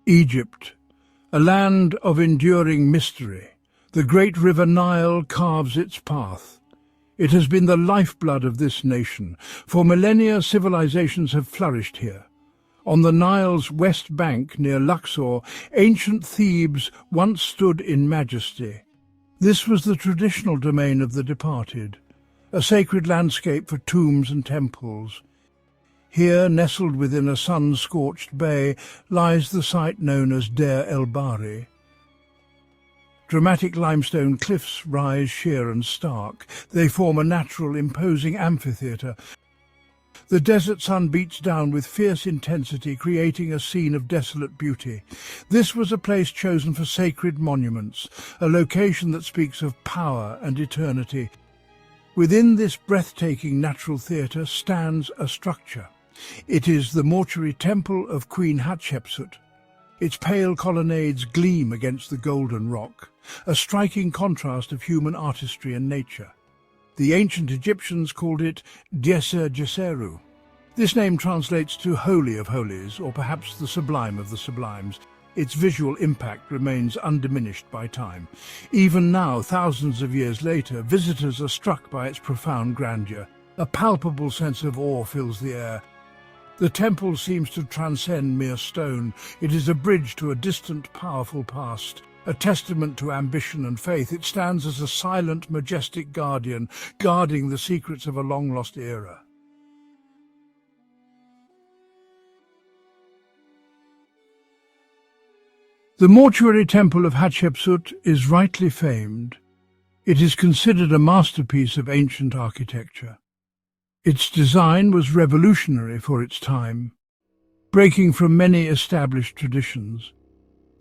Egypt, a land of enduring mystery. The great river Nile carves its path. It has been the lifeblood of this nation. For millennia, civilizations have flourished here. On the Nile's west bank, near Luxor, ancient Thebes once stood in majesty. This was the traditional domain of the departed, a sacred landscape for tombs and temples. Here, nestled within a sun-scorched bay, lies the site known as Deir el-Bahari. Dramatic limestone cliffs rise sheer and stark. They form a natural, imposing amphitheatre. The desert sun beats down with fierce intensity, creating a scene of desolate beauty. This was a place chosen for sacred monuments, a location that speaks of power and eternity. Within this breathtaking natural theatre stands a structure. It is the Mortuary Temple of Queen Hatshepsut. Its pale colonnades gleam against the golden rock, a striking contrast of human artistry and nature. The ancient Egyptians called it Djeser Djeseru. This name translates to Holy of Holies, or perhaps the Sublime of the Sublimes. Its visual impact remains undiminished by time. Even now, thousands of years later, visitors are struck by its profound grandeur. A palpable sense of awe fills the air. The temple seems to transcend mere stone. It is a bridge to a distant, powerful past, a testament to ambition and faith. It stands as a silent, majestic guardian, guarding the secrets of a long-lost era. The Mortuary Temple of Hatshepsut is rightly famed. It is considered a masterpiece of ancient architecture. Its design was revolutionary for its time, breaking from many established traditions.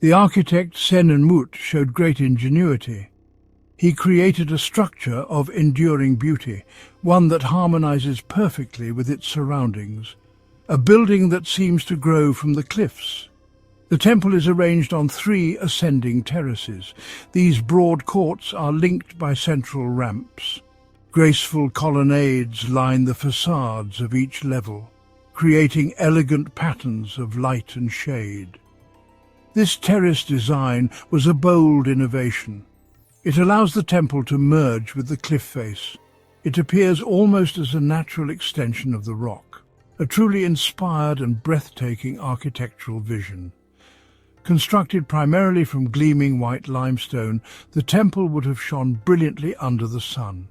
The architect Senenmut showed great ingenuity. He created a structure of enduring beauty, one that harmonizes perfectly with its surroundings, a building that seems to grow from the cliffs. The temple is arranged on 3 ascending terraces. These broad courts are linked by central ramps. Graceful colonnades line the facades of each level, creating elegant patterns of light and shade. This terrace design was a bold innovation. It allows the temple to merge with the cliff face. It appears almost as a natural extension of the rock, a truly inspired and breathtaking architectural vision. Constructed primarily from gleaming white limestone, the temple would have shone brilliantly under the sun.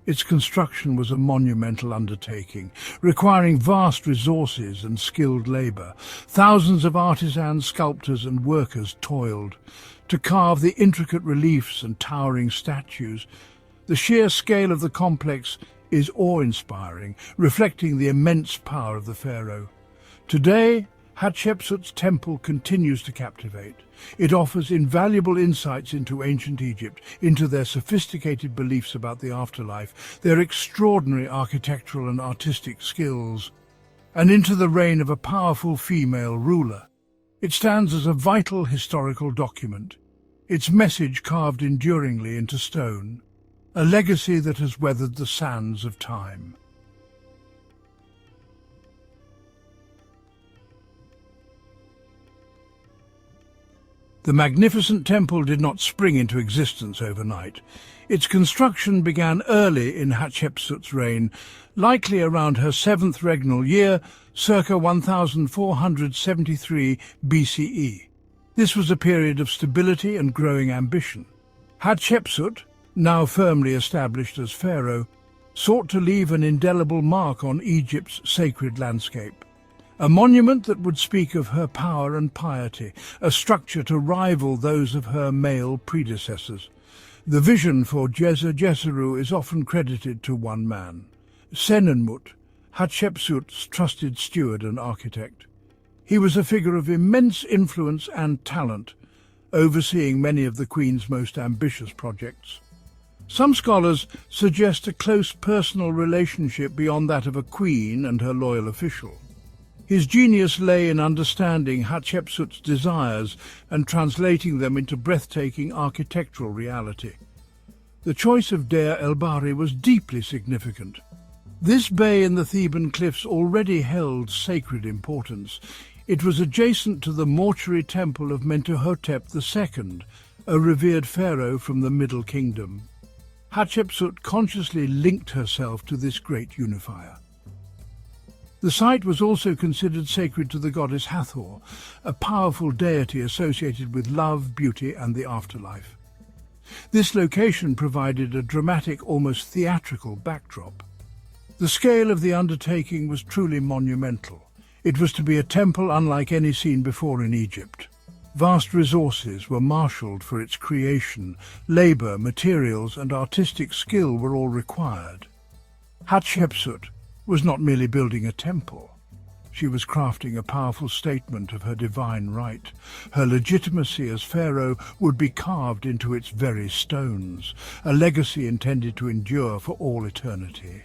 Its construction was a monumental undertaking, requiring vast resources and skilled labor. Thousands of artisans, sculptors and workers toiled to carve the intricate reliefs and towering statues. The sheer scale of the complex is awe-inspiring, reflecting the immense power of the pharaoh. Today, Hatshepsut's temple continues to captivate. It offers invaluable insights into ancient Egypt, into their sophisticated beliefs about the afterlife, their extraordinary architectural and artistic skills, and into the reign of a powerful female ruler. It stands as a vital historical document, its message carved enduringly into stone, a legacy that has weathered the sands of time. The magnificent temple did not spring into existence overnight. Its construction began early in Hatshepsut's reign, likely around her 7th regnal year, circa 1473 BCE. This was a period of stability and growing ambition. Hatshepsut, now firmly established as pharaoh, sought to leave an indelible mark on Egypt's sacred landscape. A monument that would speak of her power and piety, a structure to rival those of her male predecessors. The vision for Djeser Djeseru is often credited to one man, Senenmut, Hatshepsut's trusted steward and architect. He was a figure of immense influence and talent, overseeing many of the Queen's most ambitious projects. Some scholars suggest a close personal relationship beyond that of a queen and her loyal official. His genius lay in understanding Hatshepsut's desires and translating them into breathtaking architectural reality. The choice of Deir el-Bahari was deeply significant. This bay in the Theban cliffs already held sacred importance. It was adjacent to the Mortuary Temple of Mentuhotep II, a revered pharaoh from the Middle Kingdom. Hatshepsut consciously linked herself to this great unifier. The site was also considered sacred to the goddess Hathor, a powerful deity associated with love, beauty, and the afterlife. This location provided a dramatic, almost theatrical backdrop. The scale of the undertaking was truly monumental. It was to be a temple unlike any seen before in Egypt. Vast resources were marshalled for its creation. Labour, materials, and artistic skill were all required. Hatshepsut was not merely building a temple. She was crafting a powerful statement of her divine right. Her legitimacy as pharaoh would be carved into its very stones, a legacy intended to endure for all eternity.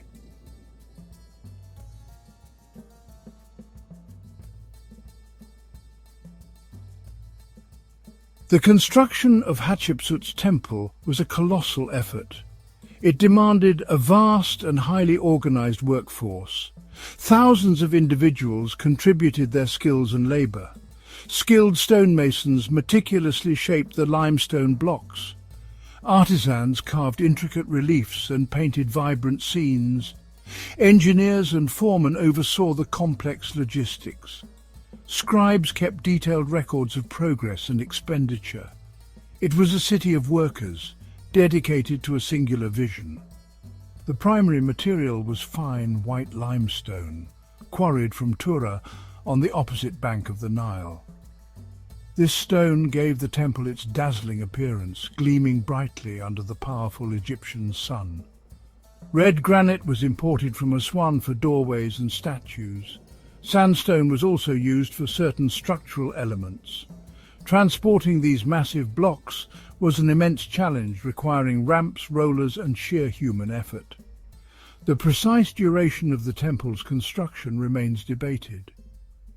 The construction of Hatshepsut's temple was a colossal effort. It demanded a vast and highly organized workforce. Thousands of individuals contributed their skills and labor. Skilled stonemasons meticulously shaped the limestone blocks. Artisans carved intricate reliefs and painted vibrant scenes. Engineers and foremen oversaw the complex logistics. Scribes kept detailed records of progress and expenditure. It was a city of workers, dedicated to a singular vision. The primary material was fine white limestone, quarried from Tura on the opposite bank of the Nile. This stone gave the temple its dazzling appearance, gleaming brightly under the powerful Egyptian sun. Red granite was imported from Aswan for doorways and statues. Sandstone was also used for certain structural elements. Transporting these massive blocks was an immense challenge, requiring ramps, rollers, and sheer human effort. The precise duration of the temple's construction remains debated.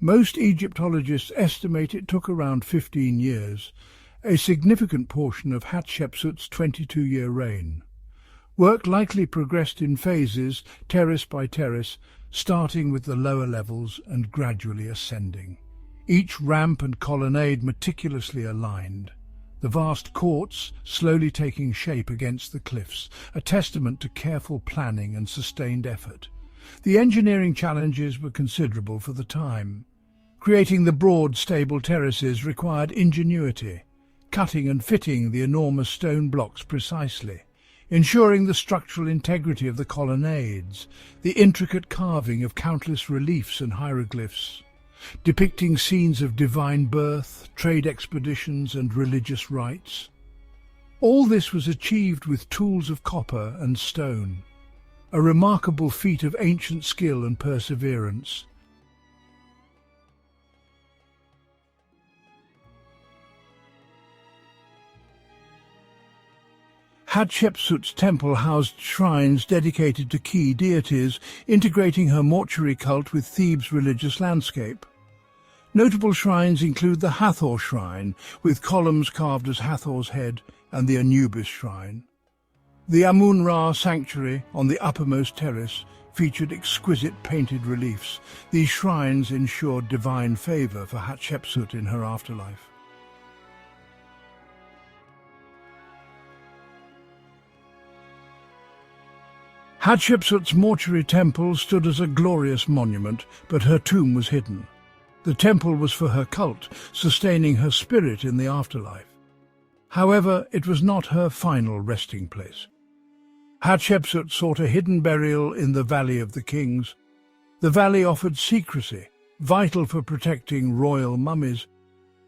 Most Egyptologists estimate it took around 15 years, a significant portion of Hatshepsut's 22-year reign. Work likely progressed in phases, terrace by terrace, starting with the lower levels and gradually ascending. Each ramp and colonnade meticulously aligned, the vast courts slowly taking shape against the cliffs, a testament to careful planning and sustained effort. The engineering challenges were considerable for the time. Creating the broad, stable terraces required ingenuity, cutting and fitting the enormous stone blocks precisely, ensuring the structural integrity of the colonnades, the intricate carving of countless reliefs and hieroglyphs, depicting scenes of divine birth, trade expeditions, and religious rites. All this was achieved with tools of copper and stone, a remarkable feat of ancient skill and perseverance. Hatshepsut's temple housed shrines dedicated to key deities, integrating her mortuary cult with Thebes' religious landscape. Notable shrines include the Hathor shrine, with columns carved as Hathor's head, and the Anubis shrine. The Amun-Ra sanctuary on the uppermost terrace featured exquisite painted reliefs. These shrines ensured divine favor for Hatshepsut in her afterlife. Hatshepsut's mortuary temple stood as a glorious monument, but her tomb was hidden. The temple was for her cult, sustaining her spirit in the afterlife. However, it was not her final resting place. Hatshepsut sought a hidden burial in the Valley of the Kings. The valley offered secrecy, vital for protecting royal mummies.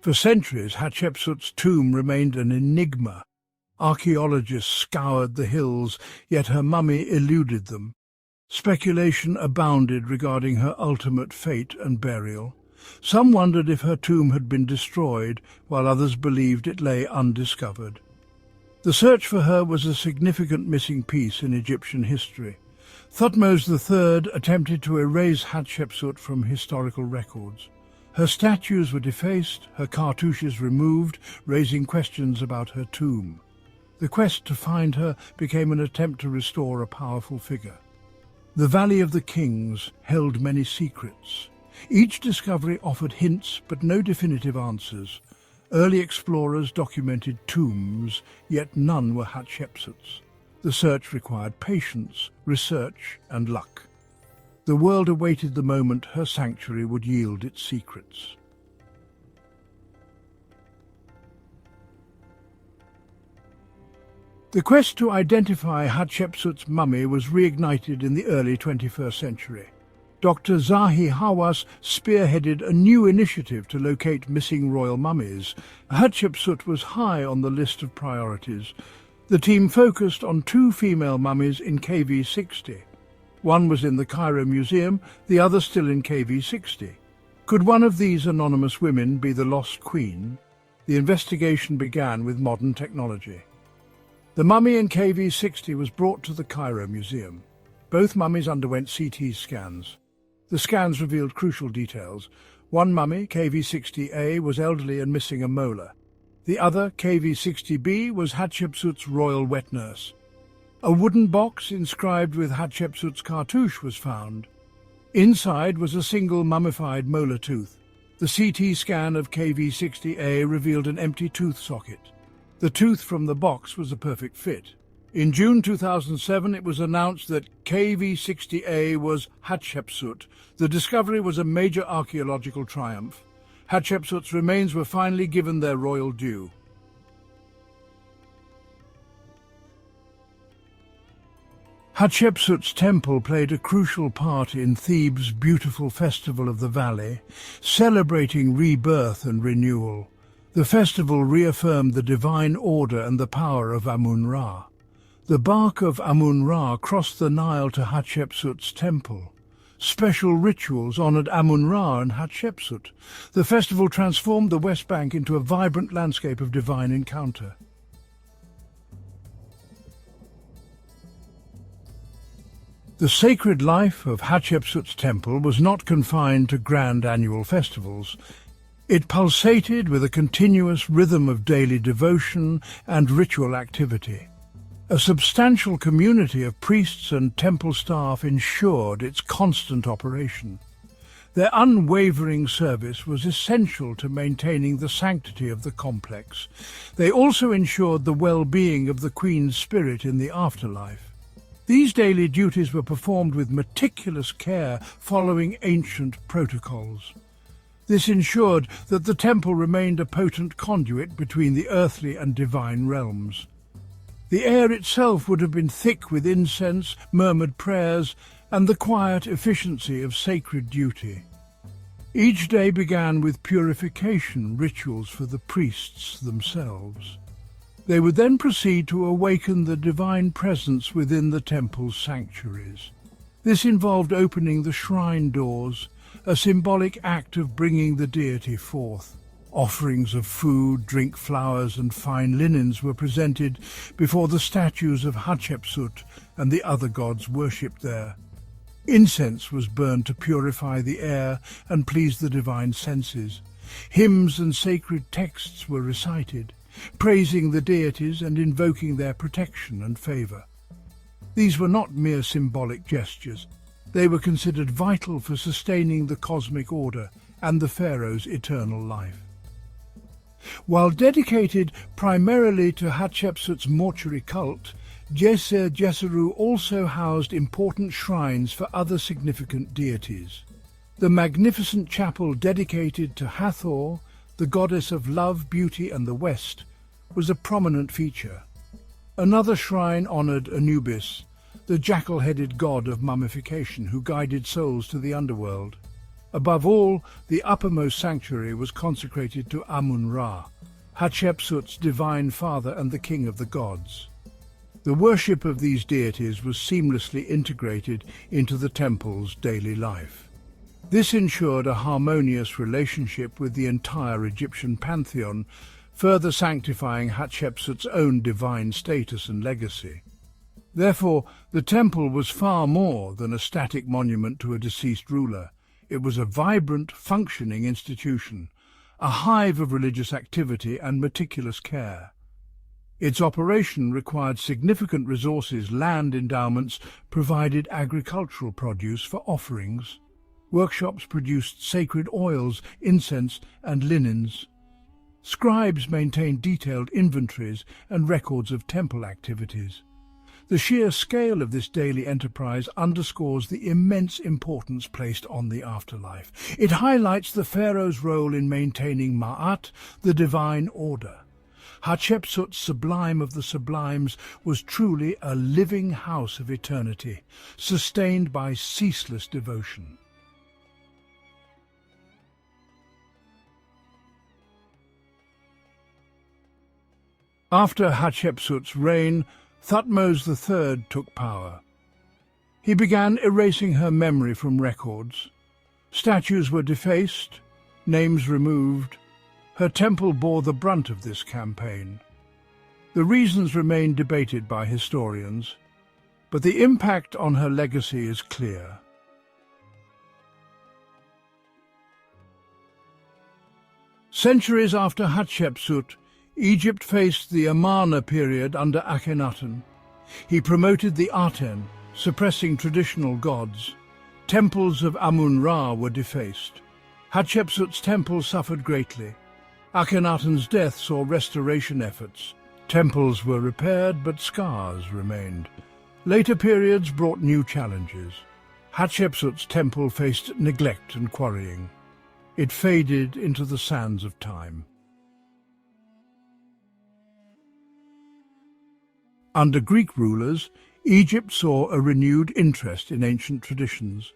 For centuries, Hatshepsut's tomb remained an enigma. Archaeologists scoured the hills, yet her mummy eluded them. Speculation abounded regarding her ultimate fate and burial. Some wondered if her tomb had been destroyed, while others believed it lay undiscovered. The search for her was a significant missing piece in Egyptian history. Thutmose III attempted to erase Hatshepsut from historical records. Her statues were defaced, her cartouches removed, raising questions about her tomb. The quest to find her became an attempt to restore a powerful figure. The Valley of the Kings held many secrets. Each discovery offered hints but no definitive answers. Early explorers documented tombs, yet none were Hatshepsut's. The search required patience, research, and luck. The world awaited the moment her sanctuary would yield its secrets. The quest to identify Hatshepsut's mummy was reignited in the early 21st century. Dr. Zahi Hawass spearheaded a new initiative to locate missing royal mummies. Hatshepsut was high on the list of priorities. The team focused on 2 female mummies in KV-60. One was in the Cairo Museum, the other still in KV-60. Could one of these anonymous women be the lost queen? The investigation began with modern technology. The mummy in KV-60 was brought to the Cairo Museum. Both mummies underwent CT scans. The scans revealed crucial details. One mummy, KV-60A, was elderly and missing a molar. The other, KV-60B, was Hatshepsut's royal wet nurse. A wooden box inscribed with Hatshepsut's cartouche was found. Inside was a single mummified molar tooth. The CT scan of KV-60A revealed an empty tooth socket. The tooth from the box was a perfect fit. In June 2007, it was announced that KV-60A was Hatshepsut. The discovery was a major archaeological triumph. Hatshepsut's remains were finally given their royal due. Hatshepsut's temple played a crucial part in Thebes' beautiful festival of the valley, celebrating rebirth and renewal. The festival reaffirmed the divine order and the power of Amun-Ra. The bark of Amun-Ra crossed the Nile to Hatshepsut's temple. Special rituals honored Amun-Ra and Hatshepsut. The festival transformed the West Bank into a vibrant landscape of divine encounter. The sacred life of Hatshepsut's temple was not confined to grand annual festivals. It pulsated with a continuous rhythm of daily devotion and ritual activity. A substantial community of priests and temple staff ensured its constant operation. Their unwavering service was essential to maintaining the sanctity of the complex. They also ensured the well-being of the Queen's spirit in the afterlife. These daily duties were performed with meticulous care, following ancient protocols. This ensured that the temple remained a potent conduit between the earthly and divine realms. The air itself would have been thick with incense, murmured prayers, and the quiet efficiency of sacred duty. Each day began with purification rituals for the priests themselves. They would then proceed to awaken the divine presence within the temple's sanctuaries. This involved opening the shrine doors, a symbolic act of bringing the deity forth. Offerings of food, drink, flowers, and fine linens were presented before the statues of Hatshepsut and the other gods worshipped there. Incense was burned to purify the air and please the divine senses. Hymns and sacred texts were recited, praising the deities and invoking their protection and favor. These were not mere symbolic gestures. They were considered vital for sustaining the cosmic order and the pharaoh's eternal life. While dedicated primarily to Hatshepsut's mortuary cult, Djeser-Djeseru also housed important shrines for other significant deities. The magnificent chapel dedicated to Hathor, the goddess of love, beauty, and the West, was a prominent feature. Another shrine honored Anubis, the jackal-headed god of mummification who guided souls to the underworld. Above all, the uppermost sanctuary was consecrated to Amun-Ra, Hatshepsut's divine father and the king of the gods. The worship of these deities was seamlessly integrated into the temple's daily life. This ensured a harmonious relationship with the entire Egyptian pantheon, further sanctifying Hatshepsut's own divine status and legacy. Therefore, the temple was far more than a static monument to a deceased ruler. It was a vibrant, functioning institution, a hive of religious activity and meticulous care. Its operation required significant resources. Land endowments provided agricultural produce for offerings. Workshops produced sacred oils, incense, and linens. Scribes maintained detailed inventories and records of temple activities. The sheer scale of this daily enterprise underscores the immense importance placed on the afterlife. It highlights the pharaoh's role in maintaining Ma'at, the divine order. Hatshepsut, sublime of the sublimes, was truly a living house of eternity, sustained by ceaseless devotion. After Hatshepsut's reign, Thutmose III took power. He began erasing her memory from records. Statues were defaced, names removed. Her temple bore the brunt of this campaign. The reasons remain debated by historians, but the impact on her legacy is clear. Centuries after Hatshepsut, Egypt faced the Amarna period under Akhenaten. He promoted the Aten, suppressing traditional gods. Temples of Amun-Ra were defaced. Hatshepsut's temple suffered greatly. Akhenaten's death saw restoration efforts. Temples were repaired, but scars remained. Later periods brought new challenges. Hatshepsut's temple faced neglect and quarrying. It faded into the sands of time. Under Greek rulers, Egypt saw a renewed interest in ancient traditions.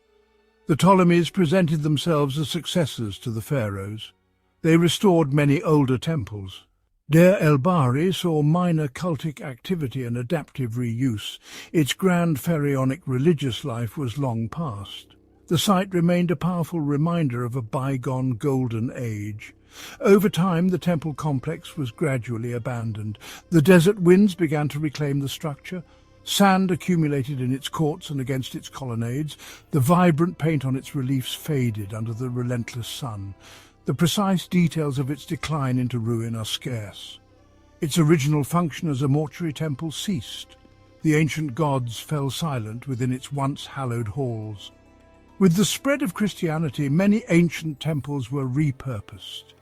The Ptolemies presented themselves as successors to the pharaohs. They restored many older temples. Deir el-Bahari saw minor cultic activity and adaptive reuse. Its grand pharaonic religious life was long past. The site remained a powerful reminder of a bygone golden age. Over time, the temple complex was gradually abandoned. The desert winds began to reclaim the structure. Sand accumulated in its courts and against its colonnades. The vibrant paint on its reliefs faded under the relentless sun. The precise details of its decline into ruin are scarce. Its original function as a mortuary temple ceased. The ancient gods fell silent within its once hallowed halls. With the spread of Christianity, many ancient temples were repurposed.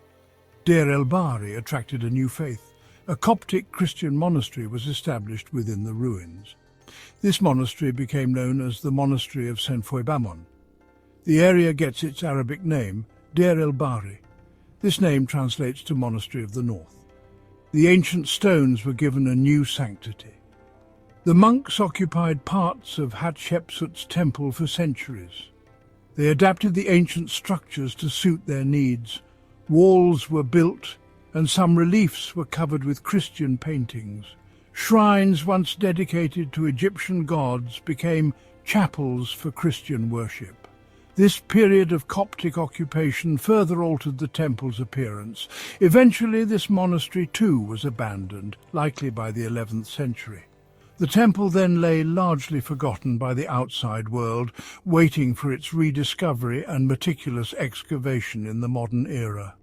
Deir el-Bahari attracted a new faith. A Coptic Christian monastery was established within the ruins. This monastery became known as the Monastery of St. Foibamon. The area gets its Arabic name, Deir el-Bahari. This name translates to Monastery of the North. The ancient stones were given a new sanctity. The monks occupied parts of Hatshepsut's temple for centuries. They adapted the ancient structures to suit their needs. Walls were built, and some reliefs were covered with Christian paintings. Shrines once dedicated to Egyptian gods became chapels for Christian worship. This period of Coptic occupation further altered the temple's appearance. Eventually, this monastery too was abandoned, likely by the 11th century. The temple then lay largely forgotten by the outside world, waiting for its rediscovery and meticulous excavation in the modern era.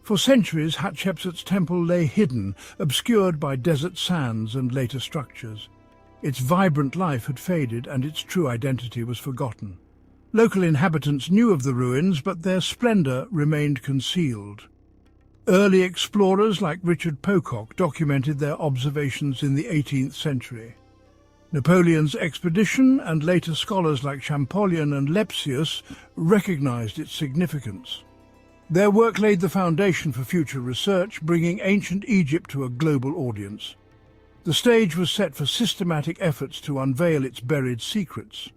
For centuries, Hatshepsut's temple lay hidden, obscured by desert sands and later structures. Its vibrant life had faded, and its true identity was forgotten. Local inhabitants knew of the ruins, but their splendor remained concealed. Early explorers like Richard Pococke documented their observations in the 18th century. Napoleon's expedition and later scholars like Champollion and Lepsius recognized its significance. Their work laid the foundation for future research, bringing ancient Egypt to a global audience. The stage was set for systematic efforts to unveil its buried secrets.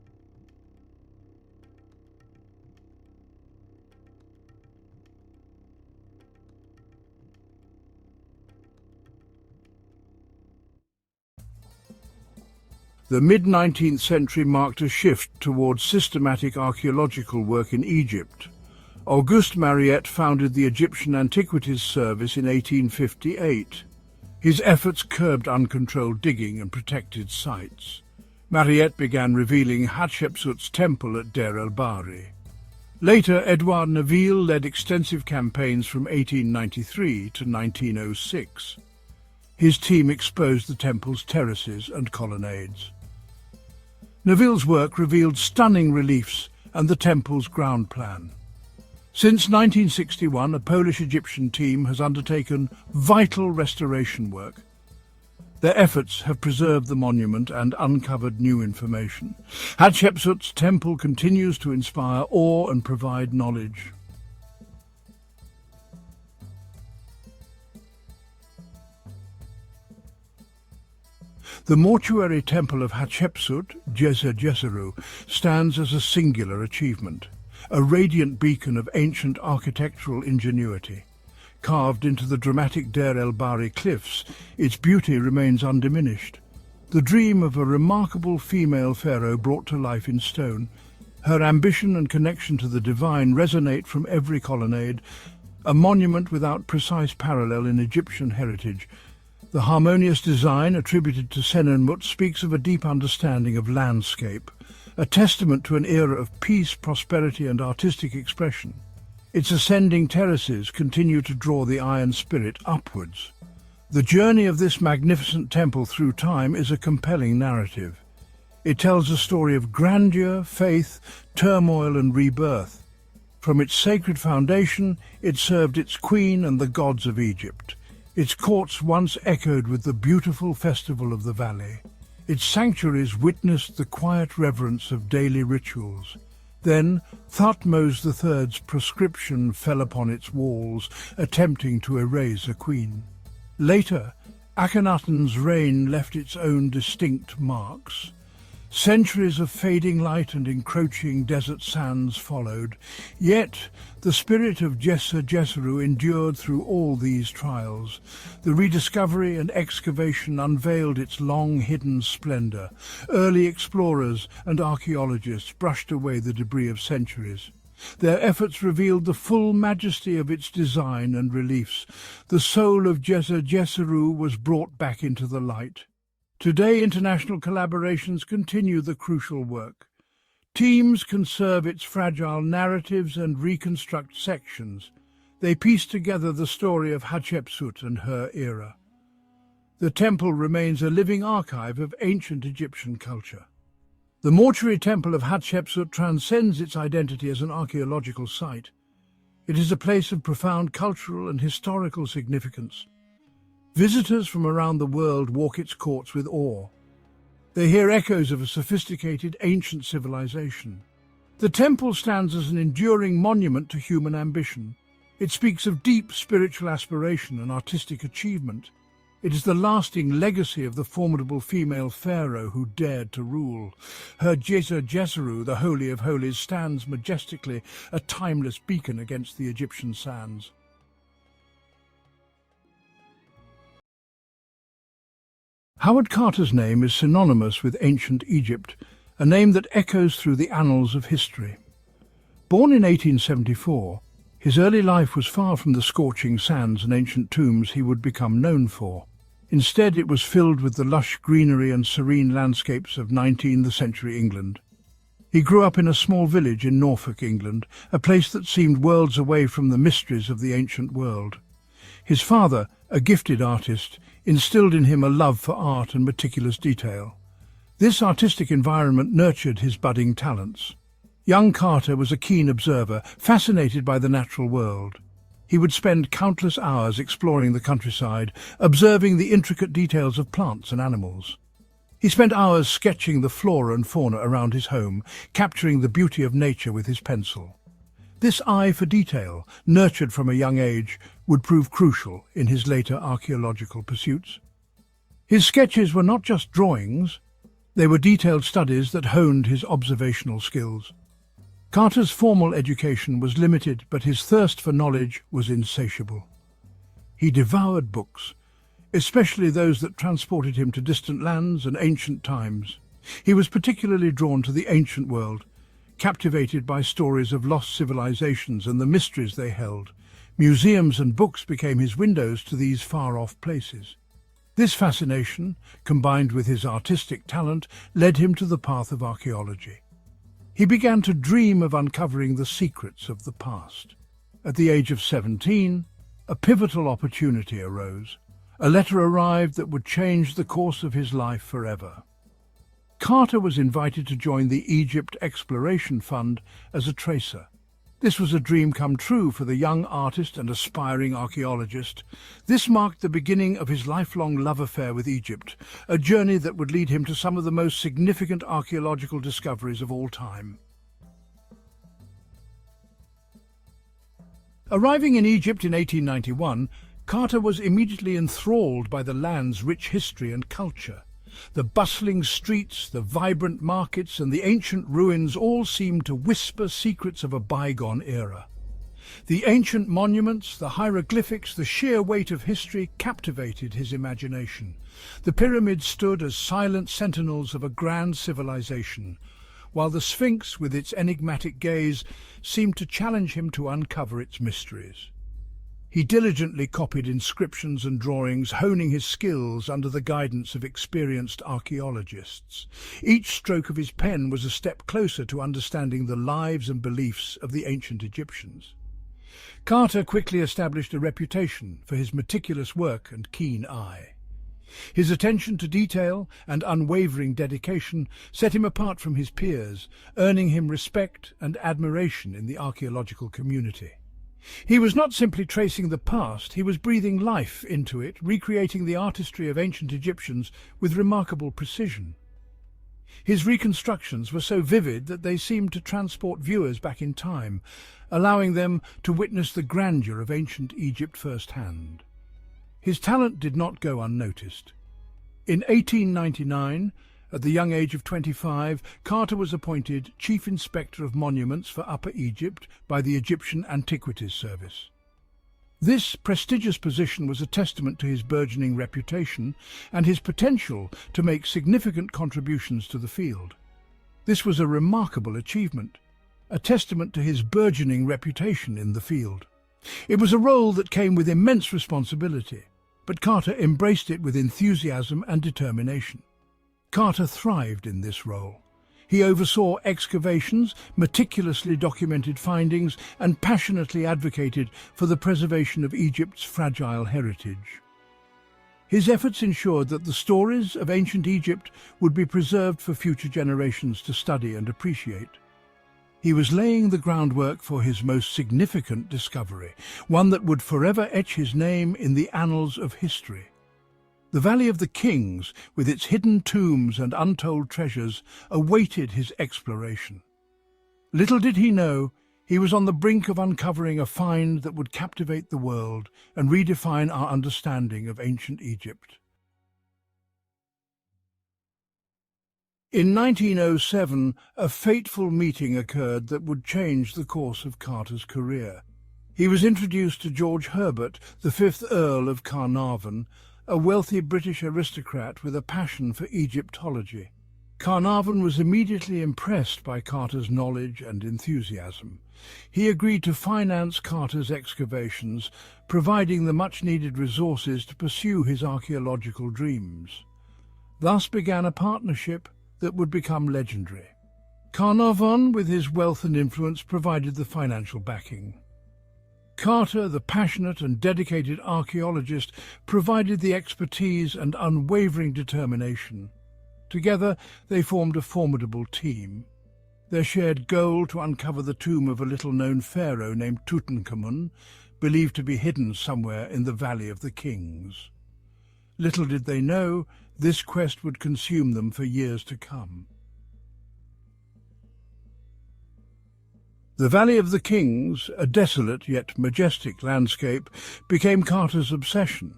The mid-19th century marked a shift towards systematic archaeological work in Egypt. Auguste Mariette founded the Egyptian Antiquities Service in 1858. His efforts curbed uncontrolled digging and protected sites. Mariette began revealing Hatshepsut's temple at Deir el-Bahari. Later, Edouard Neville led extensive campaigns from 1893 to 1906. His team exposed the temple's terraces and colonnades. Neville's work revealed stunning reliefs and the temple's ground plan. Since 1961, a Polish-Egyptian team has undertaken vital restoration work. Their efforts have preserved the monument and uncovered new information. Hatshepsut's temple continues to inspire awe and provide knowledge. The Mortuary Temple of Hatshepsut, Djeser-Djeseru, stands as a singular achievement, a radiant beacon of ancient architectural ingenuity. Carved into the dramatic Deir el-Bahri cliffs, its beauty remains undiminished. The dream of a remarkable female pharaoh brought to life in stone. Her ambition and connection to the divine resonate from every colonnade, a monument without precise parallel in Egyptian heritage. The harmonious design attributed to Senenmut speaks of a deep understanding of landscape, a testament to an era of peace, prosperity and artistic expression. Its ascending terraces continue to draw the eye and spirit upwards. The journey of this magnificent temple through time is a compelling narrative. It tells a story of grandeur, faith, turmoil and rebirth. From its sacred foundation, it served its queen and the gods of Egypt. Its courts once echoed with the beautiful festival of the valley. Its sanctuaries witnessed the quiet reverence of daily rituals. Then Thutmose III's proscription fell upon its walls, attempting to erase a queen. Later, Akhenaten's reign left its own distinct marks. Centuries of fading light and encroaching desert sands followed, yet the spirit of Djeser-Djeseru endured through all these trials. The rediscovery and excavation unveiled its long-hidden splendor. Early explorers and archaeologists brushed away the debris of centuries. Their efforts revealed the full majesty of its design and reliefs. The soul of Djeser-Djeseru was brought back into the light. Today, international collaborations continue the crucial work. Teams conserve its fragile narratives and reconstruct sections. They piece together the story of Hatshepsut and her era. The temple remains a living archive of ancient Egyptian culture. The Mortuary Temple of Hatshepsut transcends its identity as an archaeological site. It is a place of profound cultural and historical significance. Visitors from around the world walk its courts with awe. They hear echoes of a sophisticated ancient civilization. The temple stands as an enduring monument to human ambition. It speaks of deep spiritual aspiration and artistic achievement. It is the lasting legacy of the formidable female pharaoh who dared to rule. Her Djeser-Djeseru, the Holy of Holies, stands majestically, a timeless beacon against the Egyptian sands. Howard Carter's name is synonymous with ancient Egypt, a name that echoes through the annals of history. Born in 1874, his early life was far from the scorching sands and ancient tombs he would become known for. Instead, it was filled with the lush greenery and serene landscapes of 19th century England. He grew up in a small village in Norfolk, England, a place that seemed worlds away from the mysteries of the ancient world. His father, a gifted artist, instilled in him a love for art and meticulous detail. This artistic environment nurtured his budding talents. Young Carter was a keen observer, fascinated by the natural world. He would spend countless hours exploring the countryside, observing the intricate details of plants and animals. He spent hours sketching the flora and fauna around his home, capturing the beauty of nature with his pencil. This eye for detail, nurtured from a young age, would prove crucial in his later archaeological pursuits. His sketches were not just drawings, they were detailed studies that honed his observational skills. Carter's formal education was limited, but his thirst for knowledge was insatiable. He devoured books, especially those that transported him to distant lands and ancient times. He was particularly drawn to the ancient world, captivated by stories of lost civilizations and the mysteries they held. Museums and books became his windows to these far-off places. This fascination, combined with his artistic talent, led him to the path of archaeology. He began to dream of uncovering the secrets of the past. At the age of 17, a pivotal opportunity arose. A letter arrived that would change the course of his life forever. Carter was invited to join the Egypt Exploration Fund as a tracer. This was a dream come true for the young artist and aspiring archaeologist. This marked the beginning of his lifelong love affair with Egypt, a journey that would lead him to some of the most significant archaeological discoveries of all time. Arriving in Egypt in 1891, Carter was immediately enthralled by the land's rich history and culture. The bustling streets, the vibrant markets, and the ancient ruins all seemed to whisper secrets of a bygone era. The ancient monuments, the hieroglyphics, the sheer weight of history captivated his imagination. The pyramids stood as silent sentinels of a grand civilization, while the Sphinx, with its enigmatic gaze, seemed to challenge him to uncover its mysteries. He diligently copied inscriptions and drawings, honing his skills under the guidance of experienced archaeologists. Each stroke of his pen was a step closer to understanding the lives and beliefs of the ancient Egyptians. Carter quickly established a reputation for his meticulous work and keen eye. His attention to detail and unwavering dedication set him apart from his peers, earning him respect and admiration in the archaeological community. He was not simply tracing the past, he was breathing life into it, recreating the artistry of ancient Egyptians with remarkable precision. His reconstructions were so vivid that they seemed to transport viewers back in time, allowing them to witness the grandeur of ancient Egypt firsthand. His talent did not go unnoticed. In 1899, at the young age of 25, Carter was appointed Chief Inspector of Monuments for Upper Egypt by the Egyptian Antiquities Service. This prestigious position was a testament to his burgeoning reputation and his potential to make significant contributions to the field. This was a remarkable achievement, a testament to his burgeoning reputation in the field. It was a role that came with immense responsibility, but Carter embraced it with enthusiasm and determination. Carter thrived in this role. He oversaw excavations, meticulously documented findings, and passionately advocated for the preservation of Egypt's fragile heritage. His efforts ensured that the stories of ancient Egypt would be preserved for future generations to study and appreciate. He was laying the groundwork for his most significant discovery, one that would forever etch his name in the annals of history. The Valley of the Kings, with its hidden tombs and untold treasures, awaited his exploration. Little did he know, he was on the brink of uncovering a find that would captivate the world and redefine our understanding of ancient Egypt. In 1907, a fateful meeting occurred that would change the course of Carter's career. He was introduced to George Herbert, the 5th Earl of Carnarvon, a wealthy British aristocrat with a passion for Egyptology. Carnarvon was immediately impressed by Carter's knowledge and enthusiasm. He agreed to finance Carter's excavations, providing the much-needed resources to pursue his archaeological dreams. Thus began a partnership that would become legendary. Carnarvon, with his wealth and influence, provided the financial backing. Carter, the passionate and dedicated archaeologist, provided the expertise and unwavering determination. Together, they formed a formidable team. Their shared goal to uncover the tomb of a little-known pharaoh named Tutankhamun, believed to be hidden somewhere in the Valley of the Kings. Little did they know, this quest would consume them for years to come. The Valley of the Kings, a desolate yet majestic landscape, became Carter's obsession.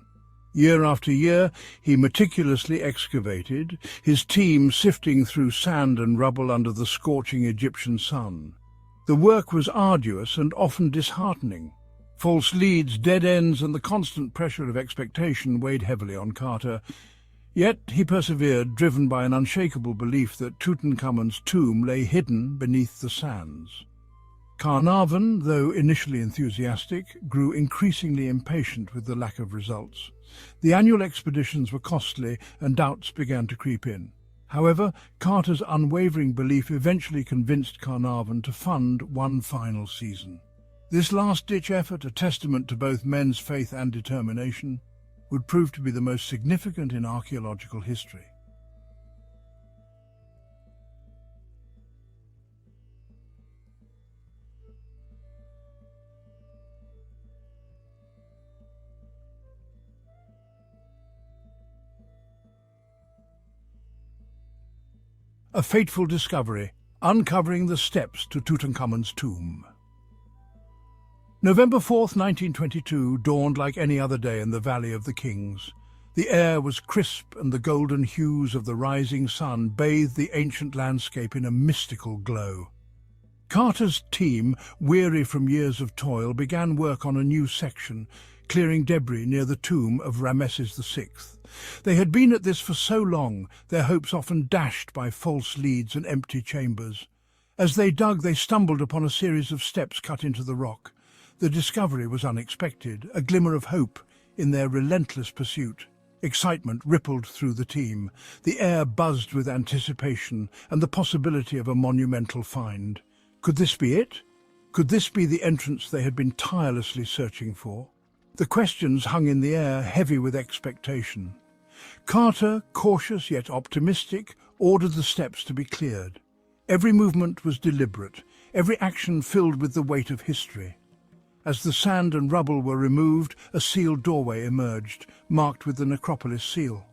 Year after year, he meticulously excavated, his team sifting through sand and rubble under the scorching Egyptian sun. The work was arduous and often disheartening. False leads, dead ends, and the constant pressure of expectation weighed heavily on Carter. Yet he persevered, driven by an unshakable belief that Tutankhamun's tomb lay hidden beneath the sands. Carnarvon, though initially enthusiastic, grew increasingly impatient with the lack of results. The annual expeditions were costly and doubts began to creep in. However, Carter's unwavering belief eventually convinced Carnarvon to fund one final season. This last-ditch effort, a testament to both men's faith and determination, would prove to be the most significant in archaeological history. A fateful discovery, uncovering the steps to Tutankhamun's tomb. November 4th, 1922, dawned like any other day in the Valley of the Kings. The air was crisp and the golden hues of the rising sun bathed the ancient landscape in a mystical glow. Carter's team, weary from years of toil, began work on a new section, clearing debris near the tomb of Ramesses VI. They had been at this for so long, their hopes often dashed by false leads and empty chambers. As they dug, they stumbled upon a series of steps cut into the rock. The discovery was unexpected, a glimmer of hope in their relentless pursuit. Excitement rippled through the team. The air buzzed with anticipation and the possibility of a monumental find. Could this be it? Could this be the entrance they had been tirelessly searching for? The questions hung in the air, heavy with expectation. Carter, cautious yet optimistic, ordered the steps to be cleared. Every movement was deliberate, every action filled with the weight of history. As the sand and rubble were removed, a sealed doorway emerged, marked with the necropolis seal.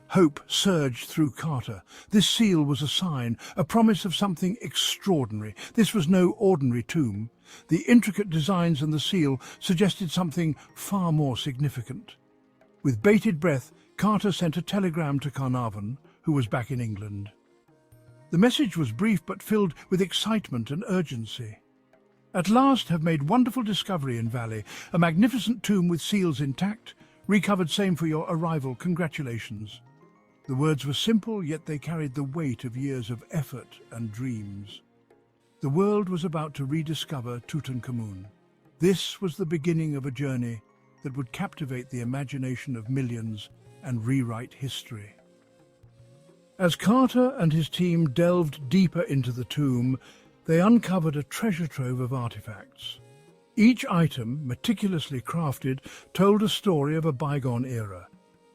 Hope surged through Carter. This seal was a sign, a promise of something extraordinary. This was no ordinary tomb. The intricate designs on the seal suggested something far more significant. With bated breath, Carter sent a telegram to Carnarvon, who was back in England. The message was brief but filled with excitement and urgency. At last have made wonderful discovery in Valley, a magnificent tomb with seals intact, recovered same for your arrival, congratulations. The words were simple, yet they carried the weight of years of effort and dreams. The world was about to rediscover Tutankhamun. This was the beginning of a journey that would captivate the imagination of millions and rewrite history. As Carter and his team delved deeper into the tomb, they uncovered a treasure trove of artifacts. Each item, meticulously crafted, told a story of a bygone era.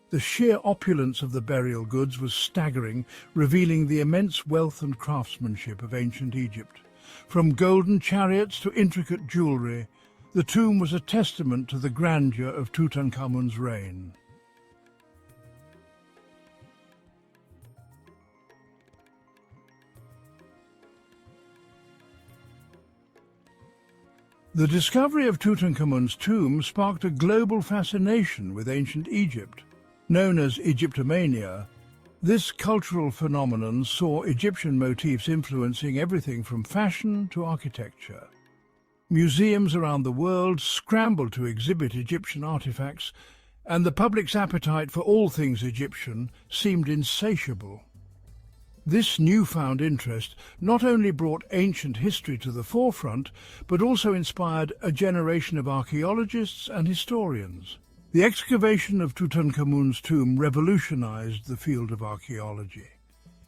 The sheer opulence of the burial goods was staggering, revealing the immense wealth and craftsmanship of ancient Egypt. From golden chariots to intricate jewellery, the tomb was a testament to the grandeur of Tutankhamun's reign. The discovery of Tutankhamun's tomb sparked a global fascination with ancient Egypt. Known as Egyptomania, this cultural phenomenon saw Egyptian motifs influencing everything from fashion to architecture. Museums around the world scrambled to exhibit Egyptian artifacts, and the public's appetite for all things Egyptian seemed insatiable. This newfound interest not only brought ancient history to the forefront, but also inspired a generation of archaeologists and historians. The excavation of Tutankhamun's tomb revolutionized the field of archaeology.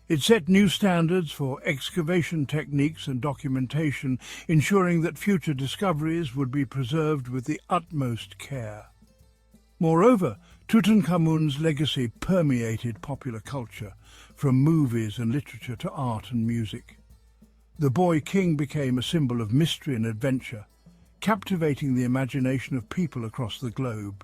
It set new standards for excavation techniques and documentation, ensuring that future discoveries would be preserved with the utmost care. Moreover, Tutankhamun's legacy permeated popular culture, from movies and literature to art and music. The boy king became a symbol of mystery and adventure, captivating the imagination of people across the globe.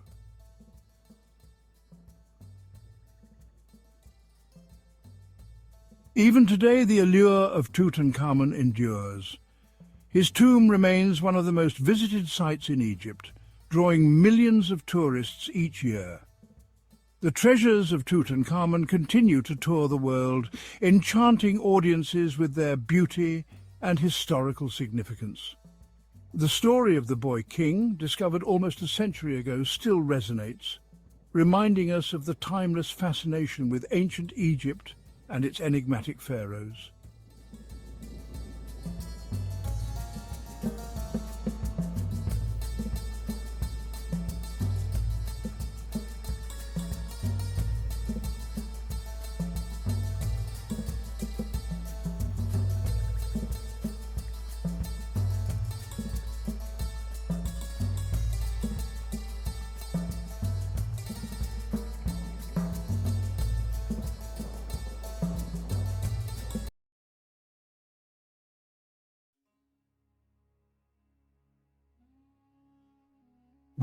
Even today, the allure of Tutankhamun endures. His tomb remains one of the most visited sites in Egypt, drawing millions of tourists each year. The treasures of Tutankhamun continue to tour the world, enchanting audiences with their beauty and historical significance. The story of the boy king, discovered almost a century ago, still resonates, reminding us of the timeless fascination with ancient Egypt and its enigmatic pharaohs.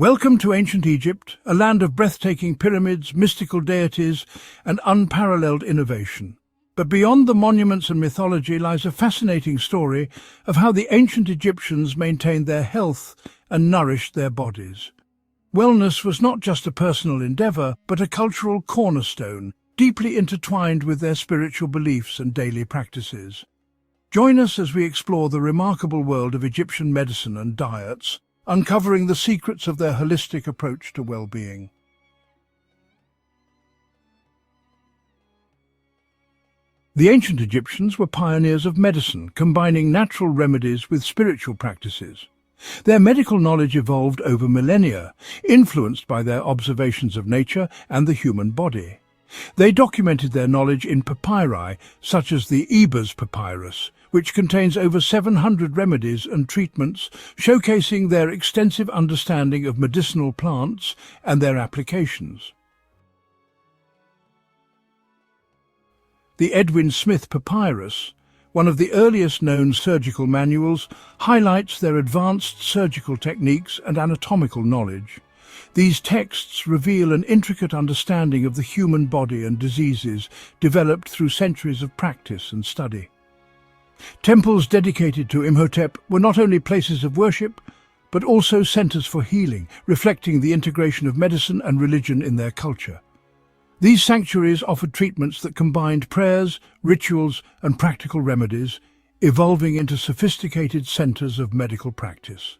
Welcome to ancient Egypt, a land of breathtaking pyramids, mystical deities, and unparalleled innovation. But beyond the monuments and mythology lies a fascinating story of how the ancient Egyptians maintained their health and nourished their bodies. Wellness was not just a personal endeavor, but a cultural cornerstone, deeply intertwined with their spiritual beliefs and daily practices. Join us as we explore the remarkable world of Egyptian medicine and diets, uncovering the secrets of their holistic approach to well-being. The ancient Egyptians were pioneers of medicine, combining natural remedies with spiritual practices. Their medical knowledge evolved over millennia, influenced by their observations of nature and the human body. They documented their knowledge in papyri, such as the Ebers papyrus, which contains over 700 remedies and treatments, showcasing their extensive understanding of medicinal plants and their applications. The Edwin Smith Papyrus, one of the earliest known surgical manuals, highlights their advanced surgical techniques and anatomical knowledge. These texts reveal an intricate understanding of the human body and diseases developed through centuries of practice and study. Temples dedicated to Imhotep were not only places of worship, but also centers for healing, reflecting the integration of medicine and religion in their culture. These sanctuaries offered treatments that combined prayers, rituals, and practical remedies, evolving into sophisticated centers of medical practice.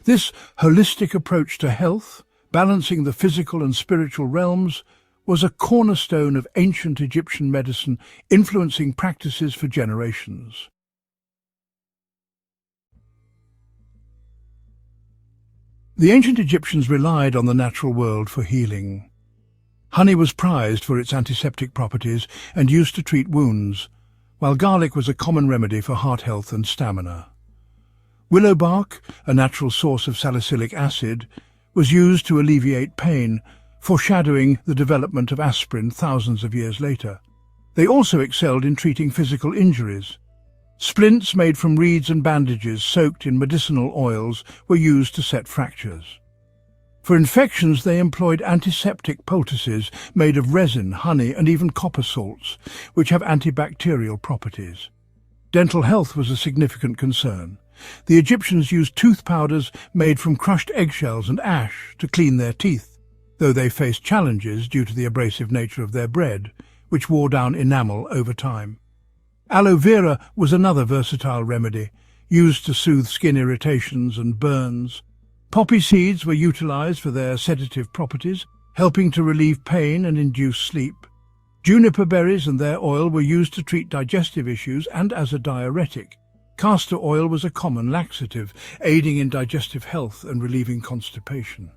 This holistic approach to health, balancing the physical and spiritual realms, was a cornerstone of ancient Egyptian medicine, influencing practices for generations. The ancient Egyptians relied on the natural world for healing. Honey was prized for its antiseptic properties and used to treat wounds, while garlic was a common remedy for heart health and stamina. Willow bark, a natural source of salicylic acid, was used to alleviate pain, foreshadowing the development of aspirin thousands of years later. They also excelled in treating physical injuries. Splints made from reeds and bandages soaked in medicinal oils were used to set fractures. For infections, they employed antiseptic poultices made of resin, honey, and even copper salts, which have antibacterial properties. Dental health was a significant concern. The Egyptians used tooth powders made from crushed eggshells and ash to clean their teeth, though they faced challenges due to the abrasive nature of their bread, which wore down enamel over time. Aloe vera was another versatile remedy, used to soothe skin irritations and burns. Poppy seeds were utilized for their sedative properties, helping to relieve pain and induce sleep. Juniper berries and their oil were used to treat digestive issues and as a diuretic. Castor oil was a common laxative, aiding in digestive health and relieving constipation.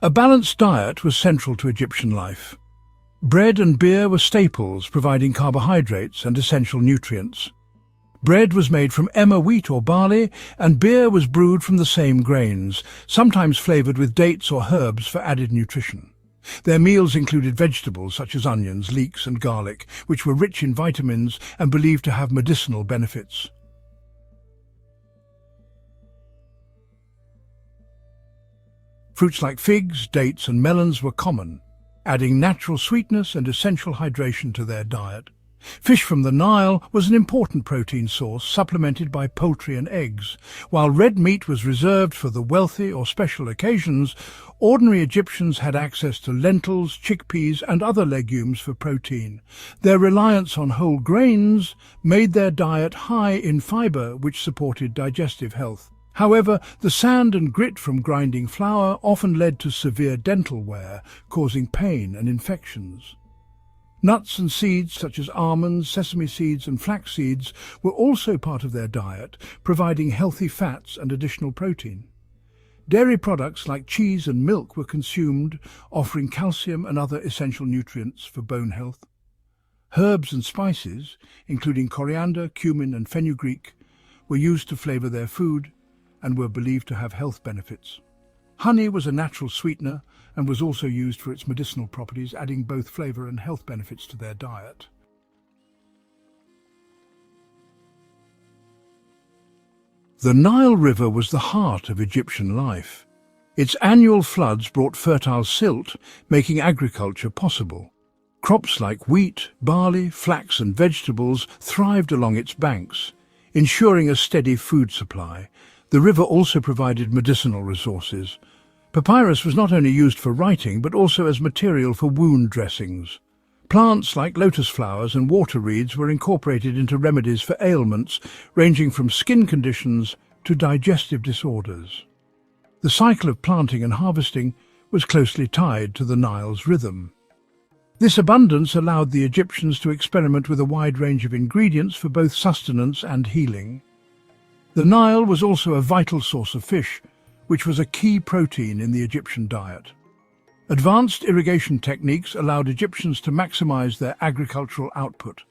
A balanced diet was central to Egyptian life. Bread and beer were staples, providing carbohydrates and essential nutrients. Bread was made from emmer wheat or barley, and beer was brewed from the same grains, sometimes flavored with dates or herbs for added nutrition. Their meals included vegetables such as onions, leeks, and garlic, which were rich in vitamins and believed to have medicinal benefits. Fruits like figs, dates, and melons were common, adding natural sweetness and essential hydration to their diet. Fish from the Nile was an important protein source, supplemented by poultry and eggs. While red meat was reserved for the wealthy or special occasions, ordinary Egyptians had access to lentils, chickpeas, and other legumes for protein. Their reliance on whole grains made their diet high in fiber, which supported digestive health. However, the sand and grit from grinding flour often led to severe dental wear, causing pain and infections. Nuts and seeds such as almonds, sesame seeds, and flax seeds were also part of their diet, providing healthy fats and additional protein. Dairy products like cheese and milk were consumed, offering calcium and other essential nutrients for bone health. Herbs and spices, including coriander, cumin, and fenugreek, were used to flavor their food and were believed to have health benefits. Honey was a natural sweetener and was also used for its medicinal properties, adding both flavor and health benefits to their diet. The Nile River was the heart of Egyptian life. Its annual floods brought fertile silt, making agriculture possible. Crops like wheat, barley, flax and vegetables thrived along its banks, ensuring a steady food supply. The river also provided medicinal resources. Papyrus was not only used for writing, but also as material for wound dressings. Plants like lotus flowers and water reeds were incorporated into remedies for ailments ranging from skin conditions to digestive disorders. The cycle of planting and harvesting was closely tied to the Nile's rhythm. This abundance allowed the Egyptians to experiment with a wide range of ingredients for both sustenance and healing. The Nile was also a vital source of fish, which was a key protein in the Egyptian diet. Advanced irrigation techniques allowed Egyptians to maximize their agricultural output.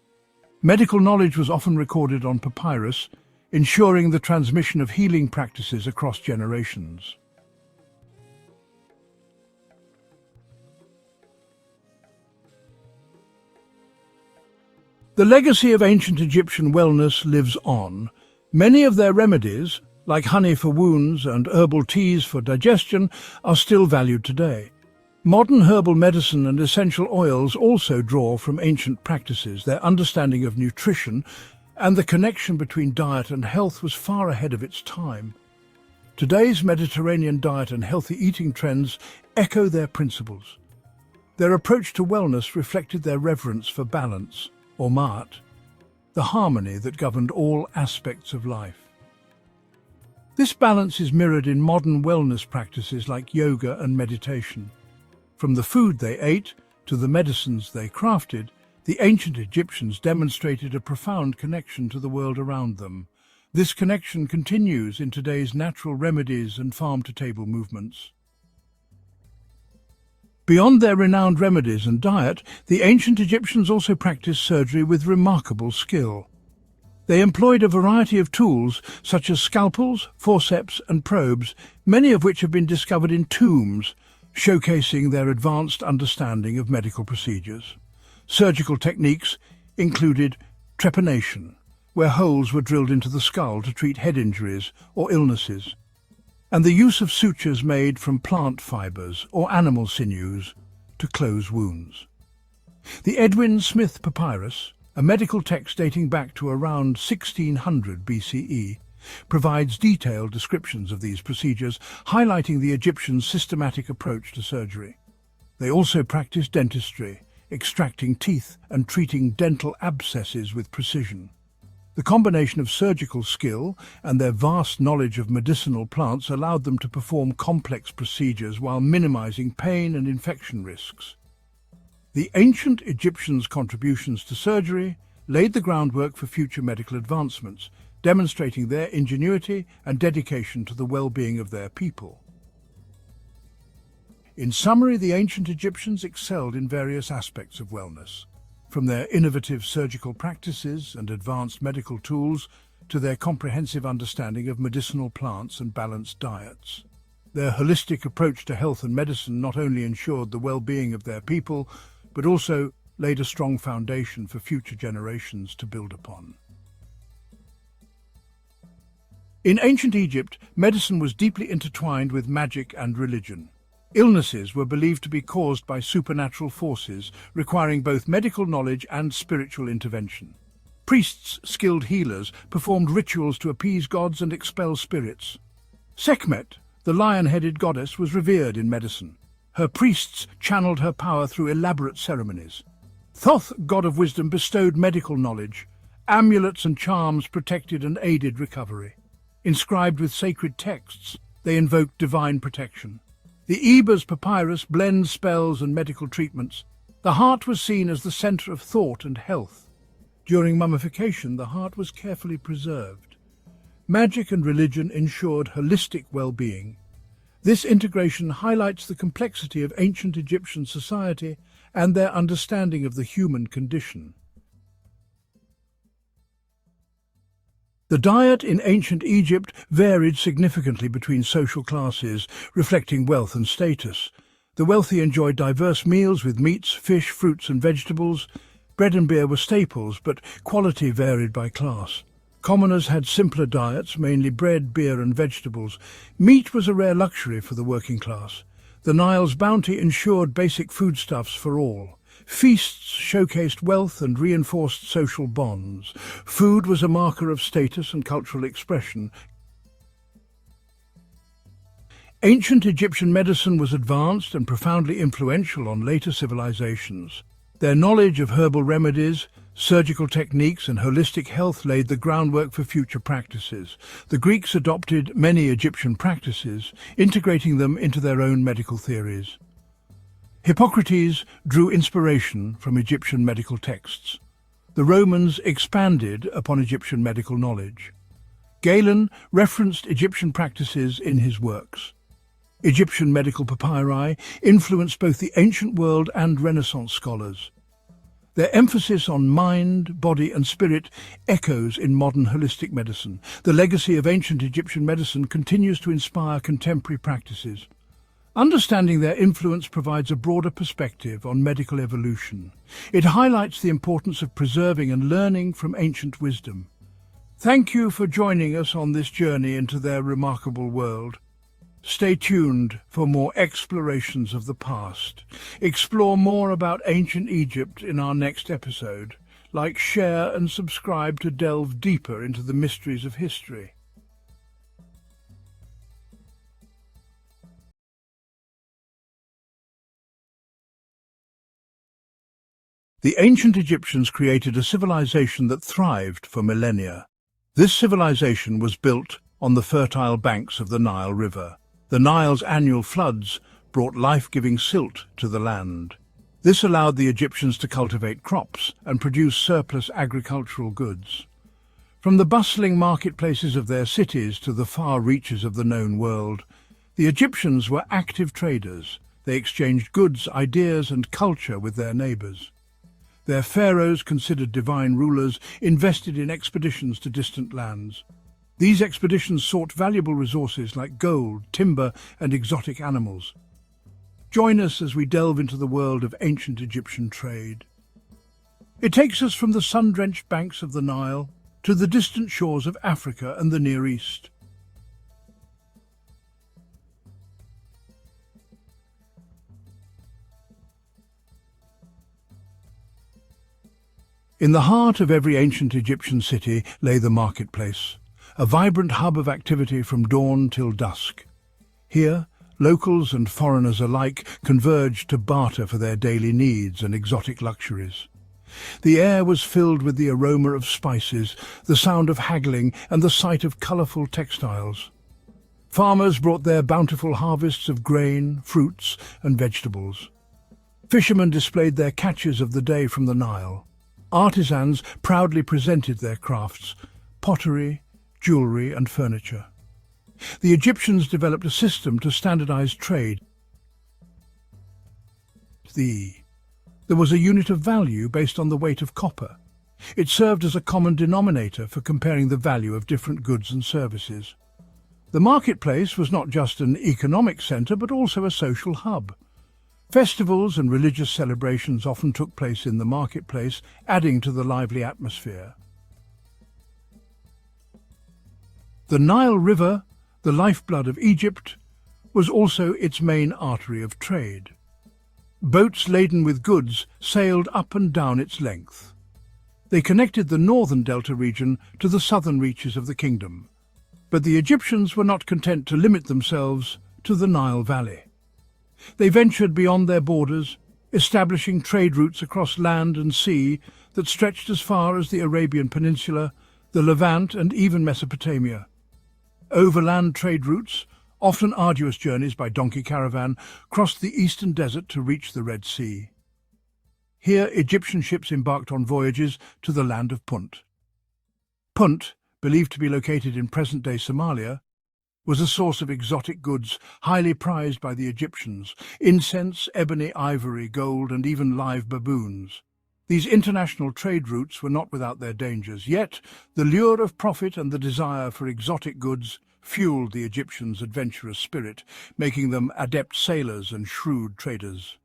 Medical knowledge was often recorded on papyrus, ensuring the transmission of healing practices across generations. The legacy of ancient Egyptian wellness lives on. Many of their remedies, like honey for wounds and herbal teas for digestion, are still valued today. Modern herbal medicine and essential oils also draw from ancient practices. Their understanding of nutrition and the connection between diet and health was far ahead of its time. Today's Mediterranean diet and healthy eating trends echo their principles. Their approach to wellness reflected their reverence for balance, or ma'at, the harmony that governed all aspects of life. This balance is mirrored in modern wellness practices like yoga and meditation. From the food they ate to the medicines they crafted, the ancient Egyptians demonstrated a profound connection to the world around them. This connection continues in today's natural remedies and farm-to-table movements. Beyond their renowned remedies and diet, the ancient Egyptians also practiced surgery with remarkable skill. They employed a variety of tools such as scalpels, forceps and probes, many of which have been discovered in tombs, showcasing their advanced understanding of medical procedures. Surgical techniques included trepanation, where holes were drilled into the skull to treat head injuries or illnesses, and the use of sutures made from plant fibers or animal sinews to close wounds. The Edwin Smith Papyrus, a medical text dating back to around 1600 BCE, provides detailed descriptions of these procedures, highlighting the Egyptians' systematic approach to surgery. They also practiced dentistry, extracting teeth and treating dental abscesses with precision. The combination of surgical skill and their vast knowledge of medicinal plants allowed them to perform complex procedures while minimizing pain and infection risks. The ancient Egyptians' contributions to surgery laid the groundwork for future medical advancements, demonstrating their ingenuity and dedication to the well-being of their people. In summary, the ancient Egyptians excelled in various aspects of wellness, from their innovative surgical practices and advanced medical tools to their comprehensive understanding of medicinal plants and balanced diets. Their holistic approach to health and medicine not only ensured the well-being of their people, but also laid a strong foundation for future generations to build upon. In ancient Egypt, medicine was deeply intertwined with magic and religion. Illnesses were believed to be caused by supernatural forces, requiring both medical knowledge and spiritual intervention. Priests, skilled healers, performed rituals to appease gods and expel spirits. Sekhmet, the lion-headed goddess, was revered in medicine. Her priests channeled her power through elaborate ceremonies. Thoth, god of wisdom, bestowed medical knowledge. Amulets and charms protected and aided recovery. Inscribed with sacred texts, they invoked divine protection. The Ebers papyrus blends spells and medical treatments. The heart was seen as the center of thought and health. During mummification, the heart was carefully preserved. Magic and religion ensured holistic well-being. This integration highlights the complexity of ancient Egyptian society and their understanding of the human condition. The diet in ancient Egypt varied significantly between social classes, reflecting wealth and status. The wealthy enjoyed diverse meals with meats, fish, fruits and vegetables. Bread and beer were staples, but quality varied by class. Commoners had simpler diets, mainly bread, beer and vegetables. Meat was a rare luxury for the working class. The Nile's bounty ensured basic foodstuffs for all. Feasts showcased wealth and reinforced social bonds. Food was a marker of status and cultural expression. Ancient Egyptian medicine was advanced and profoundly influential on later civilizations. Their knowledge of herbal remedies, surgical techniques and holistic health laid the groundwork for future practices. The Greeks adopted many Egyptian practices, integrating them into their own medical theories. Hippocrates drew inspiration from Egyptian medical texts. The Romans expanded upon Egyptian medical knowledge. Galen referenced Egyptian practices in his works. Egyptian medical papyri influenced both the ancient world and Renaissance scholars. Their emphasis on mind, body and spirit echoes in modern holistic medicine. The legacy of ancient Egyptian medicine continues to inspire contemporary practices. Understanding their influence provides a broader perspective on medical evolution. It highlights the importance of preserving and learning from ancient wisdom. Thank you for joining us on this journey into their remarkable world. Stay tuned for more explorations of the past. Explore more about ancient Egypt in our next episode. Like, share and subscribe to delve deeper into the mysteries of history. The ancient Egyptians created a civilization that thrived for millennia. This civilization was built on the fertile banks of the Nile River. The Nile's annual floods brought life-giving silt to the land. This allowed the Egyptians to cultivate crops and produce surplus agricultural goods. From the bustling marketplaces of their cities to the far reaches of the known world, the Egyptians were active traders. They exchanged goods, ideas and culture with their neighbours. Their pharaohs, considered divine rulers, invested in expeditions to distant lands. These expeditions sought valuable resources like gold, timber and exotic animals. Join us as we delve into the world of ancient Egyptian trade. It takes us from the sun-drenched banks of the Nile to the distant shores of Africa and the Near East. In the heart of every ancient Egyptian city lay the marketplace, a vibrant hub of activity from dawn till dusk. Here, locals and foreigners alike converged to barter for their daily needs and exotic luxuries. The air was filled with the aroma of spices, the sound of haggling and the sight of colourful textiles. Farmers brought their bountiful harvests of grain, fruits and vegetables. Fishermen displayed their catches of the day from the Nile. Artisans proudly presented their crafts, pottery, jewellery and furniture. The Egyptians developed a system to standardize trade. There was a unit of value based on the weight of copper. It served as a common denominator for comparing the value of different goods and services. The marketplace was not just an economic centre but also a social hub. Festivals and religious celebrations often took place in the marketplace, adding to the lively atmosphere. The Nile River, the lifeblood of Egypt, was also its main artery of trade. Boats laden with goods sailed up and down its length. They connected the northern delta region to the southern reaches of the kingdom. But the Egyptians were not content to limit themselves to the Nile Valley. They ventured beyond their borders, establishing trade routes across land and sea that stretched as far as the Arabian Peninsula, the Levant and even Mesopotamia. Overland trade routes, often arduous journeys by donkey caravan, crossed the eastern desert to reach the Red Sea. Here Egyptian ships embarked on voyages to the land of Punt. Punt, believed to be located in present-day Somalia, was a source of exotic goods highly prized by the Egyptians: incense, ebony, ivory, gold and even live baboons. These international trade routes were not without their dangers, yet the lure of profit and the desire for exotic goods fueled the Egyptians' adventurous spirit, making them adept sailors and shrewd traders.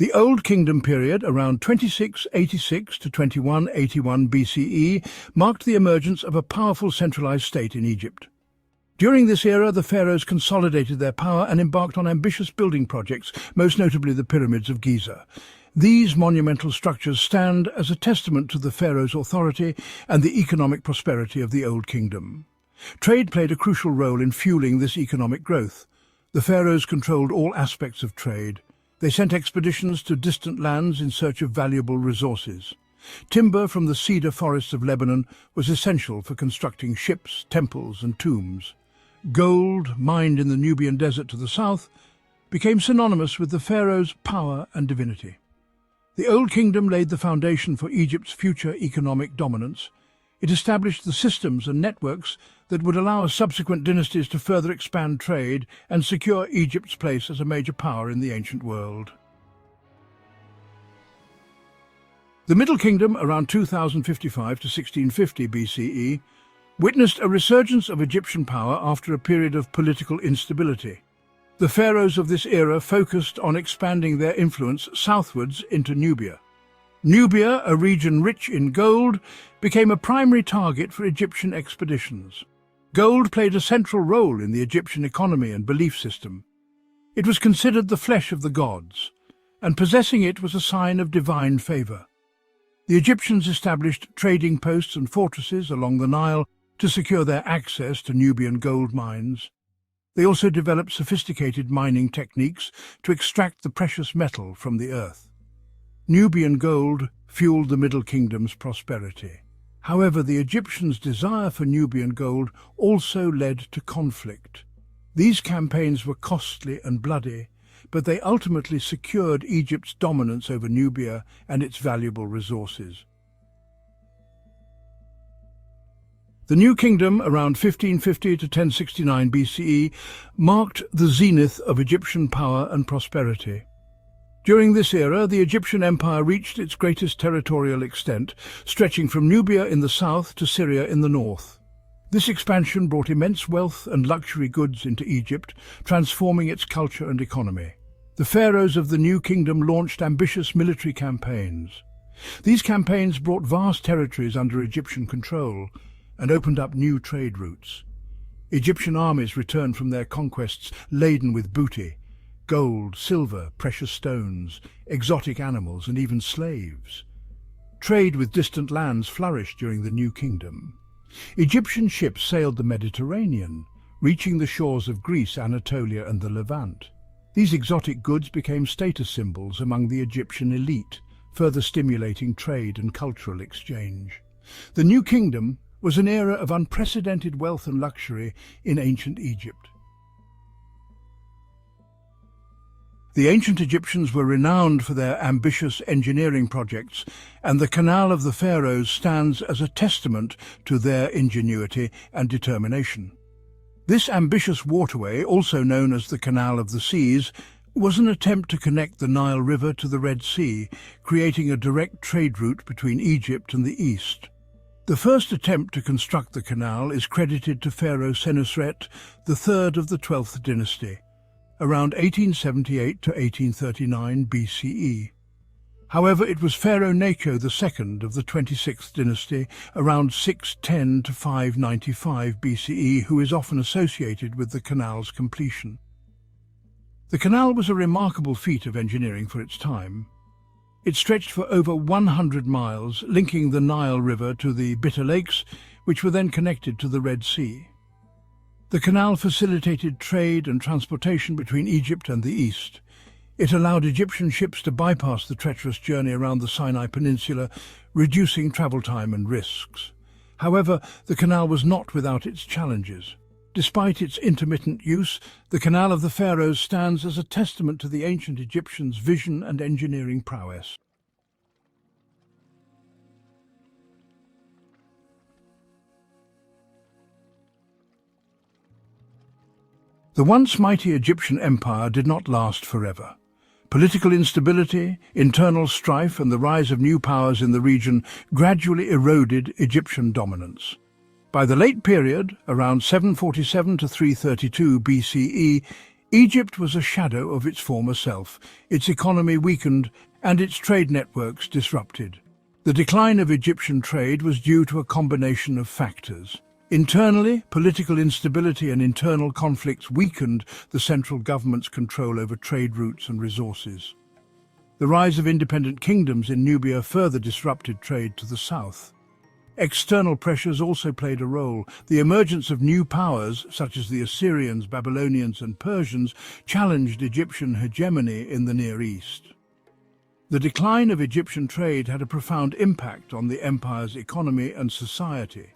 The Old Kingdom period, around 2686 to 2181 BCE, marked the emergence of a powerful centralized state in Egypt. During this era, the pharaohs consolidated their power and embarked on ambitious building projects, most notably the pyramids of Giza. These monumental structures stand as a testament to the pharaoh's authority and the economic prosperity of the Old Kingdom. Trade played a crucial role in fueling this economic growth. The pharaohs controlled all aspects of trade. They sent expeditions to distant lands in search of valuable resources. Timber from the cedar forests of Lebanon was essential for constructing ships, temples, and tombs. Gold, mined in the Nubian desert to the south, became synonymous with the pharaoh's power and divinity. The Old Kingdom laid the foundation for Egypt's future economic dominance. It established the systems and networks that would allow subsequent dynasties to further expand trade and secure Egypt's place as a major power in the ancient world. The Middle Kingdom, around 2055 to 1650 BCE, witnessed a resurgence of Egyptian power after a period of political instability. The pharaohs of this era focused on expanding their influence southwards into Nubia. Nubia, a region rich in gold, became a primary target for Egyptian expeditions. Gold played a central role in the Egyptian economy and belief system. It was considered the flesh of the gods, and possessing it was a sign of divine favor. The Egyptians established trading posts and fortresses along the Nile to secure their access to Nubian gold mines. They also developed sophisticated mining techniques to extract the precious metal from the earth. Nubian gold fueled the Middle Kingdom's prosperity. However, the Egyptians' desire for Nubian gold also led to conflict. These campaigns were costly and bloody, but they ultimately secured Egypt's dominance over Nubia and its valuable resources. The New Kingdom, around 1550 to 1069 BCE, marked the zenith of Egyptian power and prosperity. During this era, the Egyptian Empire reached its greatest territorial extent, stretching from Nubia in the south to Syria in the north. This expansion brought immense wealth and luxury goods into Egypt, transforming its culture and economy. The pharaohs of the New Kingdom launched ambitious military campaigns. These campaigns brought vast territories under Egyptian control and opened up new trade routes. Egyptian armies returned from their conquests laden with booty, gold, silver, precious stones, exotic animals, and even slaves. Trade with distant lands flourished during the New Kingdom. Egyptian ships sailed the Mediterranean, reaching the shores of Greece, Anatolia, and the Levant. These exotic goods became status symbols among the Egyptian elite, further stimulating trade and cultural exchange. The New Kingdom was an era of unprecedented wealth and luxury in ancient Egypt. The ancient Egyptians were renowned for their ambitious engineering projects, and the Canal of the Pharaohs stands as a testament to their ingenuity and determination. This ambitious waterway, also known as the Canal of the Seas, was an attempt to connect the Nile River to the Red Sea, creating a direct trade route between Egypt and the East. The first attempt to construct the canal is credited to Pharaoh Senusret III of the 12th dynasty, around 1878 to 1839 BCE. However, it was Pharaoh Necho II of the 26th dynasty, around 610 to 595 BCE, who is often associated with the canal's completion. The canal was a remarkable feat of engineering for its time. It stretched for over 100 miles, linking the Nile River to the Bitter Lakes, which were then connected to the Red Sea. The canal facilitated trade and transportation between Egypt and the East. It allowed Egyptian ships to bypass the treacherous journey around the Sinai Peninsula, reducing travel time and risks. However, the canal was not without its challenges. Despite its intermittent use, the Canal of the Pharaohs stands as a testament to the ancient Egyptians' vision and engineering prowess. The once mighty Egyptian empire did not last forever. Political instability, internal strife, and the rise of new powers in the region gradually eroded Egyptian dominance. By the late period, around 747 to 332 BCE, Egypt was a shadow of its former self, its economy weakened and its trade networks disrupted. The decline of Egyptian trade was due to a combination of factors. Internally, political instability and internal conflicts weakened the central government's control over trade routes and resources. The rise of independent kingdoms in Nubia further disrupted trade to the south. External pressures also played a role. The emergence of new powers, such as the Assyrians, Babylonians and Persians, challenged Egyptian hegemony in the Near East. The decline of Egyptian trade had a profound impact on the empire's economy and society.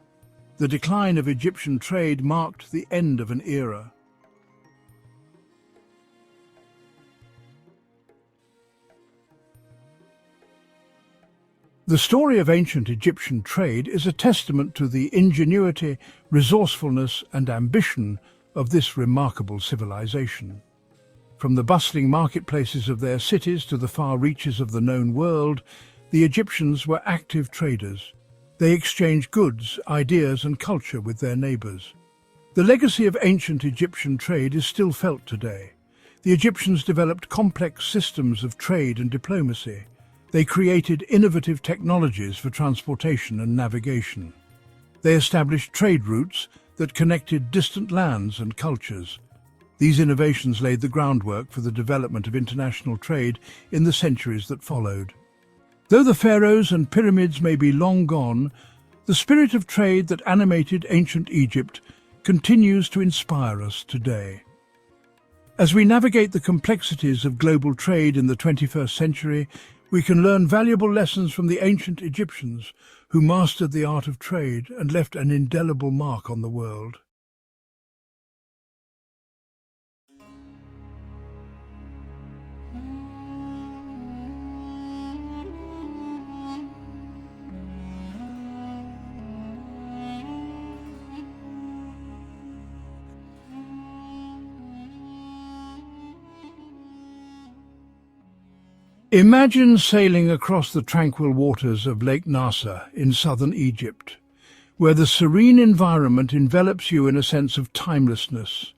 The decline of Egyptian trade marked the end of an era. The story of ancient Egyptian trade is a testament to the ingenuity, resourcefulness and ambition of this remarkable civilization. From the bustling marketplaces of their cities to the far reaches of the known world, the Egyptians were active traders. They exchanged goods, ideas and culture with their neighbors. The legacy of ancient Egyptian trade is still felt today. The Egyptians developed complex systems of trade and diplomacy. They created innovative technologies for transportation and navigation. They established trade routes that connected distant lands and cultures. These innovations laid the groundwork for the development of international trade in the centuries that followed. Though the pharaohs and pyramids may be long gone, the spirit of trade that animated ancient Egypt continues to inspire us today. As we navigate the complexities of global trade in the 21st century, we can learn valuable lessons from the ancient Egyptians who mastered the art of trade and left an indelible mark on the world. Imagine sailing across the tranquil waters of Lake Nasser in southern Egypt, where the serene environment envelops you in a sense of timelessness.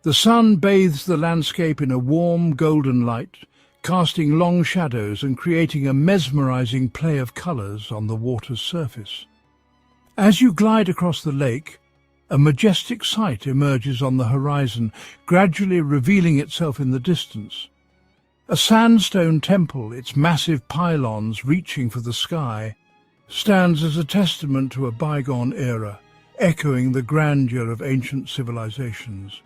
The sun bathes the landscape in a warm golden light, casting long shadows and creating a mesmerizing play of colors on the water's surface. As you glide across the lake, a majestic sight emerges on the horizon, gradually revealing itself in the distance. A sandstone temple, its massive pylons reaching for the sky, stands as a testament to a bygone era, echoing the grandeur of ancient civilizations.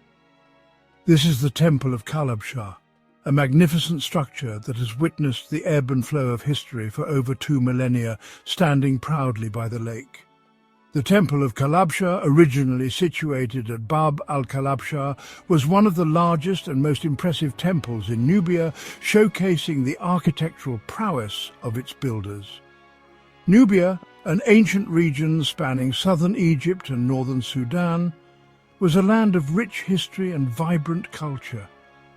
This is the Temple of Kalabshah, a magnificent structure that has witnessed the ebb and flow of history for over 2 millennia, standing proudly by the lake. The Temple of Kalabshah, originally situated at Bab al-Kalabshah, was one of the largest and most impressive temples in Nubia, showcasing the architectural prowess of its builders. Nubia, an ancient region spanning southern Egypt and northern Sudan, was a land of rich history and vibrant culture,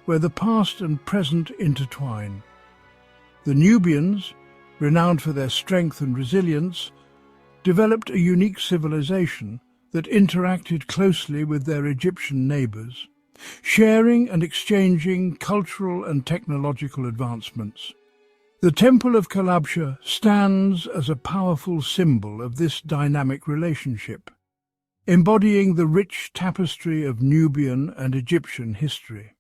where the past and present intertwine. The Nubians, renowned for their strength and resilience, developed a unique civilization that interacted closely with their Egyptian neighbors, sharing and exchanging cultural and technological advancements. The Temple of Kalabshah stands as a powerful symbol of this dynamic relationship, embodying the rich tapestry of Nubian and Egyptian history.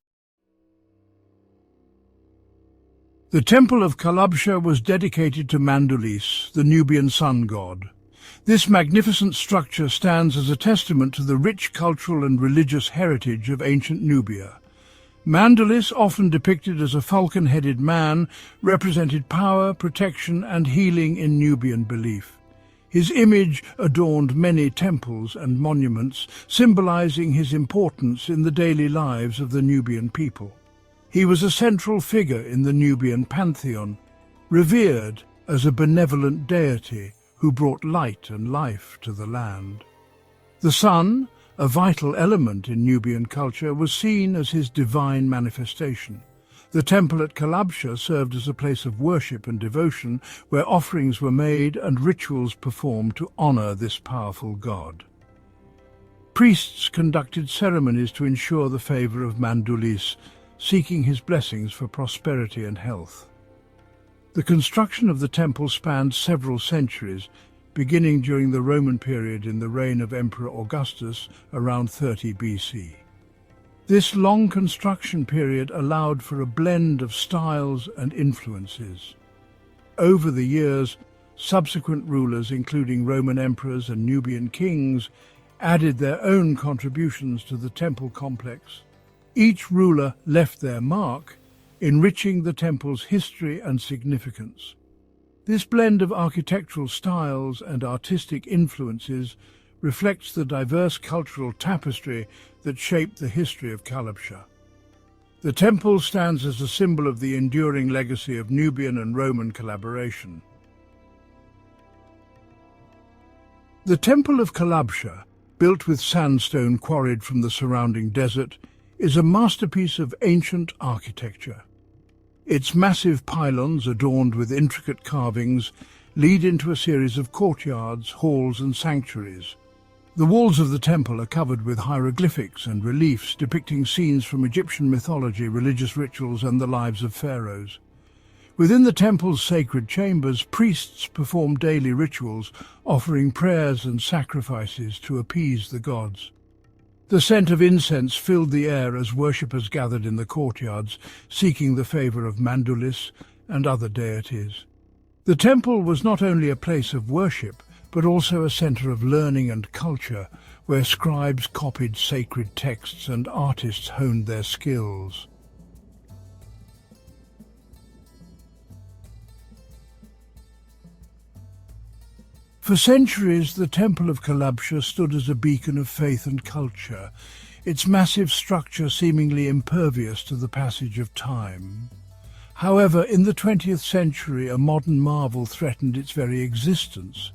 The Temple of Kalabshah was dedicated to Mandulis, the Nubian sun god. This magnificent structure stands as a testament to the rich cultural and religious heritage of ancient Nubia. Mandulis, often depicted as a falcon-headed man, represented power, protection and healing in Nubian belief. His image adorned many temples and monuments, symbolizing his importance in the daily lives of the Nubian people. He was a central figure in the Nubian pantheon, revered as a benevolent deity who brought light and life to the land. The sun, a vital element in Nubian culture, was seen as his divine manifestation. The temple at Kalabshah served as a place of worship and devotion, where offerings were made and rituals performed to honor this powerful god. Priests conducted ceremonies to ensure the favor of Mandulis, seeking his blessings for prosperity and health. The construction of the temple spanned several centuries, beginning during the Roman period in the reign of Emperor Augustus around 30 BC. This long construction period allowed for a blend of styles and influences. Over the years, subsequent rulers, including Roman emperors and Nubian kings, added their own contributions to the temple complex. Each ruler left their mark, enriching the temple's history and significance. This blend of architectural styles and artistic influences reflects the diverse cultural tapestry that shaped the history of Kalabsha. The temple stands as a symbol of the enduring legacy of Nubian and Roman collaboration. The Temple of Kalabsha, built with sandstone quarried from the surrounding desert, is a masterpiece of ancient architecture. Its massive pylons, adorned with intricate carvings, lead into a series of courtyards, halls and sanctuaries. The walls of the temple are covered with hieroglyphics and reliefs depicting scenes from Egyptian mythology, religious rituals and the lives of pharaohs. Within the temple's sacred chambers, priests perform daily rituals, offering prayers and sacrifices to appease the gods. The scent of incense filled the air as worshippers gathered in the courtyards, seeking the favor of Mandulis and other deities. The temple was not only a place of worship, but also a center of learning and culture, where scribes copied sacred texts and artists honed their skills. For centuries, the Temple of Kalabsha stood as a beacon of faith and culture, its massive structure seemingly impervious to the passage of time. However, in the 20th century, a modern marvel threatened its very existence: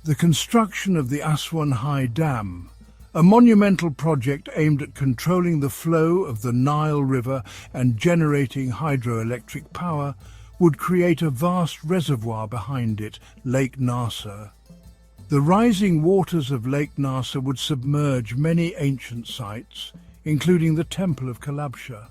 the construction of the Aswan High Dam, a monumental project aimed at controlling the flow of the Nile River and generating hydroelectric power, would create a vast reservoir behind it, Lake Nasser. The rising waters of Lake Nasser would submerge many ancient sites, including the Temple of Kalabsha.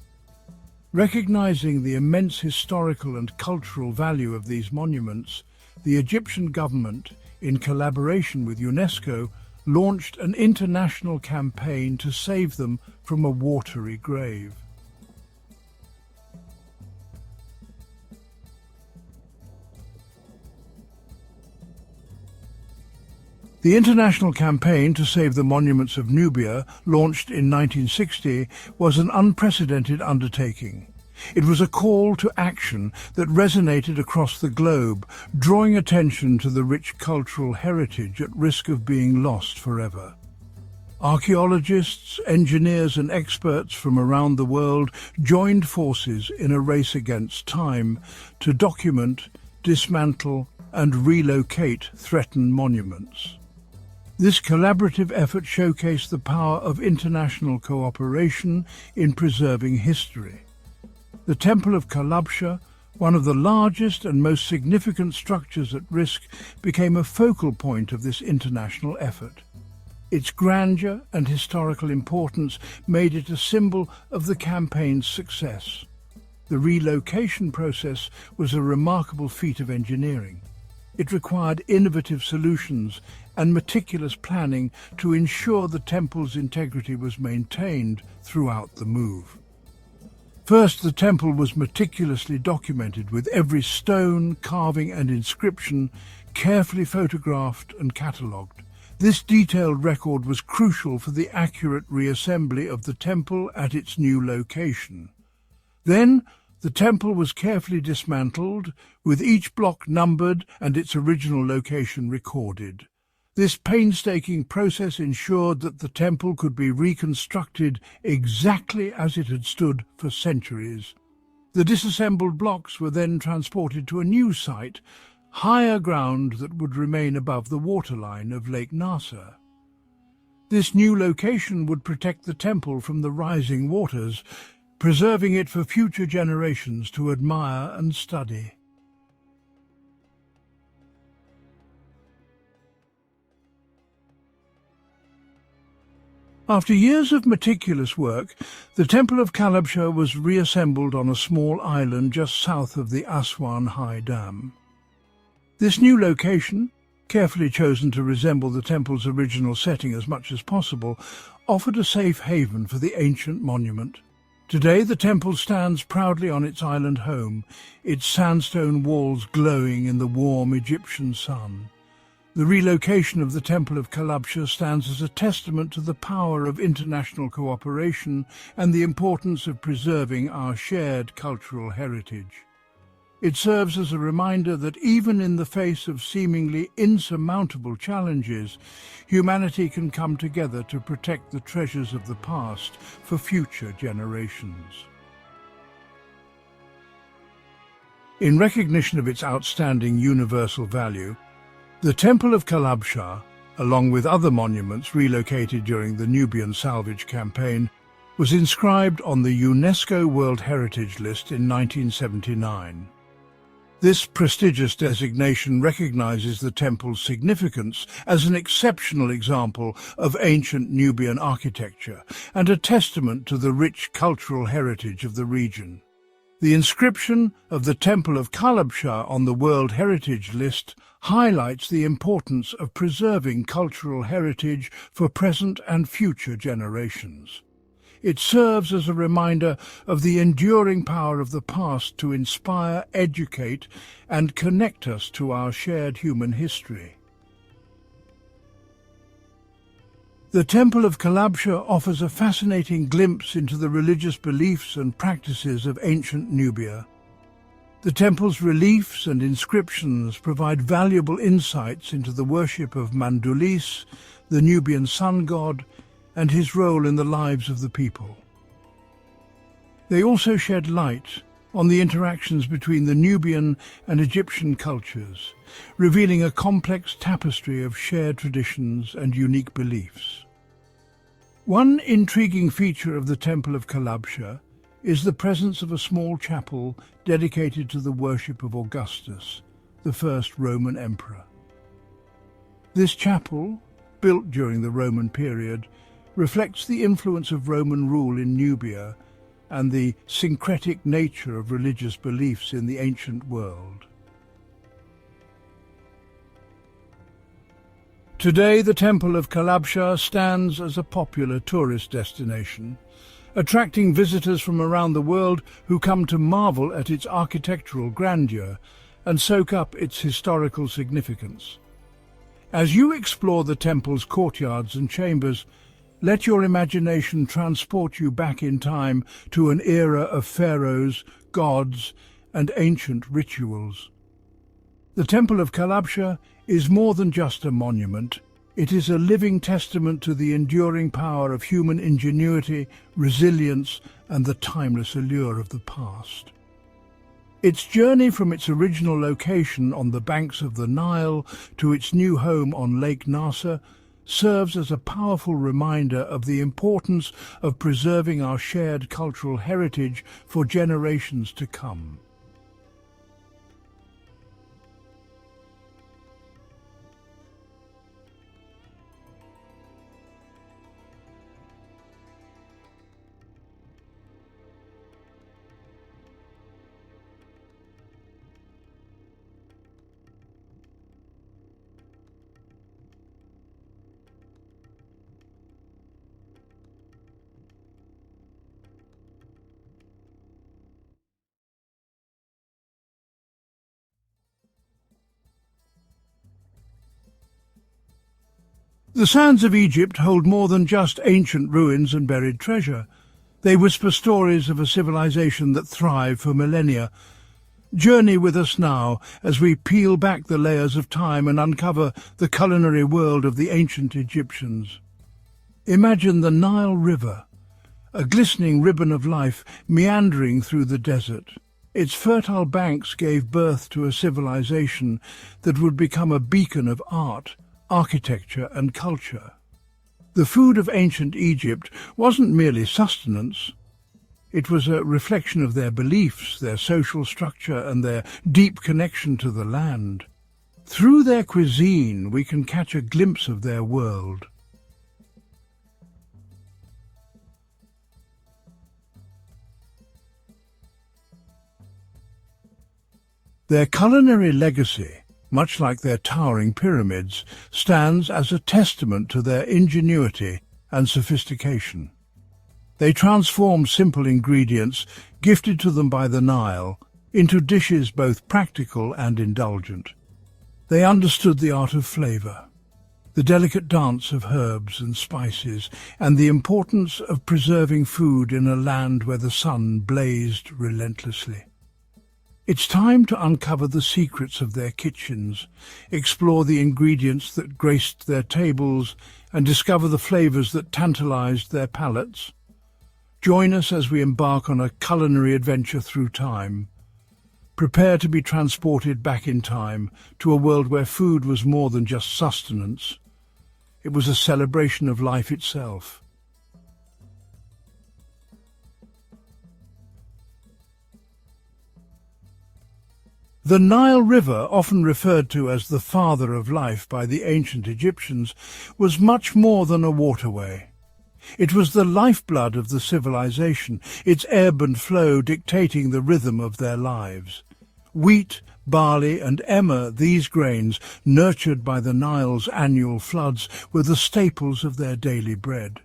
Recognizing the immense historical and cultural value of these monuments, the Egyptian government, in collaboration with UNESCO, launched an international campaign to save them from a watery grave. The international campaign to save the monuments of Nubia, launched in 1960, was an unprecedented undertaking. It was a call to action that resonated across the globe, drawing attention to the rich cultural heritage at risk of being lost forever. Archaeologists, engineers and experts from around the world joined forces in a race against time to document, dismantle and relocate threatened monuments. This collaborative effort showcased the power of international cooperation in preserving history. The Temple of Kalabsha, one of the largest and most significant structures at risk, became a focal point of this international effort. Its grandeur and historical importance made it a symbol of the campaign's success. The relocation process was a remarkable feat of engineering. It required innovative solutions and meticulous planning to ensure the temple's integrity was maintained throughout the move. First, the temple was meticulously documented, with every stone, carving and inscription carefully photographed and catalogued. This detailed record was crucial for the accurate reassembly of the temple at its new location. Then, the temple was carefully dismantled, with each block numbered and its original location recorded. This painstaking process ensured that the temple could be reconstructed exactly as it had stood for centuries. The disassembled blocks were then transported to a new site, higher ground that would remain above the waterline of Lake Nasser. This new location would protect the temple from the rising waters, preserving it for future generations to admire and study. After years of meticulous work, the Temple of Kalabsha was reassembled on a small island just south of the Aswan High Dam. This new location, carefully chosen to resemble the temple's original setting as much as possible, offered a safe haven for the ancient monument. Today the temple stands proudly on its island home, its sandstone walls glowing in the warm Egyptian sun. The relocation of the Temple of Kalabsha stands as a testament to the power of international cooperation and the importance of preserving our shared cultural heritage. It serves as a reminder that even in the face of seemingly insurmountable challenges, humanity can come together to protect the treasures of the past for future generations. In recognition of its outstanding universal value, the Temple of Kalabsha, along with other monuments relocated during the Nubian salvage campaign, was inscribed on the UNESCO World Heritage List in 1979. This prestigious designation recognizes the temple's significance as an exceptional example of ancient Nubian architecture and a testament to the rich cultural heritage of the region. The inscription of the Temple of Kalabsha on the World Heritage List highlights the importance of preserving cultural heritage for present and future generations. It serves as a reminder of the enduring power of the past to inspire, educate, and connect us to our shared human history. The Temple of Kalabsha offers a fascinating glimpse into the religious beliefs and practices of ancient Nubia. The temple's reliefs and inscriptions provide valuable insights into the worship of Mandulis, the Nubian sun god, and his role in the lives of the people. They also shed light on the interactions between the Nubian and Egyptian cultures, revealing a complex tapestry of shared traditions and unique beliefs. One intriguing feature of the Temple of Kalabsha is the presence of a small chapel dedicated to the worship of Augustus, the first Roman emperor. This chapel, built during the Roman period, reflects the influence of Roman rule in Nubia and the syncretic nature of religious beliefs in the ancient world. Today, the Temple of Kalabsha stands as a popular tourist destination, attracting visitors from around the world who come to marvel at its architectural grandeur and soak up its historical significance. As you explore the temple's courtyards and chambers, let your imagination transport you back in time to an era of pharaohs, gods, and ancient rituals. The Temple of Kalabsha is more than just a monument. It is a living testament to the enduring power of human ingenuity, resilience, and the timeless allure of the past. Its journey from its original location on the banks of the Nile to its new home on Lake Nasser serves as a powerful reminder of the importance of preserving our shared cultural heritage for generations to come. The sands of Egypt hold more than just ancient ruins and buried treasure. They whisper stories of a civilization that thrived for millennia. Journey with us now as we peel back the layers of time and uncover the culinary world of the ancient Egyptians. Imagine the Nile River, a glistening ribbon of life meandering through the desert. Its fertile banks gave birth to a civilization that would become a beacon of art, architecture and culture. The food of ancient Egypt wasn't merely sustenance. It was a reflection of their beliefs, their social structure and their deep connection to the land. Through their cuisine we can catch a glimpse of their world. Their culinary legacy, much like their towering pyramids, stands as a testament to their ingenuity and sophistication. They transformed simple ingredients, gifted to them by the Nile, into dishes both practical and indulgent. They understood the art of flavour, the delicate dance of herbs and spices, and the importance of preserving food in a land where the sun blazed relentlessly. It's time to uncover the secrets of their kitchens, explore the ingredients that graced their tables, and discover the flavours that tantalized their palates. Join us as we embark on a culinary adventure through time. Prepare to be transported back in time to a world where food was more than just sustenance. It was a celebration of life itself. The Nile River, often referred to as the father of life by the ancient Egyptians, was much more than a waterway. It was the lifeblood of the civilization, its ebb and flow dictating the rhythm of their lives. Wheat, barley and emmer, these grains, nurtured by the Nile's annual floods, were the staples of their daily bread.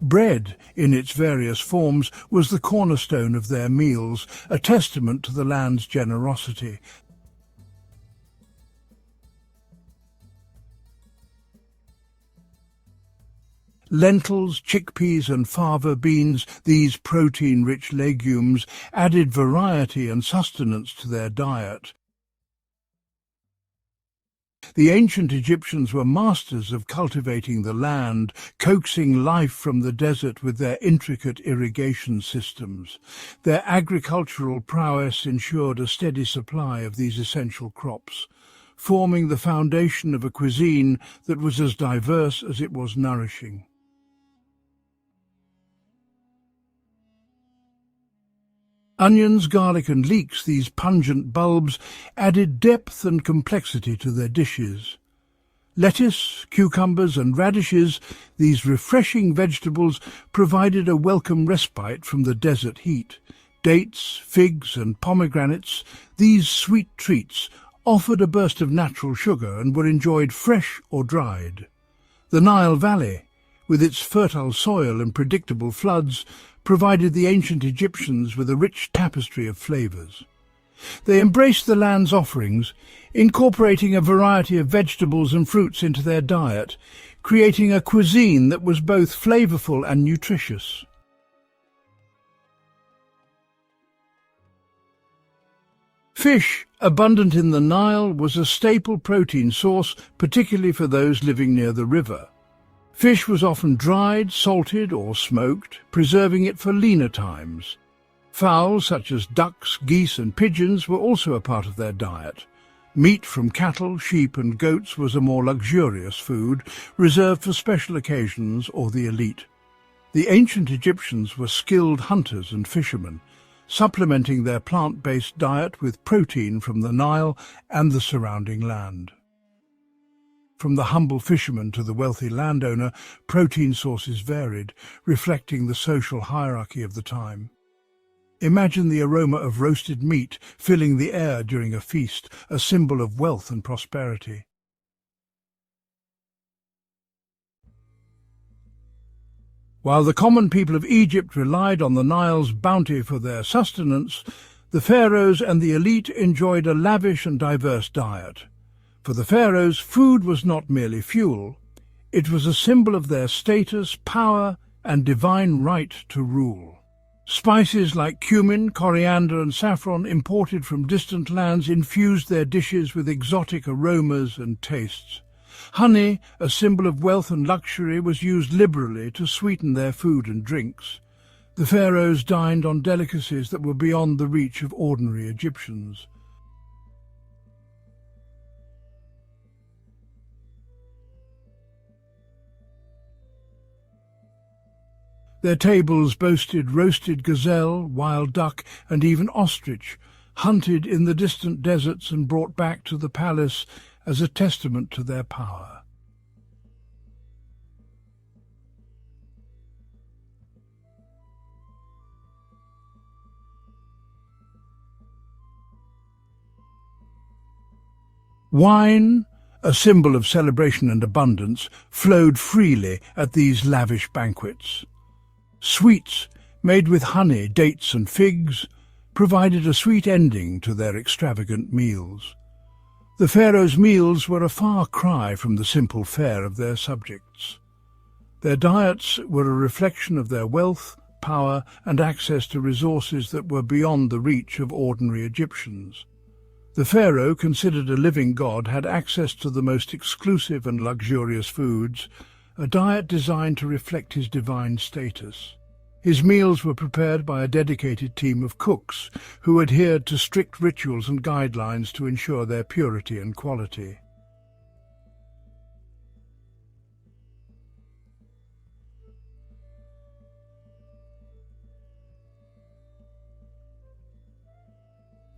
Bread, in its various forms, was the cornerstone of their meals, a testament to the land's generosity. Lentils, chickpeas and fava beans, these protein-rich legumes, added variety and sustenance to their diet. The ancient Egyptians were masters of cultivating the land, coaxing life from the desert with their intricate irrigation systems. Their agricultural prowess ensured a steady supply of these essential crops, forming the foundation of a cuisine that was as diverse as it was nourishing. Onions, garlic and leeks, these pungent bulbs, added depth and complexity to their dishes. Lettuce, cucumbers and radishes, these refreshing vegetables, provided a welcome respite from the desert heat. Dates, figs and pomegranates, these sweet treats, offered a burst of natural sugar and were enjoyed fresh or dried. The Nile Valley, with its fertile soil and predictable floods, provided the ancient Egyptians with a rich tapestry of flavours. They embraced the land's offerings, incorporating a variety of vegetables and fruits into their diet, creating a cuisine that was both flavourful and nutritious. Fish, abundant in the Nile, was a staple protein source, particularly for those living near the river. Fish was often dried, salted or smoked, preserving it for leaner times. Fowls such as ducks, geese and pigeons were also a part of their diet. Meat from cattle, sheep and goats was a more luxurious food, reserved for special occasions or the elite. The ancient Egyptians were skilled hunters and fishermen, supplementing their plant-based diet with protein from the Nile and the surrounding land. From the humble fisherman to the wealthy landowner, protein sources varied, reflecting the social hierarchy of the time. Imagine the aroma of roasted meat filling the air during a feast, a symbol of wealth and prosperity. While the common people of Egypt relied on the Nile's bounty for their sustenance, the pharaohs and the elite enjoyed a lavish and diverse diet. For the pharaohs, food was not merely fuel. It was a symbol of their status, power, and divine right to rule. Spices like cumin, coriander, and saffron imported from distant lands infused their dishes with exotic aromas and tastes. Honey, a symbol of wealth and luxury, was used liberally to sweeten their food and drinks. The pharaohs dined on delicacies that were beyond the reach of ordinary Egyptians. Their tables boasted roasted gazelle, wild duck, and even ostrich, hunted in the distant deserts and brought back to the palace as a testament to their power. Wine, a symbol of celebration and abundance, flowed freely at these lavish banquets. Sweets, made with honey, dates and figs, provided a sweet ending to their extravagant meals. The pharaoh's meals were a far cry from the simple fare of their subjects. Their diets were a reflection of their wealth, power and access to resources that were beyond the reach of ordinary Egyptians. The pharaoh, considered a living god, had access to the most exclusive and luxurious foods, a diet designed to reflect his divine status. His meals were prepared by a dedicated team of cooks who adhered to strict rituals and guidelines to ensure their purity and quality.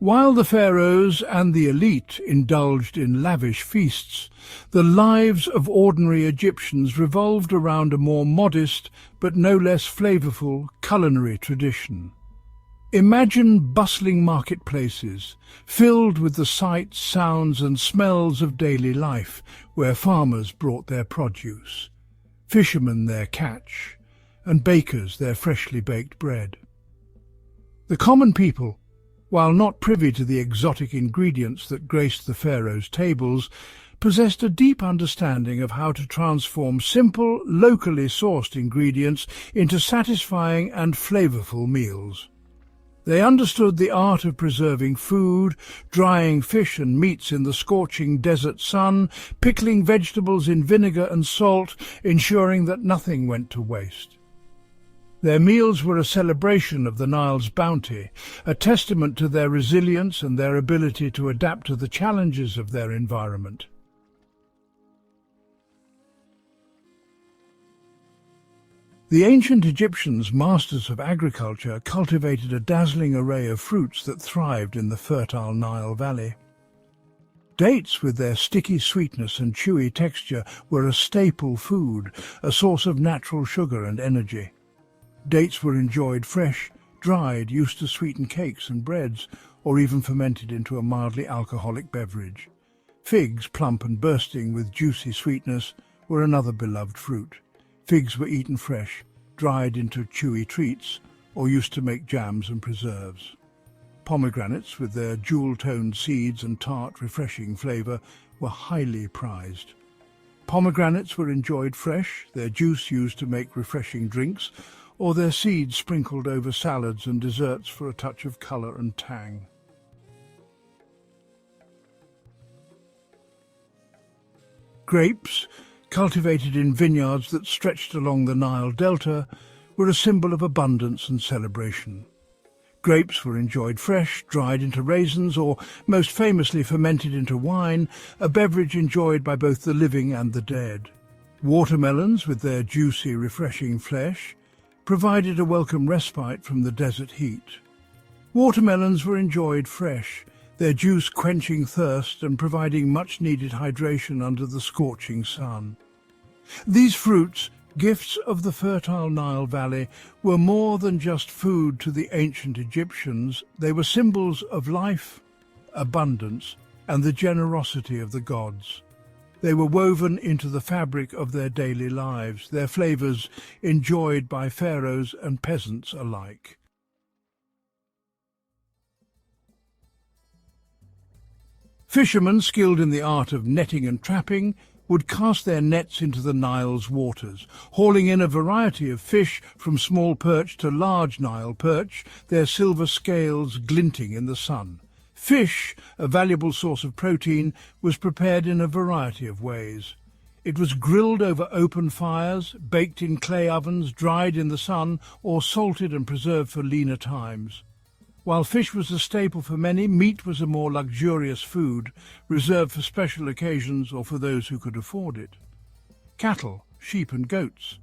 While the pharaohs and the elite indulged in lavish feasts, the lives of ordinary Egyptians revolved around a more modest but no less flavorful culinary tradition. Imagine bustling marketplaces, filled with the sights, sounds and smells of daily life, where farmers brought their produce, fishermen their catch, and bakers their freshly baked bread. The common people, while not privy to the exotic ingredients that graced the pharaoh's tables, possessed a deep understanding of how to transform simple, locally sourced ingredients into satisfying and flavorful meals. They understood the art of preserving food, drying fish and meats in the scorching desert sun, pickling vegetables in vinegar and salt, ensuring that nothing went to waste. Their meals were a celebration of the Nile's bounty, a testament to their resilience and their ability to adapt to the challenges of their environment. The ancient Egyptians, masters of agriculture, cultivated a dazzling array of fruits that thrived in the fertile Nile Valley. Dates, with their sticky sweetness and chewy texture, were a staple food, a source of natural sugar and energy. Dates were enjoyed fresh, dried, used to sweeten cakes and breads, or even fermented into a mildly alcoholic beverage. Figs, plump and bursting with juicy sweetness, were another beloved fruit. Figs were eaten fresh, dried into chewy treats, or used to make jams and preserves. Pomegranates, with their jewel-toned seeds and tart, refreshing flavour, were highly prized. Pomegranates were enjoyed fresh, their juice used to make refreshing drinks, or their seeds sprinkled over salads and desserts for a touch of colour and tang. Grapes, cultivated in vineyards that stretched along the Nile Delta, were a symbol of abundance and celebration. Grapes were enjoyed fresh, dried into raisins, or most famously fermented into wine, a beverage enjoyed by both the living and the dead. Watermelons, with their juicy, refreshing flesh, provided a welcome respite from the desert heat. Watermelons were enjoyed fresh, their juice quenching thirst and providing much-needed hydration under the scorching sun. These fruits, gifts of the fertile Nile Valley, were more than just food to the ancient Egyptians. They were symbols of life, abundance, and the generosity of the gods. They were woven into the fabric of their daily lives, their flavors enjoyed by pharaohs and peasants alike. Fishermen skilled in the art of netting and trapping would cast their nets into the Nile's waters, hauling in a variety of fish from small perch to large Nile perch, their silver scales glinting in the sun. Fish, a valuable source of protein, was prepared in a variety of ways. It was grilled over open fires, baked in clay ovens, dried in the sun, or salted and preserved for leaner times. While fish was a staple for many, meat was a more luxurious food, reserved for special occasions or for those who could afford it. Cattle, sheep and goats,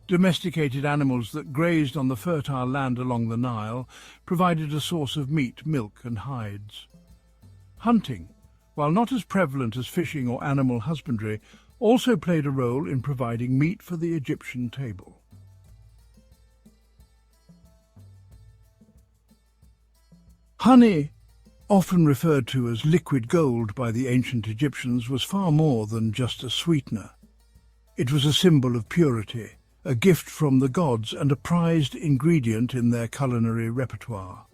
domesticated animals that grazed on the fertile land along the Nile, provided a source of meat, milk and hides. Hunting, while not as prevalent as fishing or animal husbandry, also played a role in providing meat for the Egyptian table. Honey, often referred to as liquid gold by the ancient Egyptians, was far more than just a sweetener. It was a symbol of purity, a gift from the gods, and a prized ingredient in their culinary repertoire.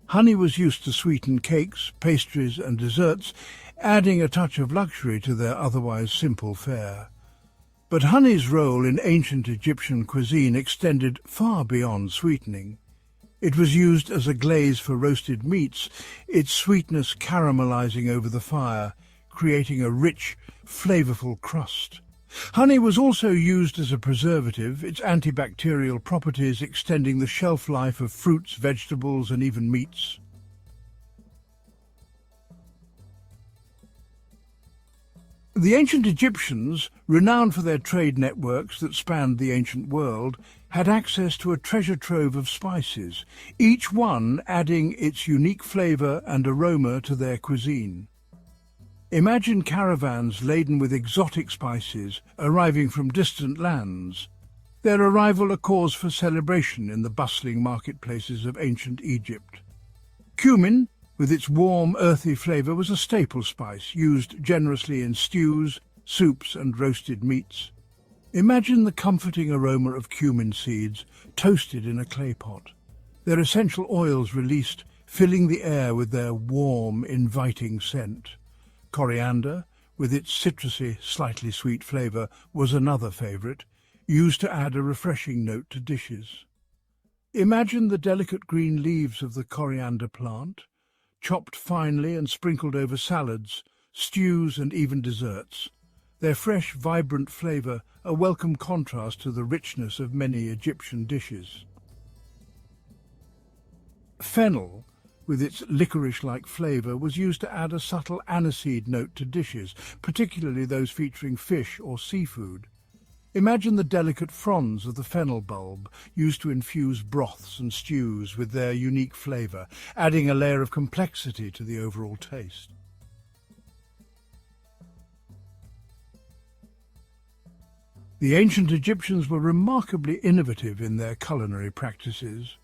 Honey was used to sweeten cakes, pastries and desserts, adding a touch of luxury to their otherwise simple fare. But honey's role in ancient Egyptian cuisine extended far beyond sweetening. It was used as a glaze for roasted meats, its sweetness caramelizing over the fire, creating a rich, flavorful crust. Honey was also used as a preservative, its antibacterial properties extending the shelf life of fruits, vegetables, and even meats. The ancient Egyptians, renowned for their trade networks that spanned the ancient world, had access to a treasure trove of spices, each one adding its unique flavor and aroma to their cuisine. Imagine caravans laden with exotic spices arriving from distant lands, their arrival a cause for celebration in the bustling marketplaces of ancient Egypt. Cumin, with its warm, earthy flavor, was a staple spice used generously in stews, soups and roasted meats. Imagine the comforting aroma of cumin seeds toasted in a clay pot, their essential oils released, filling the air with their warm, inviting scent. Coriander, with its citrusy, slightly sweet flavor, was another favorite, used to add a refreshing note to dishes. Imagine the delicate green leaves of the coriander plant, chopped finely and sprinkled over salads, stews and even desserts. Their fresh, vibrant flavor a welcome contrast to the richness of many Egyptian dishes. Fennel, with its licorice-like flavor, was used to add a subtle aniseed note to dishes, particularly those featuring fish or seafood. Imagine the delicate fronds of the fennel bulb, used to infuse broths and stews with their unique flavor, adding a layer of complexity to the overall taste. The ancient Egyptians were remarkably innovative in their culinary practices.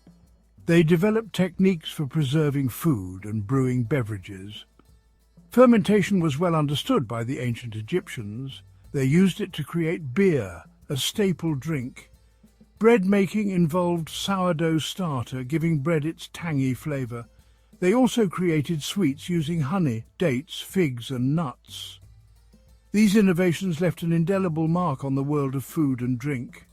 They developed techniques for preserving food and brewing beverages. Fermentation was well understood by the ancient Egyptians. They used it to create beer, a staple drink. Bread making involved sourdough starter, giving bread its tangy flavor. They also created sweets using honey, dates, figs and nuts. These innovations left an indelible mark on the world of food and drink.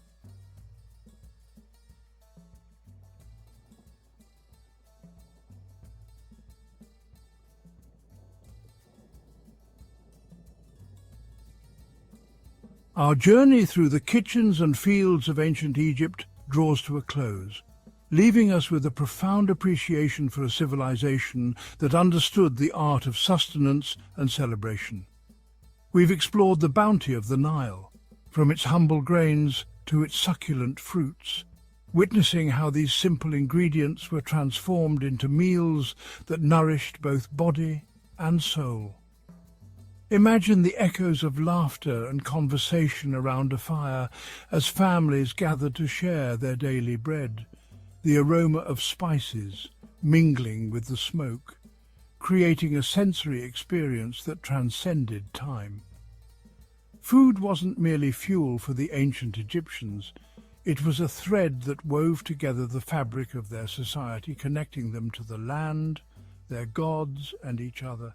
Our journey through the kitchens and fields of ancient Egypt draws to a close, leaving us with a profound appreciation for a civilization that understood the art of sustenance and celebration. We've explored the bounty of the Nile, from its humble grains to its succulent fruits, witnessing how these simple ingredients were transformed into meals that nourished both body and soul. Imagine the echoes of laughter and conversation around a fire as families gathered to share their daily bread, the aroma of spices mingling with the smoke, creating a sensory experience that transcended time. Food wasn't merely fuel for the ancient Egyptians. It was a thread that wove together the fabric of their society, connecting them to the land, their gods, and each other.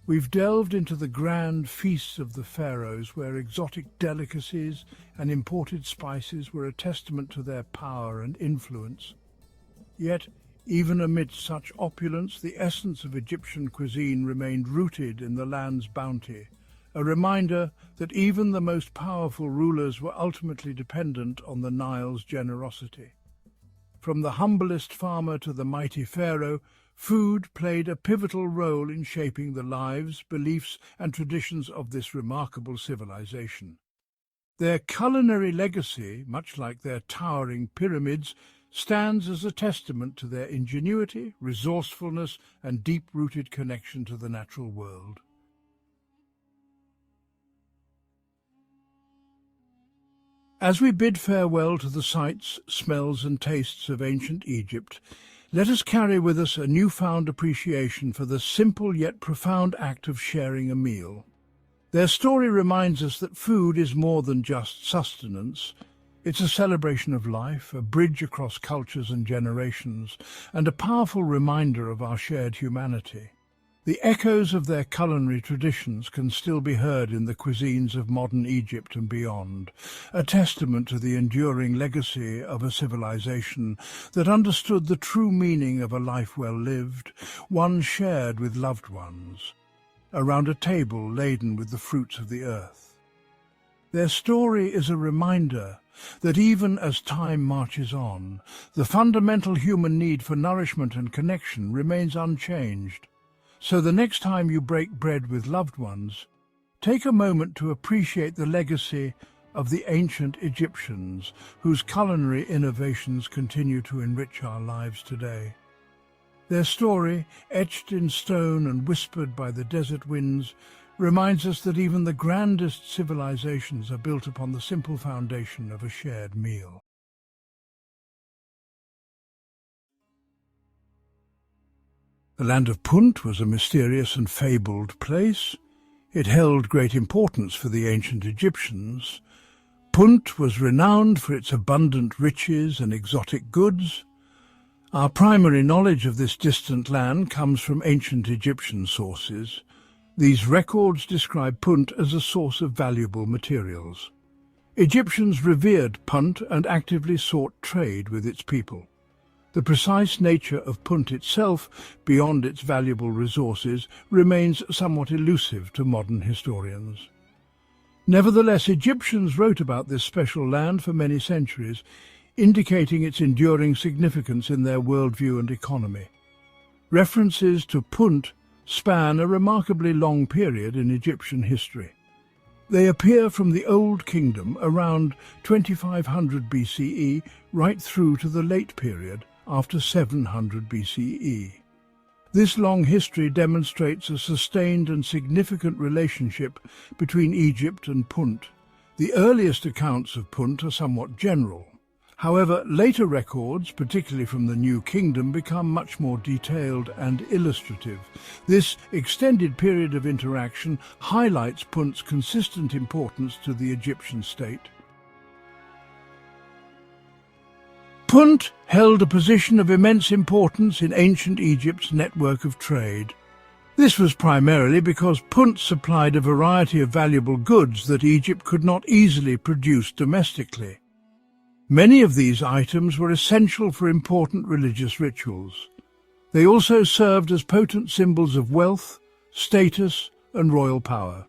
We've delved into the grand feasts of the pharaohs, where exotic delicacies and imported spices were a testament to their power and influence. Yet, even amidst such opulence, the essence of Egyptian cuisine remained rooted in the land's bounty, a reminder that even the most powerful rulers were ultimately dependent on the Nile's generosity. From the humblest farmer to the mighty pharaoh, food played a pivotal role in shaping the lives, beliefs, and traditions of this remarkable civilization. Their culinary legacy, much like their towering pyramids, stands as a testament to their ingenuity, resourcefulness, and deep-rooted connection to the natural world. As we bid farewell to the sights, smells, and tastes of ancient Egypt, let us carry with us a newfound appreciation for the simple yet profound act of sharing a meal. Their story reminds us that food is more than just sustenance. It's a celebration of life, a bridge across cultures and generations, and a powerful reminder of our shared humanity. The echoes of their culinary traditions can still be heard in the cuisines of modern Egypt and beyond, a testament to the enduring legacy of a civilization that understood the true meaning of a life well lived, one shared with loved ones, around a table laden with the fruits of the earth. Their story is a reminder that even as time marches on, the fundamental human need for nourishment and connection remains unchanged. So the next time you break bread with loved ones, take a moment to appreciate the legacy of the ancient Egyptians, whose culinary innovations continue to enrich our lives today. Their story, etched in stone and whispered by the desert winds, reminds us that even the grandest civilizations are built upon the simple foundation of a shared meal. The land of Punt was a mysterious and fabled place. It held great importance for the ancient Egyptians. Punt was renowned for its abundant riches and exotic goods. Our primary knowledge of this distant land comes from ancient Egyptian sources. These records describe Punt as a source of valuable materials. Egyptians revered Punt and actively sought trade with its people. The precise nature of Punt itself, beyond its valuable resources, remains somewhat elusive to modern historians. Nevertheless, Egyptians wrote about this special land for many centuries, indicating its enduring significance in their worldview and economy. References to Punt span a remarkably long period in Egyptian history. They appear from the Old Kingdom around 2500 BCE right through to the late period after 700 BCE. This long history demonstrates a sustained and significant relationship between Egypt and Punt. The earliest accounts of Punt are somewhat general. However, later records, particularly from the New Kingdom, become much more detailed and illustrative. This extended period of interaction highlights Punt's consistent importance to the Egyptian state. Punt held a position of immense importance in ancient Egypt's network of trade. This was primarily because Punt supplied a variety of valuable goods that Egypt could not easily produce domestically. Many of these items were essential for important religious rituals. They also served as potent symbols of wealth, status, and royal power.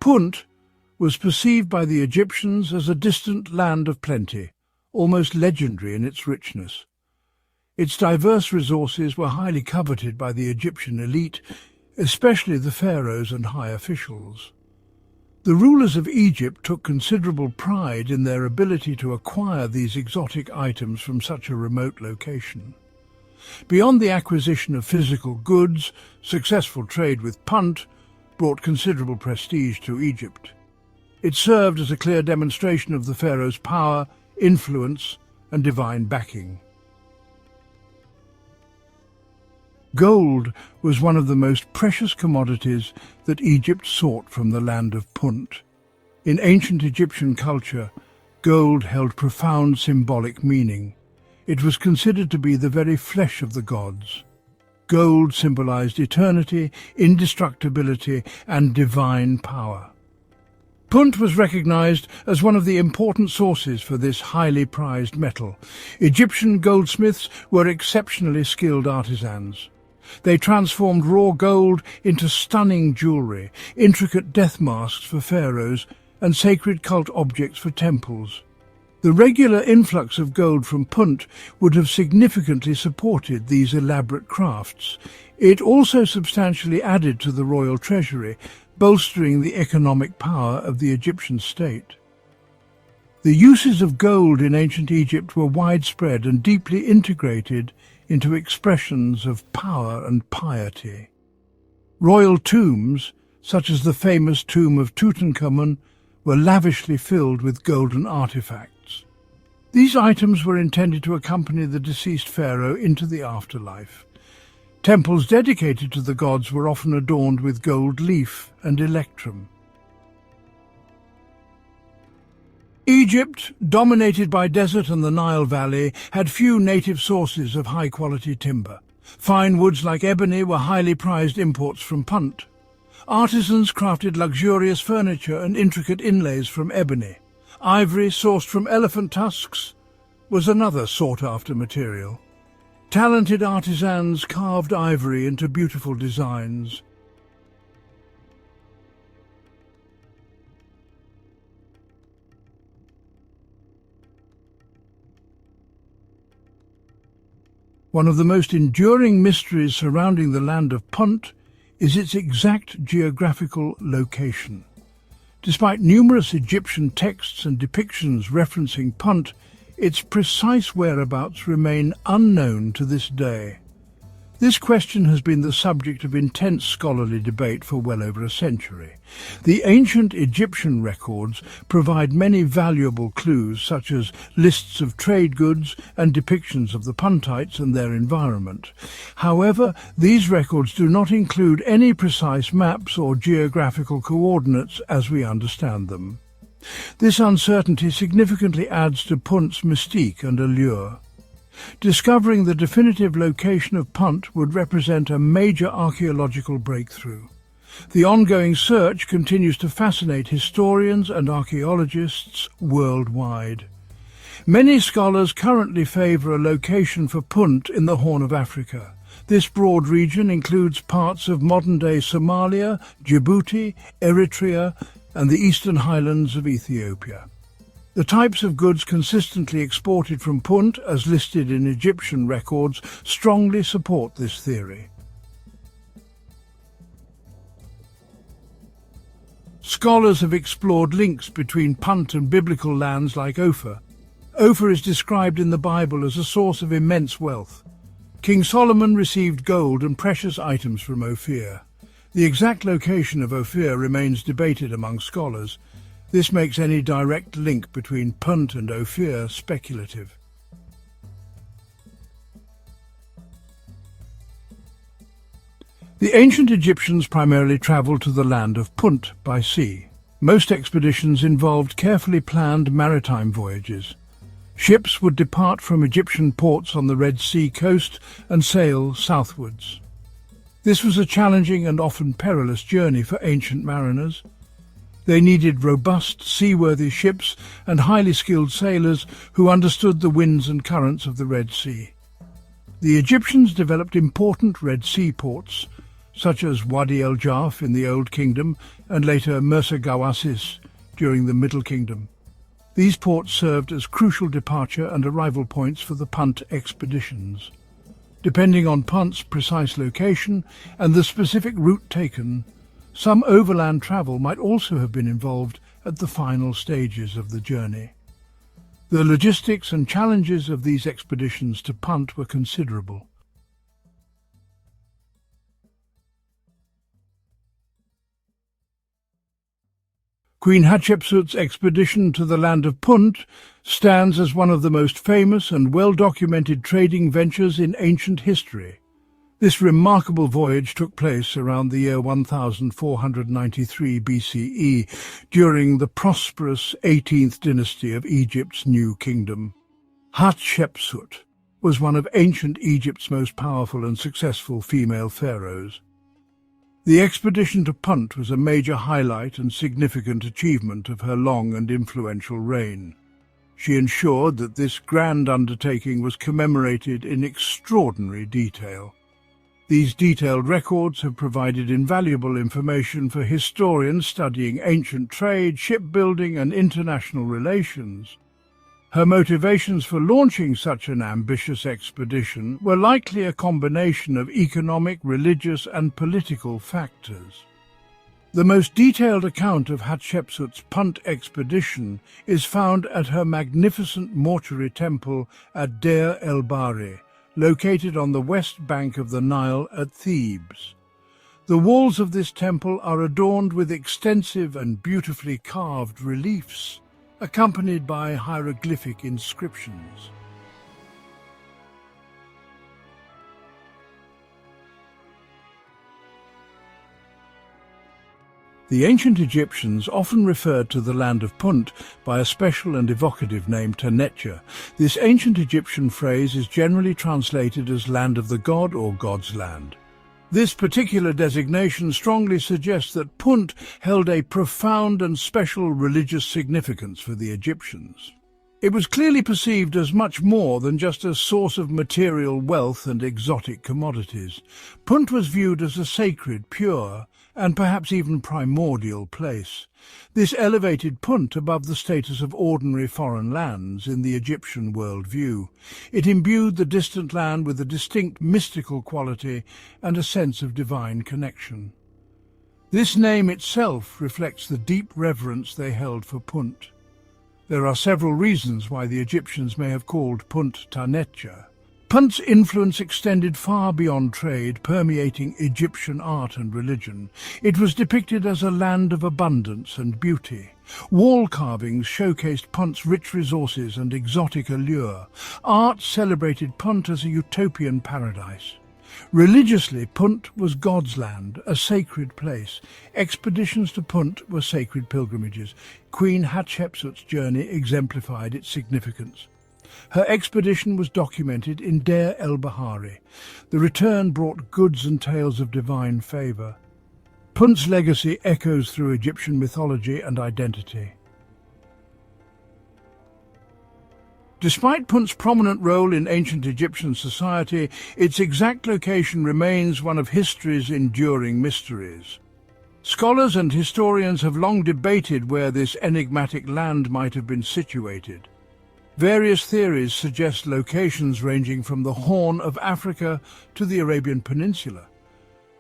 Punt was perceived by the Egyptians as a distant land of plenty, almost legendary in its richness. Its diverse resources were highly coveted by the Egyptian elite, especially the pharaohs and high officials. The rulers of Egypt took considerable pride in their ability to acquire these exotic items from such a remote location. Beyond the acquisition of physical goods, successful trade with Punt brought considerable prestige to Egypt. It served as a clear demonstration of the pharaoh's power, influence, and divine backing. Gold was one of the most precious commodities that Egypt sought from the land of Punt. In ancient Egyptian culture, gold held profound symbolic meaning. It was considered to be the very flesh of the gods. Gold symbolized eternity, indestructibility, and divine power. Punt was recognized as one of the important sources for this highly prized metal. Egyptian goldsmiths were exceptionally skilled artisans. They transformed raw gold into stunning jewelry, intricate death masks for pharaohs, and sacred cult objects for temples. The regular influx of gold from Punt would have significantly supported these elaborate crafts. It also substantially added to the royal treasury, bolstering the economic power of the Egyptian state. The uses of gold in ancient Egypt were widespread and deeply integrated into expressions of power and piety. Royal tombs, such as the famous tomb of Tutankhamun, were lavishly filled with golden artifacts. These items were intended to accompany the deceased pharaoh into the afterlife. Temples dedicated to the gods were often adorned with gold leaf and electrum. Egypt, dominated by desert and the Nile Valley, had few native sources of high-quality timber. Fine woods like ebony were highly prized imports from Punt. Artisans crafted luxurious furniture and intricate inlays from ebony. Ivory sourced from elephant tusks was another sought-after material. Talented artisans carved ivory into beautiful designs. One of the most enduring mysteries surrounding the land of Punt is its exact geographical location. Despite numerous Egyptian texts and depictions referencing Punt, its precise whereabouts remain unknown to this day. This question has been the subject of intense scholarly debate for well over a century. The ancient Egyptian records provide many valuable clues, such as lists of trade goods and depictions of the Puntites and their environment. However, these records do not include any precise maps or geographical coordinates as we understand them. This uncertainty significantly adds to Punt's mystique and allure. Discovering the definitive location of Punt would represent a major archaeological breakthrough. The ongoing search continues to fascinate historians and archaeologists worldwide. Many scholars currently favour a location for Punt in the Horn of Africa. This broad region includes parts of modern-day Somalia, Djibouti, Eritrea, and the eastern highlands of Ethiopia. The types of goods consistently exported from Punt, as listed in Egyptian records, strongly support this theory. Scholars have explored links between Punt and biblical lands like Ophir. Ophir is described in the Bible as a source of immense wealth. King Solomon received gold and precious items from Ophir. The exact location of Ophir remains debated among scholars. This makes any direct link between Punt and Ophir speculative. The ancient Egyptians primarily travelled to the land of Punt by sea. Most expeditions involved carefully planned maritime voyages. Ships would depart from Egyptian ports on the Red Sea coast and sail southwards. This was a challenging and often perilous journey for ancient mariners. They needed robust, seaworthy ships and highly skilled sailors who understood the winds and currents of the Red Sea. The Egyptians developed important Red Sea ports, such as Wadi el-Jarf in the Old Kingdom and later Mersa Gawasis during the Middle Kingdom. These ports served as crucial departure and arrival points for the Punt expeditions. Depending on Punt's precise location and the specific route taken, some overland travel might also have been involved at the final stages of the journey. The logistics and challenges of these expeditions to Punt were considerable. Queen Hatshepsut's expedition to the land of Punt stands as one of the most famous and well-documented trading ventures in ancient history. This remarkable voyage took place around the year 1493 BCE during the prosperous 18th dynasty of Egypt's new kingdom. Hatshepsut was one of ancient Egypt's most powerful and successful female pharaohs. The expedition to Punt was a major highlight and significant achievement of her long and influential reign. She ensured that this grand undertaking was commemorated in extraordinary detail. These detailed records have provided invaluable information for historians studying ancient trade, shipbuilding, and international relations. Her motivations for launching such an ambitious expedition were likely a combination of economic, religious, and political factors. The most detailed account of Hatshepsut's Punt expedition is found at her magnificent mortuary temple at Deir el-Bahri, located on the west bank of the Nile at Thebes. The walls of this temple are adorned with extensive and beautifully carved reliefs. accompanied by hieroglyphic inscriptions. The ancient Egyptians often referred to the land of Punt by a special and evocative name, Tanecha. This ancient Egyptian phrase is generally translated as land of the god or God's land. This particular designation strongly suggests that Punt held a profound and special religious significance for the Egyptians. It was clearly perceived as much more than just a source of material wealth and exotic commodities. Punt was viewed as a sacred, pure, and perhaps even primordial place. This elevated Punt above the status of ordinary foreign lands in the Egyptian worldview. It imbued the distant land with a distinct mystical quality and a sense of divine connection. This name itself reflects the deep reverence they held for Punt. There are several reasons why the Egyptians may have called Punt Tanecha. Punt's influence extended far beyond trade, permeating Egyptian art and religion. It was depicted as a land of abundance and beauty. Wall carvings showcased Punt's rich resources and exotic allure. Art celebrated Punt as a utopian paradise. Religiously, Punt was God's land, a sacred place. Expeditions to Punt were sacred pilgrimages. Queen Hatshepsut's journey exemplified its significance. Her expedition was documented in Deir el-Bahari. The return brought goods and tales of divine favour. Punt's legacy echoes through Egyptian mythology and identity. Despite Punt's prominent role in ancient Egyptian society, its exact location remains one of history's enduring mysteries. Scholars and historians have long debated where this enigmatic land might have been situated. Various theories suggest locations ranging from the Horn of Africa to the Arabian Peninsula.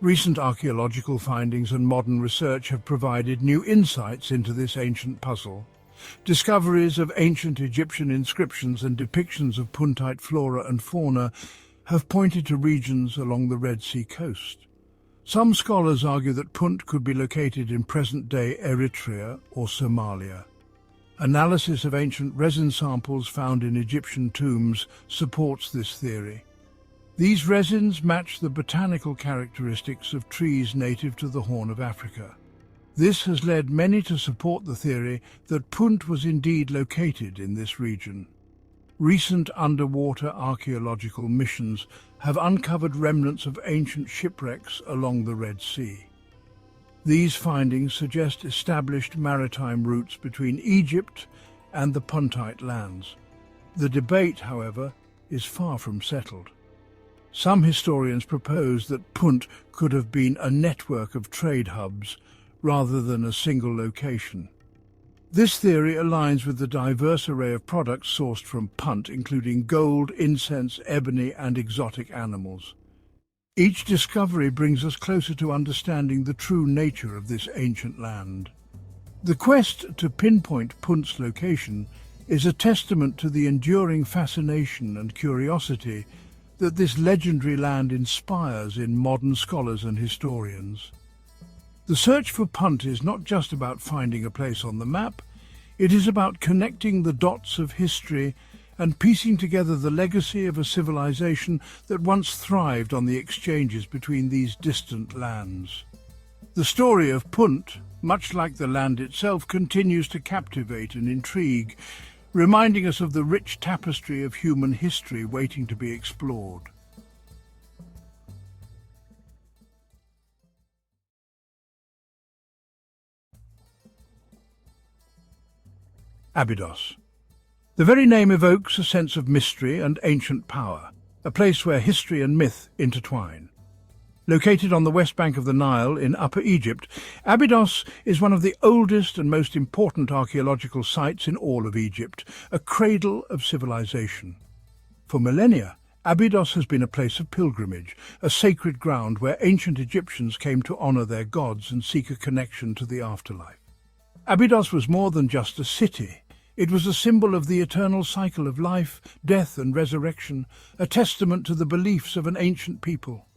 Recent archaeological findings and modern research have provided new insights into this ancient puzzle. Discoveries of ancient Egyptian inscriptions and depictions of Puntite flora and fauna have pointed to regions along the Red Sea coast. Some scholars argue that Punt could be located in present-day Eritrea or Somalia. Analysis of ancient resin samples found in Egyptian tombs supports this theory. These resins match the botanical characteristics of trees native to the Horn of Africa. This has led many to support the theory that Punt was indeed located in this region. Recent underwater archaeological missions have uncovered remnants of ancient shipwrecks along the Red Sea. These findings suggest established maritime routes between Egypt and the Puntite lands. The debate, however, is far from settled. Some historians propose that Punt could have been a network of trade hubs rather than a single location. This theory aligns with the diverse array of products sourced from Punt, including gold, incense, ebony, and exotic animals. Each discovery brings us closer to understanding the true nature of this ancient land. The quest to pinpoint Punt's location is a testament to the enduring fascination and curiosity that this legendary land inspires in modern scholars and historians. The search for Punt is not just about finding a place on the map, it is about connecting the dots of history and piecing together the legacy of a civilization that once thrived on the exchanges between these distant lands. The story of Punt, much like the land itself, continues to captivate and intrigue, reminding us of the rich tapestry of human history waiting to be explored. Abydos. The very name evokes a sense of mystery and ancient power, a place where history and myth intertwine. Located on the west bank of the Nile in Upper Egypt, Abydos is one of the oldest and most important archaeological sites in all of Egypt, a cradle of civilization. For millennia, Abydos has been a place of pilgrimage, a sacred ground where ancient Egyptians came to honor their gods and seek a connection to the afterlife. Abydos was more than just a city. It was a symbol of the eternal cycle of life, death and resurrection, a testament to the beliefs of an ancient people.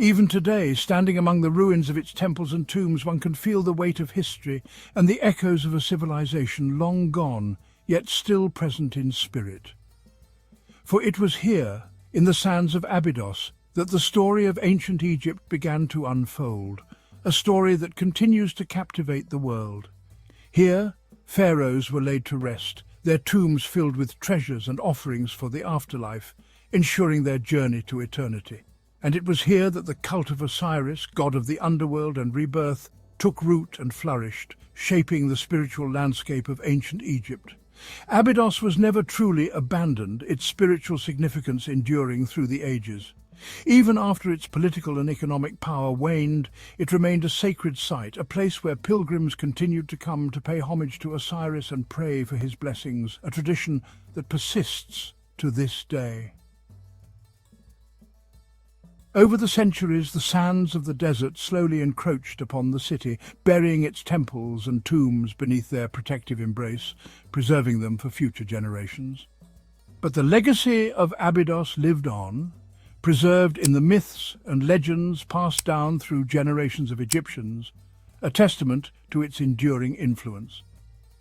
Even today, standing among the ruins of its temples and tombs, one can feel the weight of history and the echoes of a civilization long gone, yet still present in spirit. For it was here, in the sands of Abydos, that the story of ancient Egypt began to unfold, a story that continues to captivate the world. Here, pharaohs were laid to rest, their tombs filled with treasures and offerings for the afterlife, ensuring their journey to eternity. And it was here that the cult of Osiris, god of the underworld and rebirth, took root and flourished, shaping the spiritual landscape of ancient Egypt. Abydos was never truly abandoned, its spiritual significance enduring through the ages. Even after its political and economic power waned, it remained a sacred site, a place where pilgrims continued to come to pay homage to Osiris and pray for his blessings, a tradition that persists to this day. Over the centuries, the sands of the desert slowly encroached upon the city, burying its temples and tombs beneath their protective embrace, preserving them for future generations. But the legacy of Abydos lived on, preserved in the myths and legends passed down through generations of Egyptians, a testament to its enduring influence.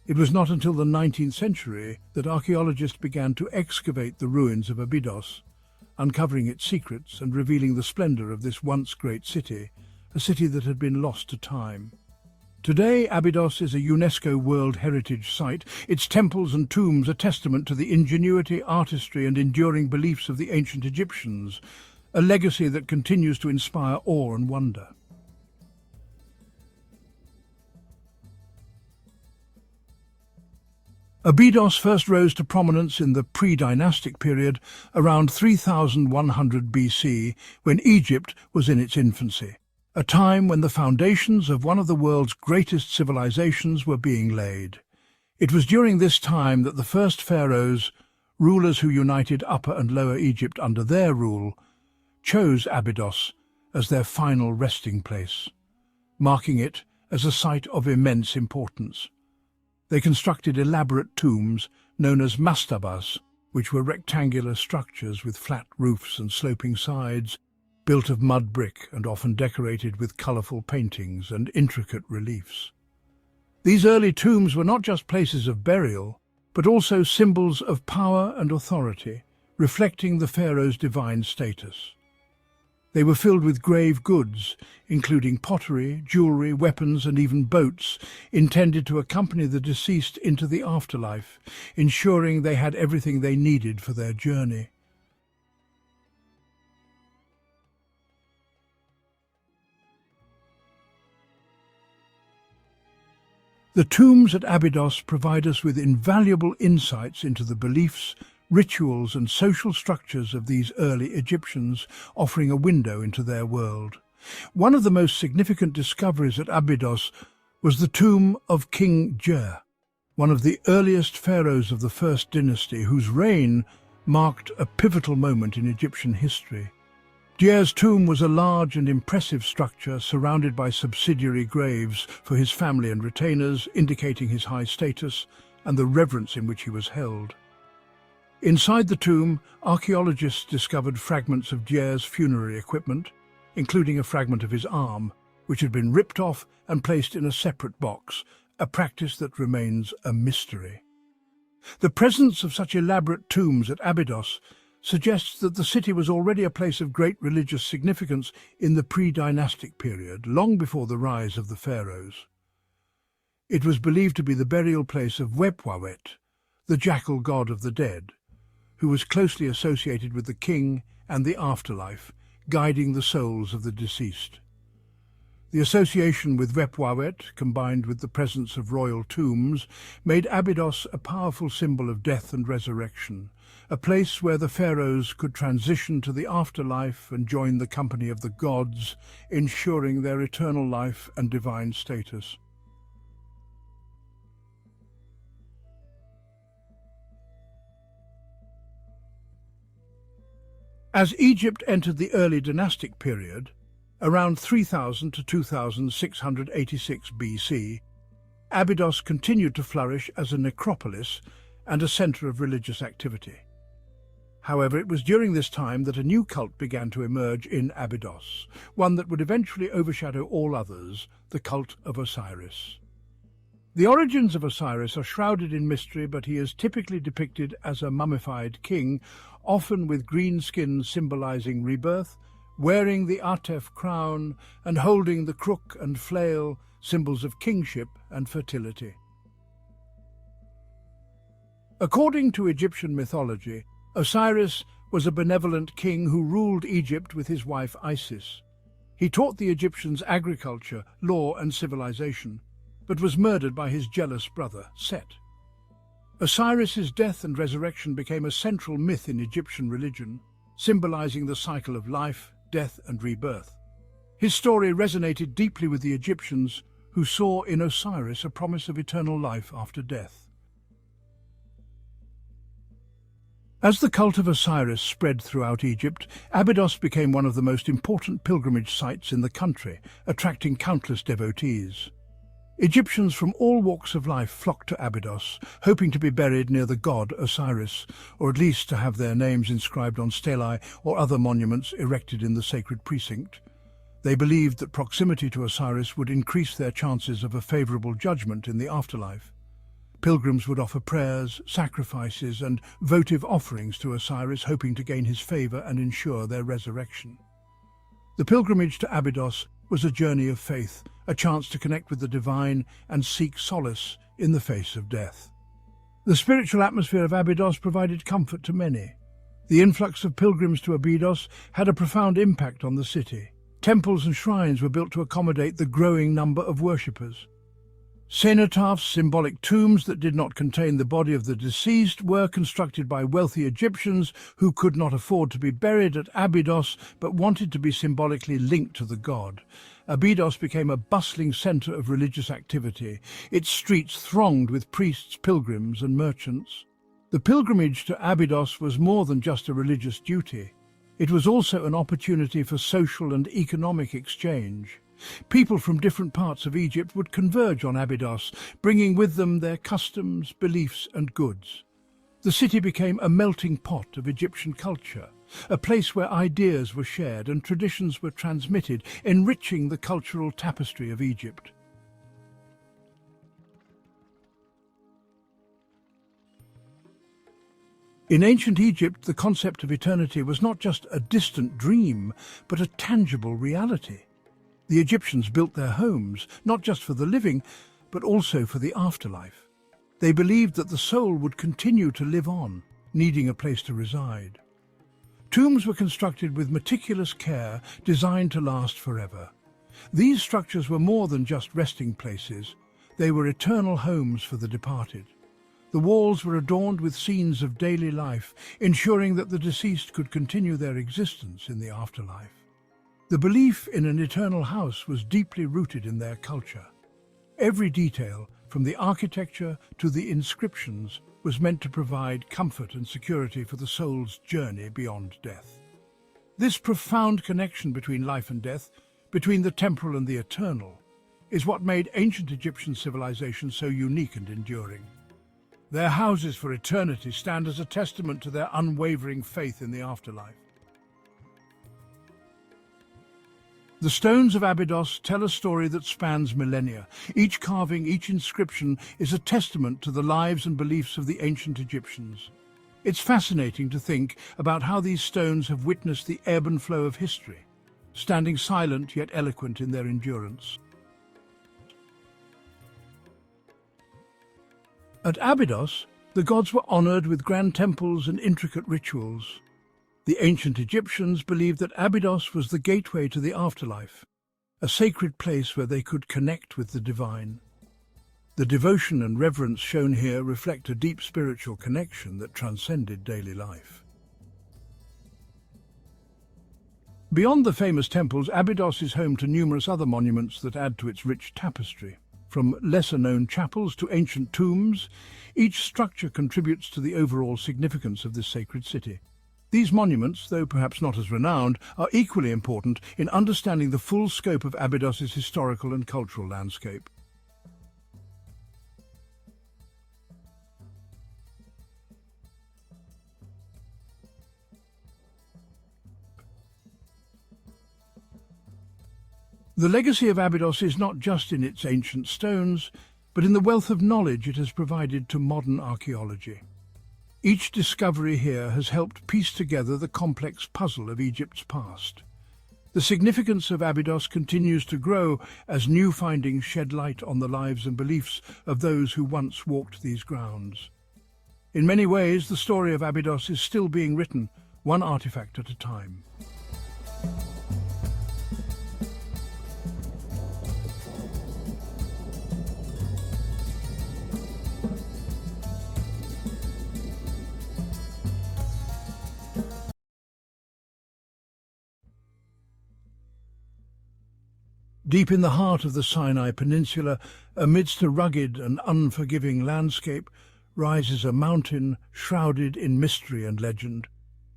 It was not until the 19th century that archaeologists began to excavate the ruins of Abydos, uncovering its secrets and revealing the splendor of this once great city, a city that had been lost to time. Today, Abydos is a UNESCO World Heritage Site, its temples and tombs a testament to the ingenuity, artistry and enduring beliefs of the ancient Egyptians, a legacy that continues to inspire awe and wonder. Abydos first rose to prominence in the pre-dynastic period around 3100 BC, when Egypt was in its infancy, a time when the foundations of one of the world's greatest civilizations were being laid. It was during this time that the first pharaohs, rulers who united Upper and Lower Egypt under their rule, chose Abydos as their final resting place, marking it as a site of immense importance. They constructed elaborate tombs known as mastabas, which were rectangular structures with flat roofs and sloping sides, built of mud brick and often decorated with colorful paintings and intricate reliefs. These early tombs were not just places of burial, but also symbols of power and authority, reflecting the pharaoh's divine status. They were filled with grave goods, including pottery, jewelry, weapons and even boats, intended to accompany the deceased into the afterlife, ensuring they had everything they needed for their journey. The tombs at Abydos provide us with invaluable insights into the beliefs, rituals and social structures of these early Egyptians, offering a window into their world. One of the most significant discoveries at Abydos was the tomb of King Jer, one of the earliest pharaohs of the First Dynasty, whose reign marked a pivotal moment in Egyptian history. Jer's tomb was a large and impressive structure surrounded by subsidiary graves for his family and retainers, indicating his high status and the reverence in which he was held. Inside the tomb, archaeologists discovered fragments of Jer's funerary equipment, including a fragment of his arm, which had been ripped off and placed in a separate box, a practice that remains a mystery. The presence of such elaborate tombs at Abydos suggests that the city was already a place of great religious significance in the pre-dynastic period, long before the rise of the pharaohs. It was believed to be the burial place of Webwawet, the jackal god of the dead, who was closely associated with the king and the afterlife, guiding the souls of the deceased. The association with Webwawet, combined with the presence of royal tombs, made Abydos a powerful symbol of death and resurrection, a place where the pharaohs could transition to the afterlife and join the company of the gods, ensuring their eternal life and divine status. As Egypt entered the early dynastic period, around 3000 to 2686 BC, Abydos continued to flourish as a necropolis and a center of religious activity. However, it was during this time that a new cult began to emerge in Abydos, one that would eventually overshadow all others, the cult of Osiris. The origins of Osiris are shrouded in mystery, but he is typically depicted as a mummified king, often with green skin symbolizing rebirth, wearing the Atef crown and holding the crook and flail, symbols of kingship and fertility. According to Egyptian mythology, Osiris was a benevolent king who ruled Egypt with his wife Isis. He taught the Egyptians agriculture, law and civilization, but was murdered by his jealous brother, Set. Osiris's death and resurrection became a central myth in Egyptian religion, symbolizing the cycle of life, death and rebirth. His story resonated deeply with the Egyptians, who saw in Osiris a promise of eternal life after death. As the cult of Osiris spread throughout Egypt, Abydos became one of the most important pilgrimage sites in the country, attracting countless devotees. Egyptians from all walks of life flocked to Abydos, hoping to be buried near the god Osiris, or at least to have their names inscribed on stelae or other monuments erected in the sacred precinct. They believed that proximity to Osiris would increase their chances of a favorable judgment in the afterlife. Pilgrims would offer prayers, sacrifices, and votive offerings to Osiris, hoping to gain his favor and ensure their resurrection. The pilgrimage to Abydos was a journey of faith, a chance to connect with the divine and seek solace in the face of death. The spiritual atmosphere of Abydos provided comfort to many. The influx of pilgrims to Abydos had a profound impact on the city. Temples and shrines were built to accommodate the growing number of worshippers. Cenotaphs, symbolic tombs that did not contain the body of the deceased, were constructed by wealthy Egyptians who could not afford to be buried at Abydos but wanted to be symbolically linked to the god. Abydos became a bustling center of religious activity, its streets thronged with priests, pilgrims and merchants. The pilgrimage to Abydos was more than just a religious duty. It was also an opportunity for social and economic exchange. People from different parts of Egypt would converge on Abydos, bringing with them their customs, beliefs and goods. The city became a melting pot of Egyptian culture, a place where ideas were shared and traditions were transmitted, enriching the cultural tapestry of Egypt. In ancient Egypt, the concept of eternity was not just a distant dream, but a tangible reality. The Egyptians built their homes, not just for the living, but also for the afterlife. They believed that the soul would continue to live on, needing a place to reside. Tombs were constructed with meticulous care, designed to last forever. These structures were more than just resting places. They were eternal homes for the departed. The walls were adorned with scenes of daily life, ensuring that the deceased could continue their existence in the afterlife. The belief in an eternal house was deeply rooted in their culture. Every detail, from the architecture to the inscriptions, was meant to provide comfort and security for the soul's journey beyond death. This profound connection between life and death, between the temporal and the eternal, is what made ancient Egyptian civilization so unique and enduring. Their houses for eternity stand as a testament to their unwavering faith in the afterlife. The stones of Abydos tell a story that spans millennia. Each carving, each inscription is a testament to the lives and beliefs of the ancient Egyptians. It's fascinating to think about how these stones have witnessed the ebb and flow of history, standing silent yet eloquent in their endurance. At Abydos, the gods were honored with grand temples and intricate rituals. The ancient Egyptians believed that Abydos was the gateway to the afterlife, a sacred place where they could connect with the divine. The devotion and reverence shown here reflect a deep spiritual connection that transcended daily life. Beyond the famous temples, Abydos is home to numerous other monuments that add to its rich tapestry. From lesser-known chapels to ancient tombs, each structure contributes to the overall significance of this sacred city. These monuments, though perhaps not as renowned, are equally important in understanding the full scope of Abydos's historical and cultural landscape. The legacy of Abydos is not just in its ancient stones, but in the wealth of knowledge it has provided to modern archaeology. Each discovery here has helped piece together the complex puzzle of Egypt's past. The significance of Abydos continues to grow as new findings shed light on the lives and beliefs of those who once walked these grounds. In many ways, the story of Abydos is still being written, one artifact at a time. Deep in the heart of the Sinai Peninsula, amidst a rugged and unforgiving landscape, rises a mountain shrouded in mystery and legend.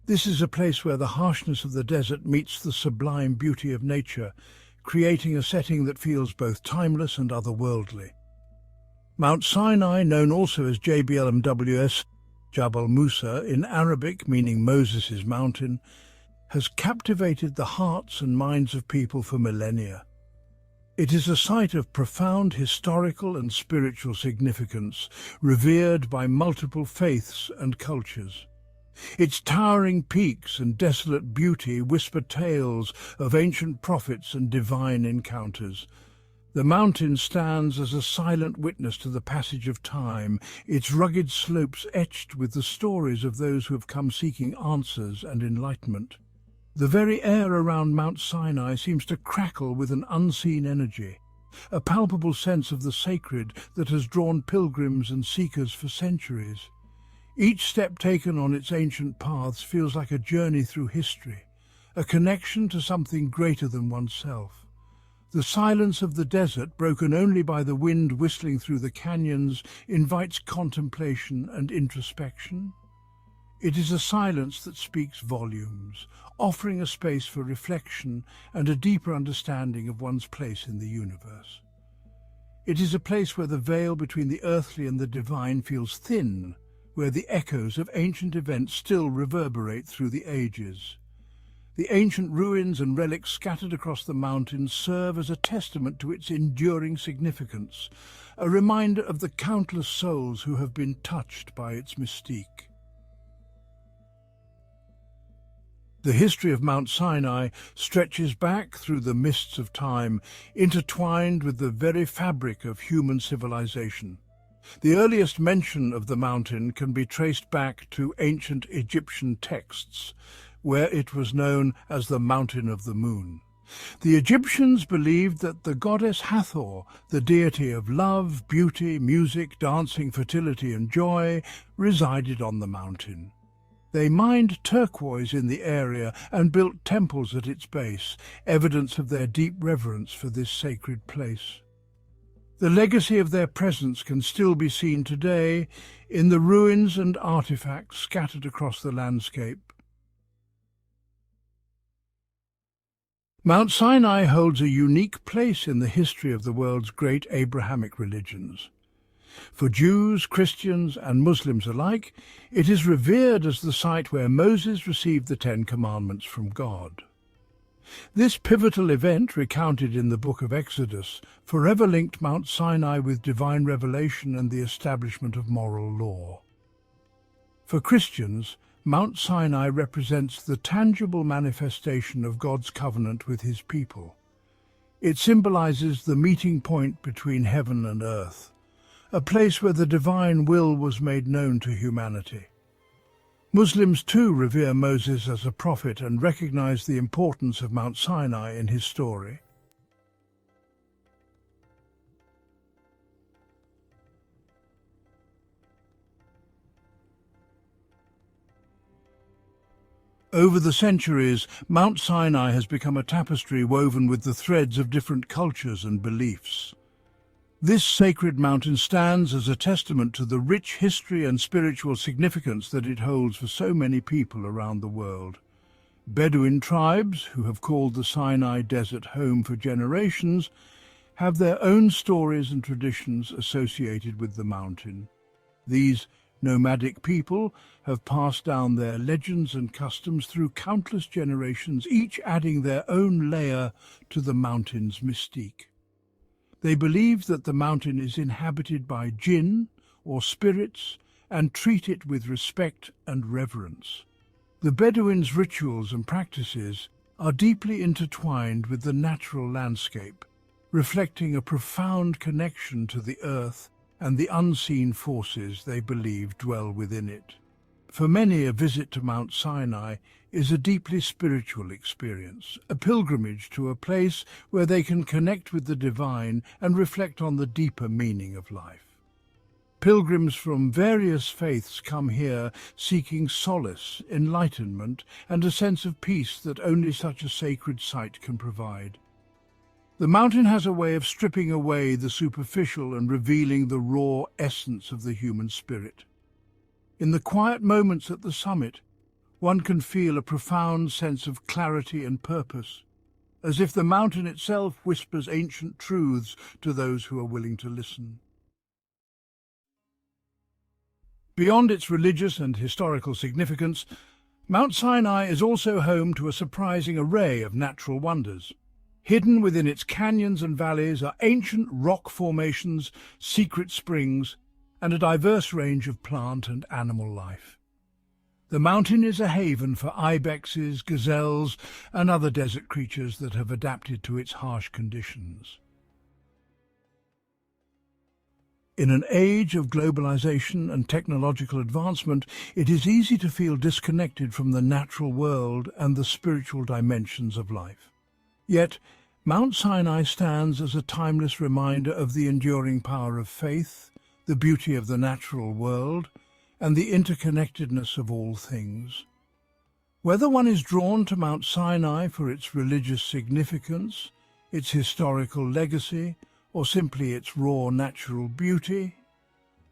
This is a place where the harshness of the desert meets the sublime beauty of nature, creating a setting that feels both timeless and otherworldly. Mount Sinai, known also as JBLMWS, Jabal Musa in Arabic, meaning Moses' mountain, has captivated the hearts and minds of people for millennia. It is a site of profound historical and spiritual significance, revered by multiple faiths and cultures. Its towering peaks and desolate beauty whisper tales of ancient prophets and divine encounters. The mountain stands as a silent witness to the passage of time, its rugged slopes etched with the stories of those who have come seeking answers and enlightenment. The very air around Mount Sinai seems to crackle with an unseen energy, a palpable sense of the sacred that has drawn pilgrims and seekers for centuries. Each step taken on its ancient paths feels like a journey through history, a connection to something greater than oneself. The silence of the desert, broken only by the wind whistling through the canyons, invites contemplation and introspection. It is a silence that speaks volumes, offering a space for reflection and a deeper understanding of one's place in the universe. It is a place where the veil between the earthly and the divine feels thin, where the echoes of ancient events still reverberate through the ages. The ancient ruins and relics scattered across the mountains serve as a testament to its enduring significance, a reminder of the countless souls who have been touched by its mystique. The history of Mount Sinai stretches back through the mists of time, intertwined with the very fabric of human civilization. The earliest mention of the mountain can be traced back to ancient Egyptian texts, where it was known as the Mountain of the Moon. The Egyptians believed that the goddess Hathor, the deity of love, beauty, music, dancing, fertility and joy, resided on the mountain. They mined turquoise in the area and built temples at its base, evidence of their deep reverence for this sacred place. The legacy of their presence can still be seen today in the ruins and artifacts scattered across the landscape. Mount Sinai holds a unique place in the history of the world's great Abrahamic religions. For Jews, Christians and Muslims alike, it is revered as the site where Moses received the Ten Commandments from God. This pivotal event, recounted in the Book of Exodus, forever linked Mount Sinai with divine revelation and the establishment of moral law. For Christians, Mount Sinai represents the tangible manifestation of God's covenant with his people. It symbolizes the meeting point between heaven and earth, a place where the divine will was made known to humanity. Muslims too revere Moses as a prophet and recognize the importance of Mount Sinai in his story. Over the centuries, Mount Sinai has become a tapestry woven with the threads of different cultures and beliefs. This sacred mountain stands as a testament to the rich history and spiritual significance that it holds for so many people around the world. Bedouin tribes, who have called the Sinai Desert home for generations, have their own stories and traditions associated with the mountain. These Nomadic people have passed down their legends and customs through countless generations, each adding their own layer to the mountain's mystique. They believe that the mountain is inhabited by jinn or spirits and treat it with respect and reverence. The Bedouins' rituals and practices are deeply intertwined with the natural landscape, reflecting a profound connection to the earth and the unseen forces they believe dwell within it. For many, a visit to Mount Sinai is a deeply spiritual experience, a pilgrimage to a place where they can connect with the divine and reflect on the deeper meaning of life. Pilgrims from various faiths come here seeking solace, enlightenment, and a sense of peace that only such a sacred site can provide. The mountain has a way of stripping away the superficial and revealing the raw essence of the human spirit. In the quiet moments at the summit, one can feel a profound sense of clarity and purpose, as if the mountain itself whispers ancient truths to those who are willing to listen. Beyond its religious and historical significance, Mount Sinai is also home to a surprising array of natural wonders. Hidden within its canyons and valleys are ancient rock formations, secret springs, and a diverse range of plant and animal life. The mountain is a haven for ibexes, gazelles, and other desert creatures that have adapted to its harsh conditions. In an age of globalization and technological advancement, it is easy to feel disconnected from the natural world and the spiritual dimensions of life. Yet, Mount Sinai stands as a timeless reminder of the enduring power of faith, the beauty of the natural world, and the interconnectedness of all things. Whether one is drawn to Mount Sinai for its religious significance, its historical legacy, or simply its raw natural beauty,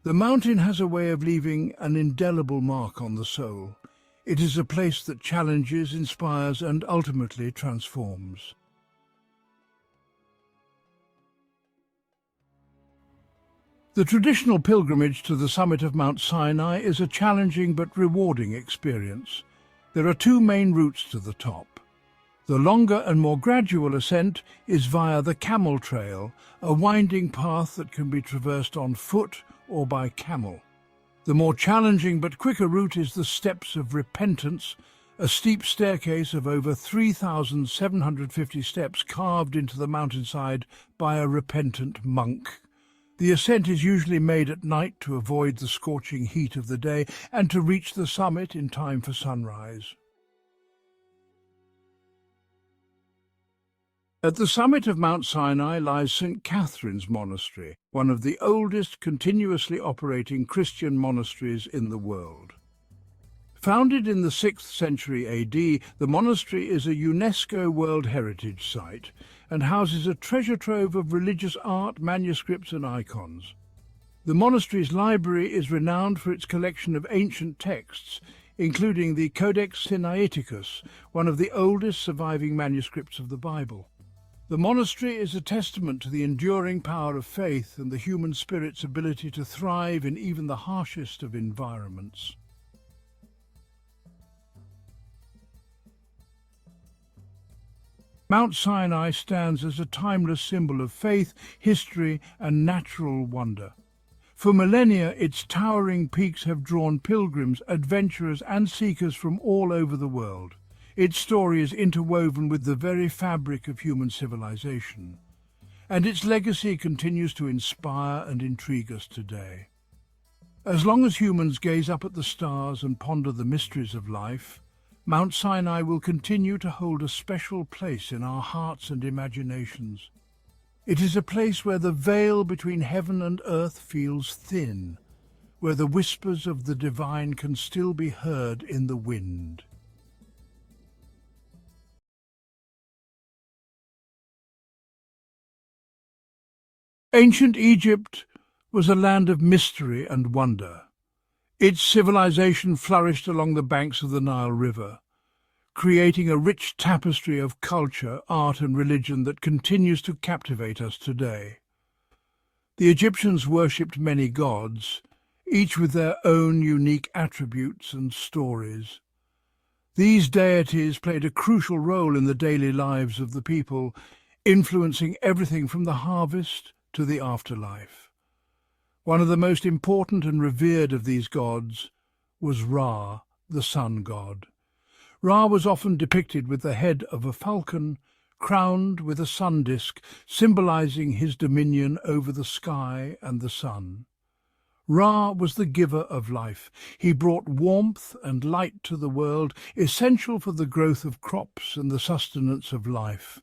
the mountain has a way of leaving an indelible mark on the soul. It is a place that challenges, inspires, and ultimately transforms. The traditional pilgrimage to the summit of Mount Sinai is a challenging but rewarding experience. There are two main routes to the top. The longer and more gradual ascent is via the Camel Trail, a winding path that can be traversed on foot or by camel. The more challenging but quicker route is the Steps of Repentance, a steep staircase of over 3,750 steps carved into the mountainside by a repentant monk. The ascent is usually made at night to avoid the scorching heat of the day and to reach the summit in time for sunrise. At the summit of Mount Sinai lies St. Catherine's Monastery, one of the oldest continuously operating Christian monasteries in the world. Founded in the 6th century AD, the monastery is a UNESCO World Heritage Site and houses a treasure trove of religious art, manuscripts and icons. The monastery's library is renowned for its collection of ancient texts, including the Codex Sinaiticus, one of the oldest surviving manuscripts of the Bible. The monastery is a testament to the enduring power of faith and the human spirit's ability to thrive in even the harshest of environments. Mount Sinai stands as a timeless symbol of faith, history, and natural wonder. For millennia, its towering peaks have drawn pilgrims, adventurers, and seekers from all over the world. Its story is interwoven with the very fabric of human civilization, and its legacy continues to inspire and intrigue us today. As long as humans gaze up at the stars and ponder the mysteries of life, Mount Sinai will continue to hold a special place in our hearts and imaginations. It is a place where the veil between heaven and earth feels thin, where the whispers of the divine can still be heard in the wind. Ancient Egypt was a land of mystery and wonder. Its civilization flourished along the banks of the Nile River, creating a rich tapestry of culture, art and religion that continues to captivate us today. The Egyptians worshipped many gods, each with their own unique attributes and stories. These deities played a crucial role in the daily lives of the people, influencing everything from the harvest to the afterlife. One of the most important and revered of these gods was Ra, the sun god. Ra was often depicted with the head of a falcon, crowned with a sun disk, symbolizing his dominion over the sky and the sun. Ra was the giver of life. He brought warmth and light to the world, essential for the growth of crops and the sustenance of life.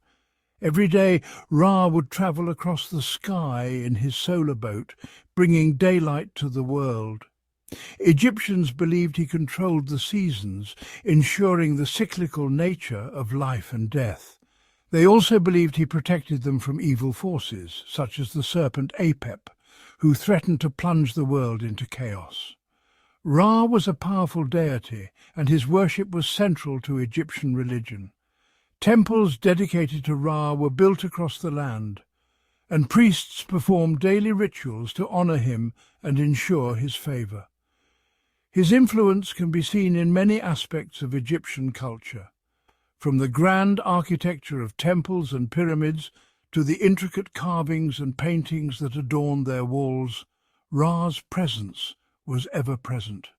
Every day, Ra would travel across the sky in his solar boat, bringing daylight to the world. Egyptians believed he controlled the seasons, ensuring the cyclical nature of life and death. They also believed he protected them from evil forces, such as the serpent Apep, who threatened to plunge the world into chaos. Ra was a powerful deity, and his worship was central to Egyptian religion. Temples dedicated to Ra were built across the land, and priests performed daily rituals to honor him and ensure his favor. His influence can be seen in many aspects of Egyptian culture, from the grand architecture of temples and pyramids to the intricate carvings and paintings that adorned their walls. Ra's presence was ever present.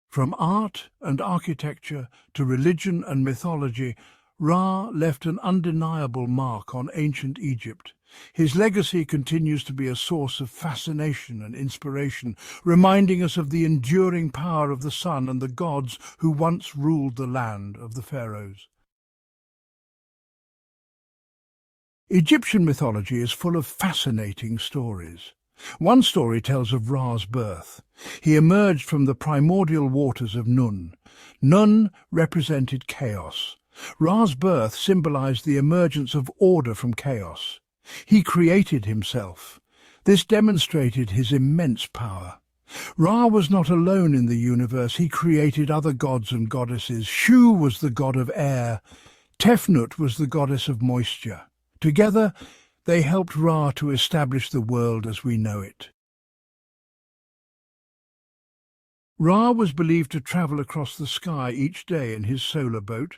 From art and architecture to religion and mythology, Ra left an undeniable mark on ancient Egypt. His legacy continues to be a source of fascination and inspiration, reminding us of the enduring power of the sun and the gods who once ruled the land of the pharaohs. Egyptian mythology is full of fascinating stories. One story tells of Ra's birth. He emerged from the primordial waters of Nun. Nun represented chaos. Ra's birth symbolized the emergence of order from chaos. He created himself. This demonstrated his immense power. Ra was not alone in the universe. He created other gods and goddesses. Shu was the god of air. Tefnut was the goddess of moisture. Together, they helped Ra to establish the world as we know it. Ra was believed to travel across the sky each day in his solar boat.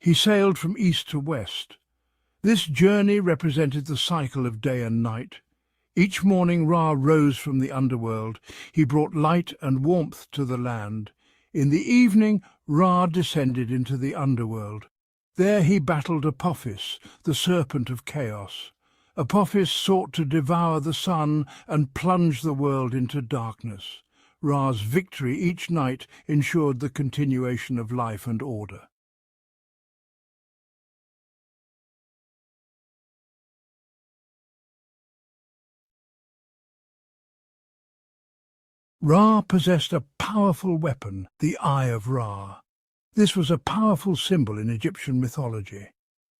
He sailed from east to west. This journey represented the cycle of day and night. Each morning Ra rose from the underworld. He brought light and warmth to the land. In the evening, Ra descended into the underworld. There he battled Apophis, the serpent of chaos. Apophis sought to devour the sun and plunge the world into darkness. Ra's victory each night ensured the continuation of life and order. Ra possessed a powerful weapon, the Eye of Ra. This was a powerful symbol in Egyptian mythology.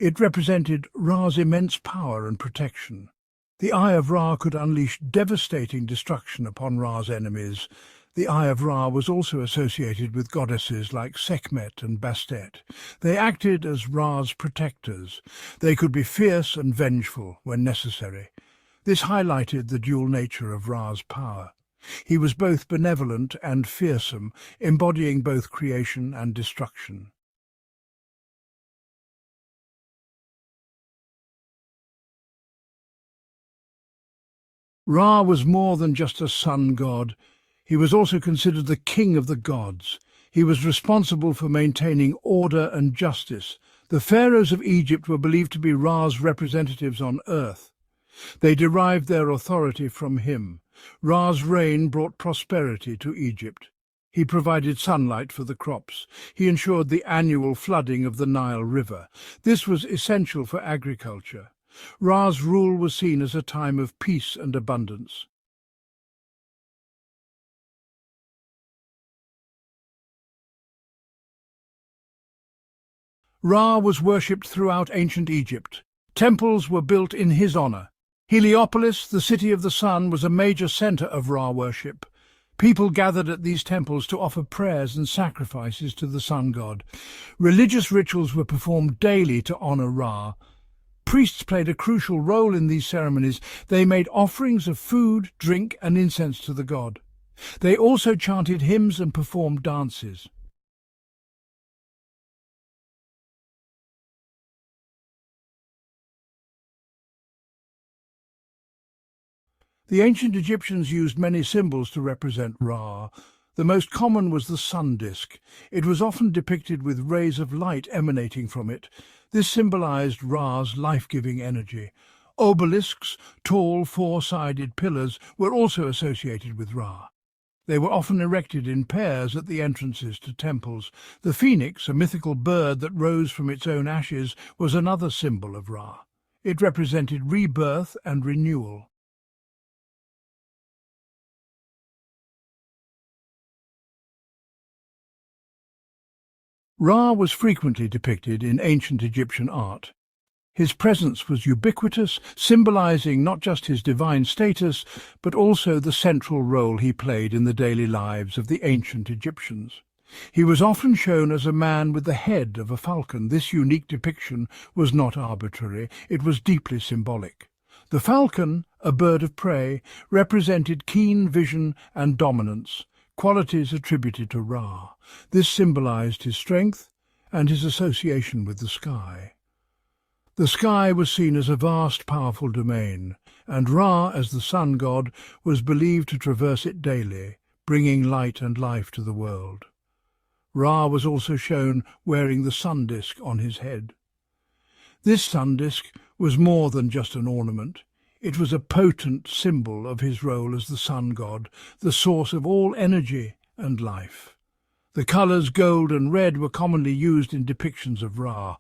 It represented Ra's immense power and protection. The Eye of Ra could unleash devastating destruction upon Ra's enemies. The Eye of Ra was also associated with goddesses like Sekhmet and Bastet. They acted as Ra's protectors. They could be fierce and vengeful when necessary. This highlighted the dual nature of Ra's power. He was both benevolent and fearsome, embodying both creation and destruction. Ra was more than just a sun god. He was also considered the king of the gods. He was responsible for maintaining order and justice. The pharaohs of Egypt were believed to be Ra's representatives on earth. They derived their authority from him. Ra's reign brought prosperity to Egypt. He provided sunlight for the crops. He ensured the annual flooding of the Nile River. This was essential for agriculture. Ra's rule was seen as a time of peace and abundance. Ra was worshipped throughout ancient Egypt. Temples were built in his honor. Heliopolis, the city of the sun, was a major center of Ra worship. People gathered at these temples to offer prayers and sacrifices to the sun god. Religious rituals were performed daily to honor Ra. Priests played a crucial role in these ceremonies. They made offerings of food, drink, and incense to the god. They also chanted hymns and performed dances. The ancient Egyptians used many symbols to represent Ra. The most common was the sun disk. It was often depicted with rays of light emanating from it. This symbolized Ra's life-giving energy. Obelisks, tall four-sided pillars, were also associated with Ra. They were often erected in pairs at the entrances to temples. The phoenix, a mythical bird that rose from its own ashes, was another symbol of Ra. It represented rebirth and renewal. Ra was frequently depicted in ancient Egyptian art. His presence was ubiquitous, symbolizing not just his divine status, but also the central role he played in the daily lives of the ancient Egyptians. He was often shown as a man with the head of a falcon. This unique depiction was not arbitrary, it was deeply symbolic. The falcon, a bird of prey, represented keen vision and dominance, qualities attributed to Ra. This symbolized his strength and his association with the sky. The sky was seen as a vast, powerful domain, and Ra, as the sun god, was believed to traverse it daily, bringing light and life to the world. Ra was also shown wearing the sun disk on his head. This sun disk was more than just an ornament. It was a potent symbol of his role as the sun god, the source of all energy and life. The colours gold and red were commonly used in depictions of Ra.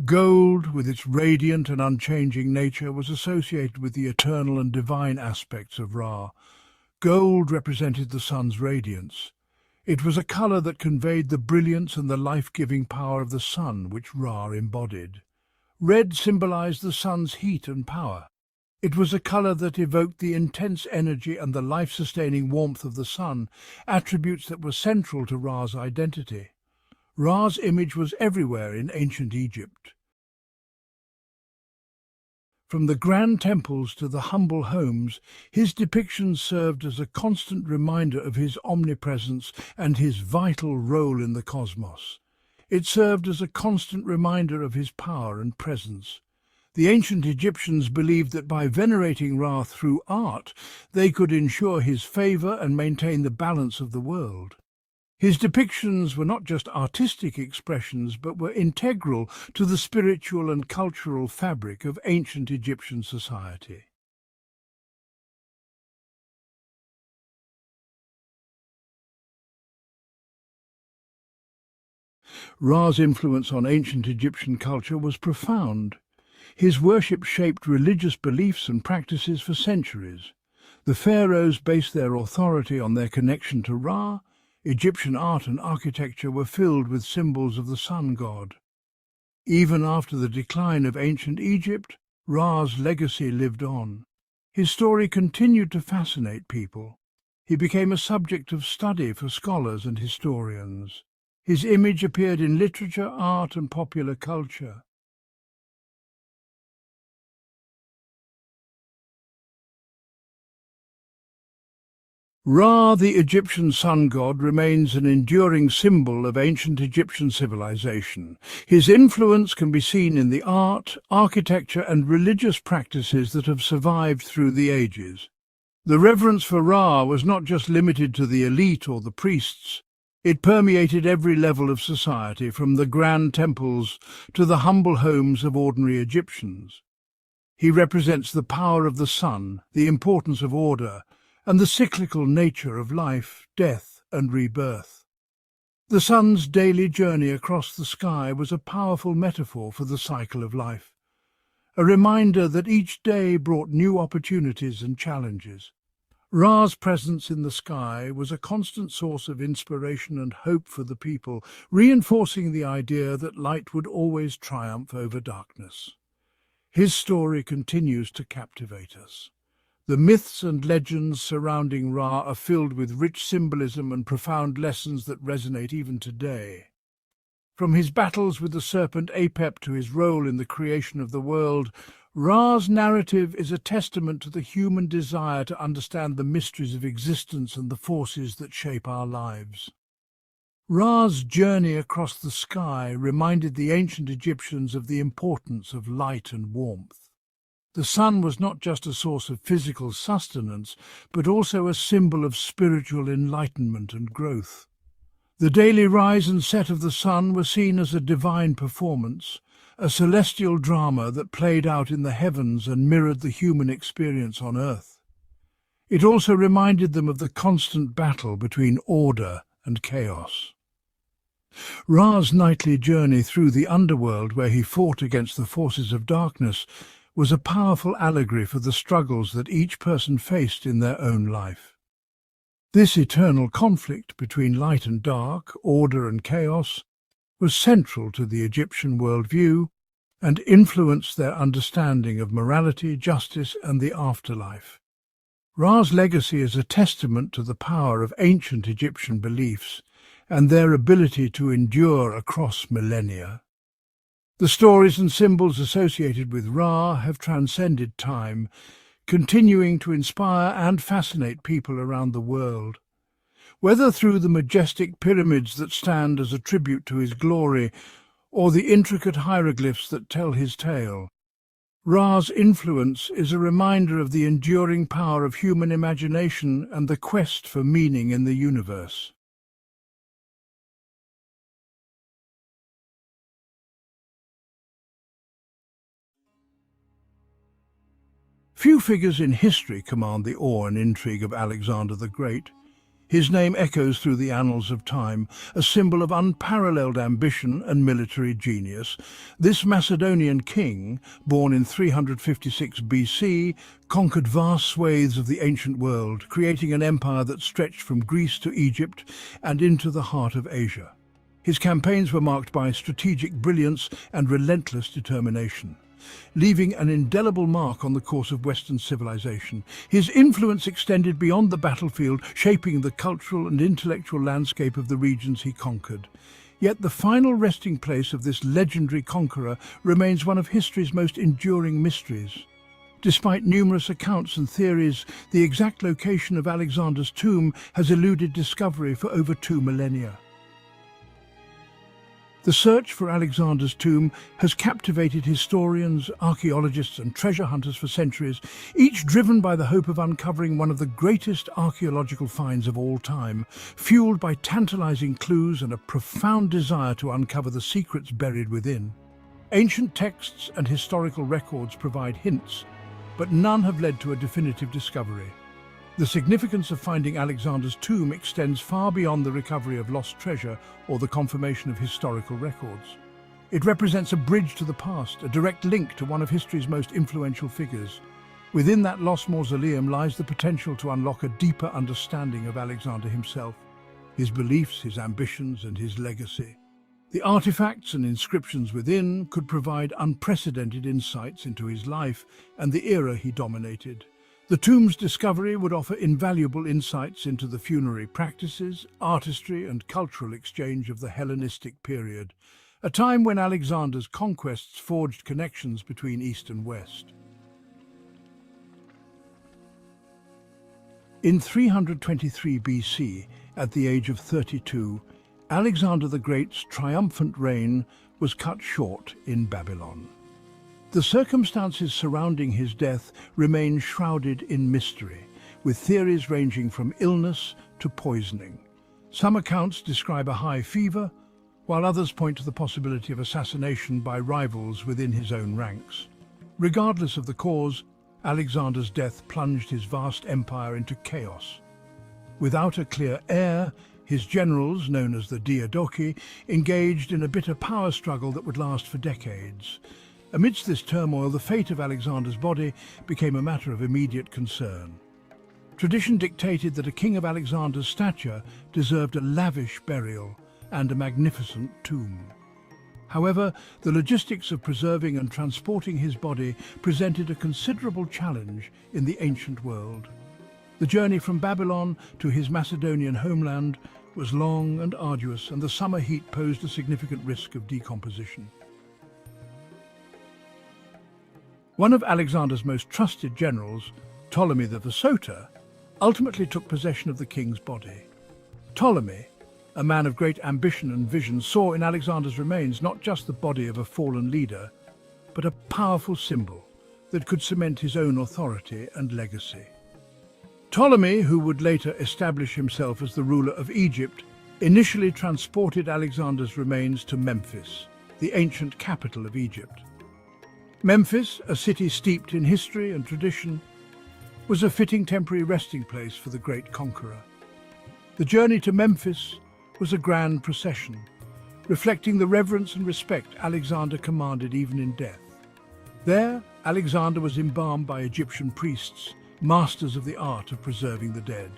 Gold, with its radiant and unchanging nature, was associated with the eternal and divine aspects of Ra. Gold represented the sun's radiance. It was a colour that conveyed the brilliance and the life-giving power of the sun, which Ra embodied. Red symbolized the sun's heat and power. It was a colour that evoked the intense energy and the life-sustaining warmth of the sun, attributes that were central to Ra's identity. Ra's image was everywhere in ancient Egypt. From the grand temples to the humble homes, his depictions served as a constant reminder of his omnipresence and his vital role in the cosmos. It served as a constant reminder of his power and presence. The ancient Egyptians believed that by venerating Ra through art, they could ensure his favour and maintain the balance of the world. His depictions were not just artistic expressions, but were integral to the spiritual and cultural fabric of ancient Egyptian society. Ra's influence on ancient Egyptian culture was profound. His worship shaped religious beliefs and practices for centuries. The pharaohs based their authority on their connection to Ra. Egyptian art and architecture were filled with symbols of the sun god. Even after the decline of ancient Egypt, Ra's legacy lived on. His story continued to fascinate people. He became a subject of study for scholars and historians. His image appeared in literature, art, and popular culture. Ra, the Egyptian sun god, remains an enduring symbol of ancient Egyptian civilization. His influence can be seen in the art, architecture, and religious practices that have survived through the ages. The reverence for Ra was not just limited to the elite or the priests. It permeated every level of society, from the grand temples to the humble homes of ordinary Egyptians. He represents the power of the sun, the importance of order, and the cyclical nature of life, death, and rebirth. The sun's daily journey across the sky was a powerful metaphor for the cycle of life, a reminder that each day brought new opportunities and challenges. Ra's presence in the sky was a constant source of inspiration and hope for the people, reinforcing the idea that light would always triumph over darkness. His story continues to captivate us. The myths and legends surrounding Ra are filled with rich symbolism and profound lessons that resonate even today. From his battles with the serpent Apep to his role in the creation of the world, Ra's narrative is a testament to the human desire to understand the mysteries of existence and the forces that shape our lives. Ra's journey across the sky reminded the ancient Egyptians of the importance of light and warmth. The sun was not just a source of physical sustenance, but also a symbol of spiritual enlightenment and growth. The daily rise and set of the sun were seen as a divine performance, a celestial drama that played out in the heavens and mirrored the human experience on earth. It also reminded them of the constant battle between order and chaos. Ra's nightly journey through the underworld, where he fought against the forces of darkness, was a powerful allegory for the struggles that each person faced in their own life. This eternal conflict between light and dark, order and chaos, was central to the Egyptian worldview and influenced their understanding of morality, justice, and the afterlife. Ra's legacy is a testament to the power of ancient Egyptian beliefs and their ability to endure across millennia. The stories and symbols associated with Ra have transcended time, continuing to inspire and fascinate people around the world. Whether through the majestic pyramids that stand as a tribute to his glory, or the intricate hieroglyphs that tell his tale, Ra's influence is a reminder of the enduring power of human imagination and the quest for meaning in the universe. Few figures in history command the awe and intrigue of Alexander the Great. His name echoes through the annals of time, a symbol of unparalleled ambition and military genius. This Macedonian king, born in 356 BC, conquered vast swathes of the ancient world, creating an empire that stretched from Greece to Egypt and into the heart of Asia. His campaigns were marked by strategic brilliance and relentless determination, leaving an indelible mark on the course of Western civilization. His influence extended beyond the battlefield, shaping the cultural and intellectual landscape of the regions he conquered. Yet the final resting place of this legendary conqueror remains one of history's most enduring mysteries. Despite numerous accounts and theories, the exact location of Alexander's tomb has eluded discovery for over 2 millennia. The search for Alexander's tomb has captivated historians, archaeologists and treasure hunters for centuries, each driven by the hope of uncovering one of the greatest archaeological finds of all time, fueled by tantalizing clues and a profound desire to uncover the secrets buried within. Ancient texts and historical records provide hints, but none have led to a definitive discovery. The significance of finding Alexander's tomb extends far beyond the recovery of lost treasure or the confirmation of historical records. It represents a bridge to the past, a direct link to one of history's most influential figures. Within that lost mausoleum lies the potential to unlock a deeper understanding of Alexander himself, his beliefs, his ambitions, and his legacy. The artifacts and inscriptions within could provide unprecedented insights into his life and the era he dominated. The tomb's discovery would offer invaluable insights into the funerary practices, artistry and cultural exchange of the Hellenistic period, a time when Alexander's conquests forged connections between East and West. In 323 BC, at the age of 32, Alexander the Great's triumphant reign was cut short in Babylon. The circumstances surrounding his death remain shrouded in mystery, with theories ranging from illness to poisoning. Some accounts describe a high fever, while others point to the possibility of assassination by rivals within his own ranks. Regardless of the cause, Alexander's death plunged his vast empire into chaos. Without a clear heir, his generals, known as the Diadochi, engaged in a bitter power struggle that would last for decades. Amidst this turmoil, the fate of Alexander's body became a matter of immediate concern. Tradition dictated that a king of Alexander's stature deserved a lavish burial and a magnificent tomb. However, the logistics of preserving and transporting his body presented a considerable challenge in the ancient world. The journey from Babylon to his Macedonian homeland was long and arduous, and the summer heat posed a significant risk of decomposition. One of Alexander's most trusted generals, Ptolemy the Vsota, ultimately took possession of the king's body. Ptolemy, a man of great ambition and vision, saw in Alexander's remains not just the body of a fallen leader, but a powerful symbol that could cement his own authority and legacy. Ptolemy, who would later establish himself as the ruler of Egypt, initially transported Alexander's remains to Memphis, the ancient capital of Egypt. Memphis, a city steeped in history and tradition, was a fitting temporary resting place for the great conqueror. The journey to Memphis was a grand procession, reflecting the reverence and respect Alexander commanded even in death. There, Alexander was embalmed by Egyptian priests, masters of the art of preserving the dead.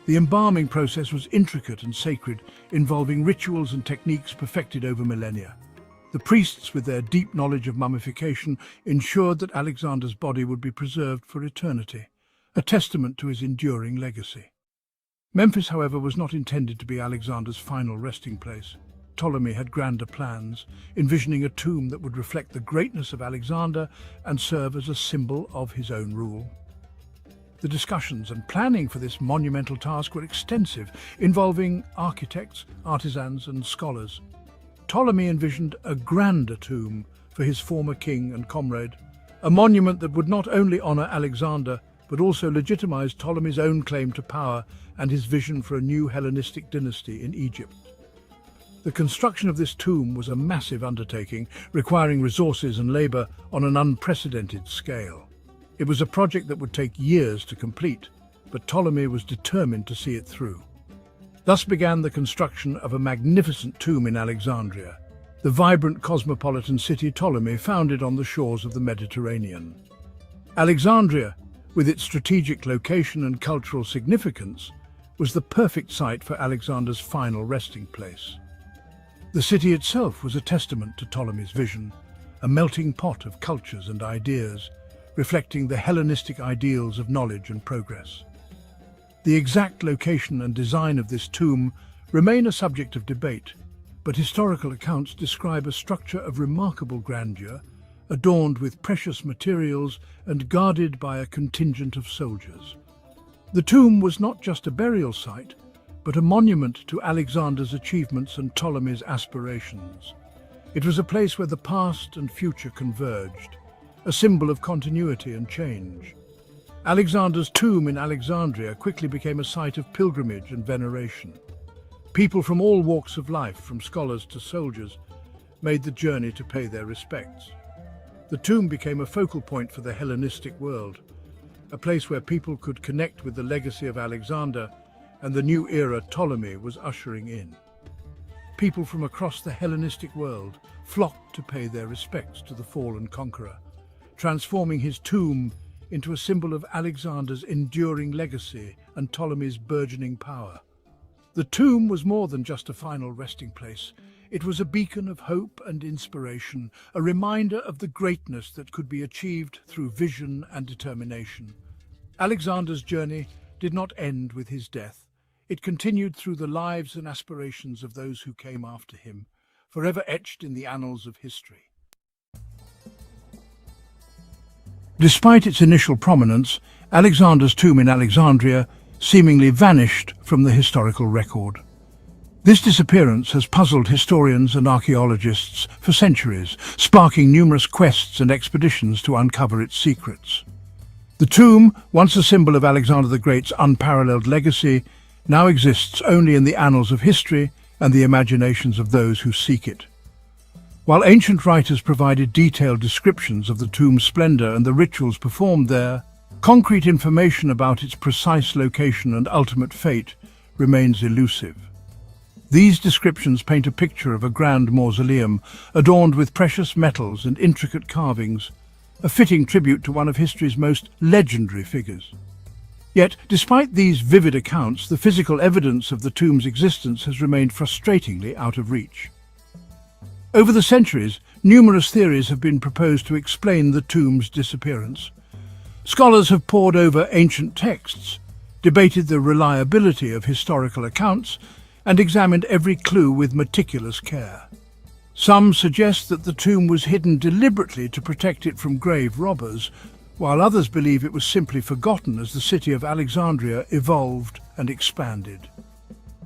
The embalming process was intricate and sacred, involving rituals and techniques perfected over millennia. The priests, with their deep knowledge of mummification, ensured that Alexander's body would be preserved for eternity, a testament to his enduring legacy. Memphis, however, was not intended to be Alexander's final resting place. Ptolemy had grander plans, envisioning a tomb that would reflect the greatness of Alexander and serve as a symbol of his own rule. The discussions and planning for this monumental task were extensive, involving architects, artisans, and scholars. Ptolemy envisioned a grander tomb for his former king and comrade, a monument that would not only honor Alexander, but also legitimize Ptolemy's own claim to power and his vision for a new Hellenistic dynasty in Egypt. The construction of this tomb was a massive undertaking, requiring resources and labor on an unprecedented scale. It was a project that would take years to complete, but Ptolemy was determined to see it through. Thus began the construction of a magnificent tomb in Alexandria, the vibrant cosmopolitan city Ptolemy founded on the shores of the Mediterranean. Alexandria, with its strategic location and cultural significance, was the perfect site for Alexander's final resting place. The city itself was a testament to Ptolemy's vision, a melting pot of cultures and ideas, reflecting the Hellenistic ideals of knowledge and progress. The exact location and design of this tomb remain a subject of debate, but historical accounts describe a structure of remarkable grandeur, adorned with precious materials and guarded by a contingent of soldiers. The tomb was not just a burial site, but a monument to Alexander's achievements and Ptolemy's aspirations. It was a place where the past and future converged, a symbol of continuity and change. Alexander's tomb in Alexandria quickly became a site of pilgrimage and veneration. People from all walks of life, from scholars to soldiers, made the journey to pay their respects. The tomb became a focal point for the Hellenistic world, a place where people could connect with the legacy of Alexander and the new era Ptolemy was ushering in. People from across the Hellenistic world flocked to pay their respects to the fallen conqueror, transforming his tomb into a symbol of Alexander's enduring legacy and Ptolemy's burgeoning power. The tomb was more than just a final resting place. It was a beacon of hope and inspiration, a reminder of the greatness that could be achieved through vision and determination. Alexander's journey did not end with his death. It continued through the lives and aspirations of those who came after him, forever etched in the annals of history. Despite its initial prominence, Alexander's tomb in Alexandria seemingly vanished from the historical record. This disappearance has puzzled historians and archaeologists for centuries, sparking numerous quests and expeditions to uncover its secrets. The tomb, once a symbol of Alexander the Great's unparalleled legacy, now exists only in the annals of history and the imaginations of those who seek it. While ancient writers provided detailed descriptions of the tomb's splendor and the rituals performed there, concrete information about its precise location and ultimate fate remains elusive. These descriptions paint a picture of a grand mausoleum adorned with precious metals and intricate carvings, a fitting tribute to one of history's most legendary figures. Yet, despite these vivid accounts, the physical evidence of the tomb's existence has remained frustratingly out of reach. Over the centuries, numerous theories have been proposed to explain the tomb's disappearance. Scholars have pored over ancient texts, debated the reliability of historical accounts, and examined every clue with meticulous care. Some suggest that the tomb was hidden deliberately to protect it from grave robbers, while others believe it was simply forgotten as the city of Alexandria evolved and expanded.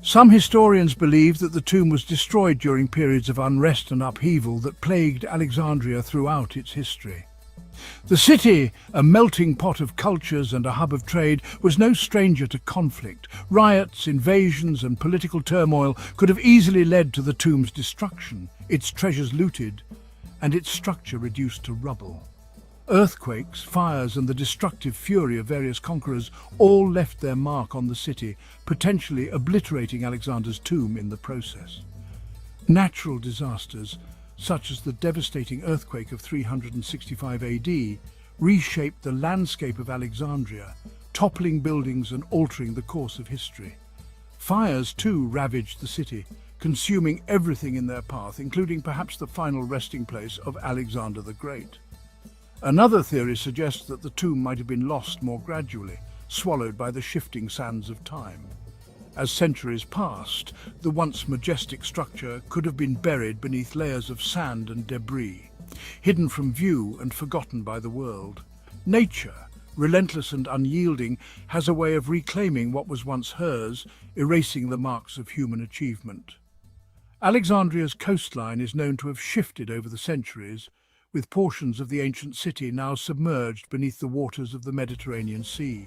Some historians believe that the tomb was destroyed during periods of unrest and upheaval that plagued Alexandria throughout its history. The city, a melting pot of cultures and a hub of trade, was no stranger to conflict. Riots, invasions, and political turmoil could have easily led to the tomb's destruction, its treasures looted, and its structure reduced to rubble. Earthquakes, fires, and the destructive fury of various conquerors all left their mark on the city, potentially obliterating Alexander's tomb in the process. Natural disasters, such as the devastating earthquake of 365 AD, reshaped the landscape of Alexandria, toppling buildings and altering the course of history. Fires, too, ravaged the city, consuming everything in their path, including perhaps the final resting place of Alexander the Great. Another theory suggests that the tomb might have been lost more gradually, swallowed by the shifting sands of time. As centuries passed, the once majestic structure could have been buried beneath layers of sand and debris, hidden from view and forgotten by the world. Nature, relentless and unyielding, has a way of reclaiming what was once hers, erasing the marks of human achievement. Alexandria's coastline is known to have shifted over the centuries, with portions of the ancient city now submerged beneath the waters of the Mediterranean Sea.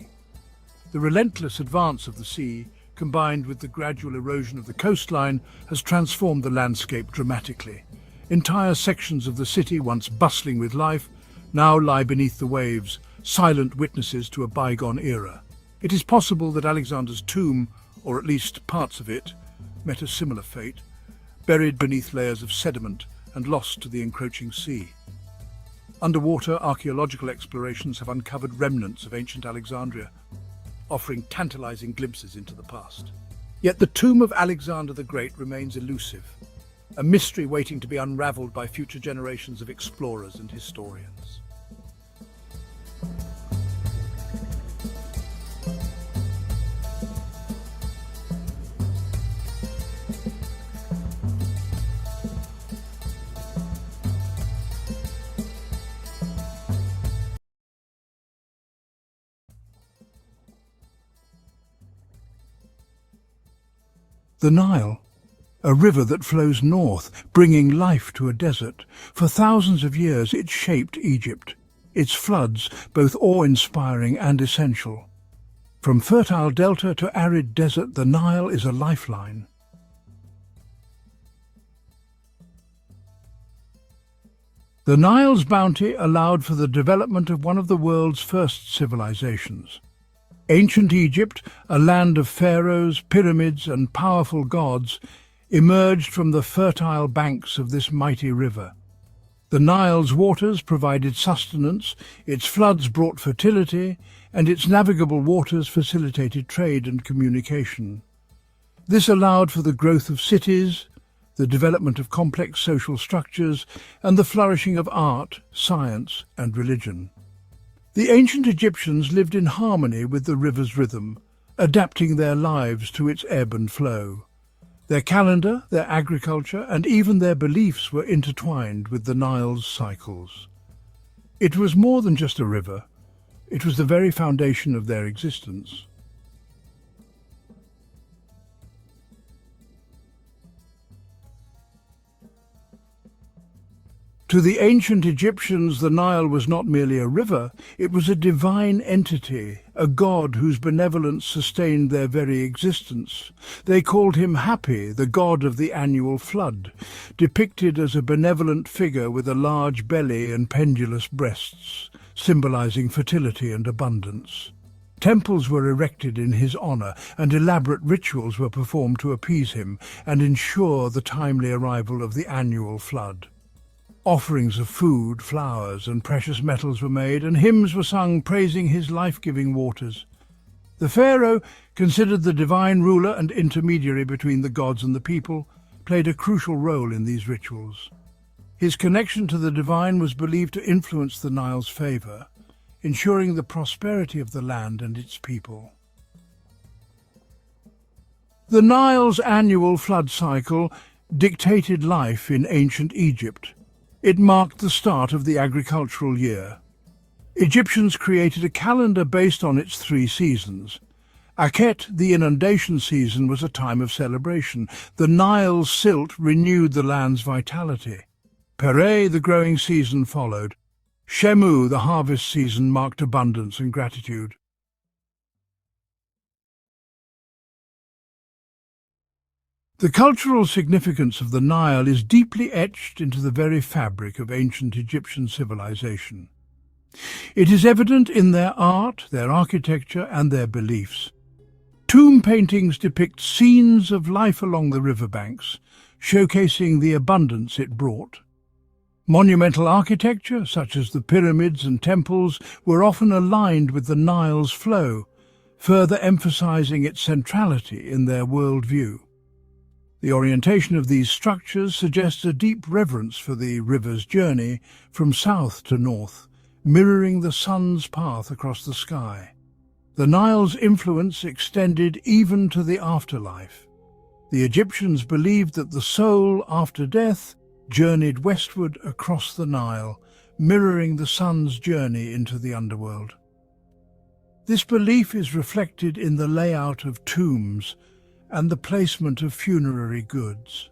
The relentless advance of the sea, combined with the gradual erosion of the coastline, has transformed the landscape dramatically. Entire sections of the city, once bustling with life, now lie beneath the waves, silent witnesses to a bygone era. It is possible that Alexander's tomb, or at least parts of it, met a similar fate, buried beneath layers of sediment and lost to the encroaching sea. Underwater, archaeological explorations have uncovered remnants of ancient Alexandria, offering tantalizing glimpses into the past. Yet the tomb of Alexander the Great remains elusive, a mystery waiting to be unraveled by future generations of explorers and historians. The Nile, a river that flows north, bringing life to a desert. For thousands of years it shaped Egypt, its floods both awe-inspiring and essential. From fertile delta to arid desert, the Nile is a lifeline. The Nile's bounty allowed for the development of one of the world's first civilizations. Ancient Egypt, a land of pharaohs, pyramids, and powerful gods, emerged from the fertile banks of this mighty river. The Nile's waters provided sustenance, its floods brought fertility, and its navigable waters facilitated trade and communication. This allowed for the growth of cities, the development of complex social structures, and the flourishing of art, science, and religion. The ancient Egyptians lived in harmony with the river's rhythm, adapting their lives to its ebb and flow. Their calendar, their agriculture, and even their beliefs were intertwined with the Nile's cycles. It was more than just a river. It was the very foundation of their existence. To the ancient Egyptians, the Nile was not merely a river, it was a divine entity, a god whose benevolence sustained their very existence. They called him Hapi, the god of the annual flood, depicted as a benevolent figure with a large belly and pendulous breasts, symbolizing fertility and abundance. Temples were erected in his honor, and elaborate rituals were performed to appease him and ensure the timely arrival of the annual flood. Offerings of food, flowers, and precious metals were made, and hymns were sung praising his life-giving waters. The pharaoh, considered the divine ruler and intermediary between the gods and the people, played a crucial role in these rituals. His connection to the divine was believed to influence the Nile's favor, ensuring the prosperity of the land and its people. The Nile's annual flood cycle dictated life in ancient Egypt. It marked the start of the agricultural year. Egyptians created a calendar based on its 3 seasons. Akhet, the inundation season, was a time of celebration. The Nile's silt renewed the land's vitality. Pere, the growing season, followed. Shemu, the harvest season, marked abundance and gratitude. The cultural significance of the Nile is deeply etched into the very fabric of ancient Egyptian civilization. It is evident in their art, their architecture, and their beliefs. Tomb paintings depict scenes of life along the riverbanks, showcasing the abundance it brought. Monumental architecture, such as the pyramids and temples, were often aligned with the Nile's flow, further emphasizing its centrality in their worldview. The orientation of these structures suggests a deep reverence for the river's journey from south to north, mirroring the sun's path across the sky. The Nile's influence extended even to the afterlife. The Egyptians believed that the soul, after death, journeyed westward across the Nile, mirroring the sun's journey into the underworld. This belief is reflected in the layout of tombs and the placement of funerary goods.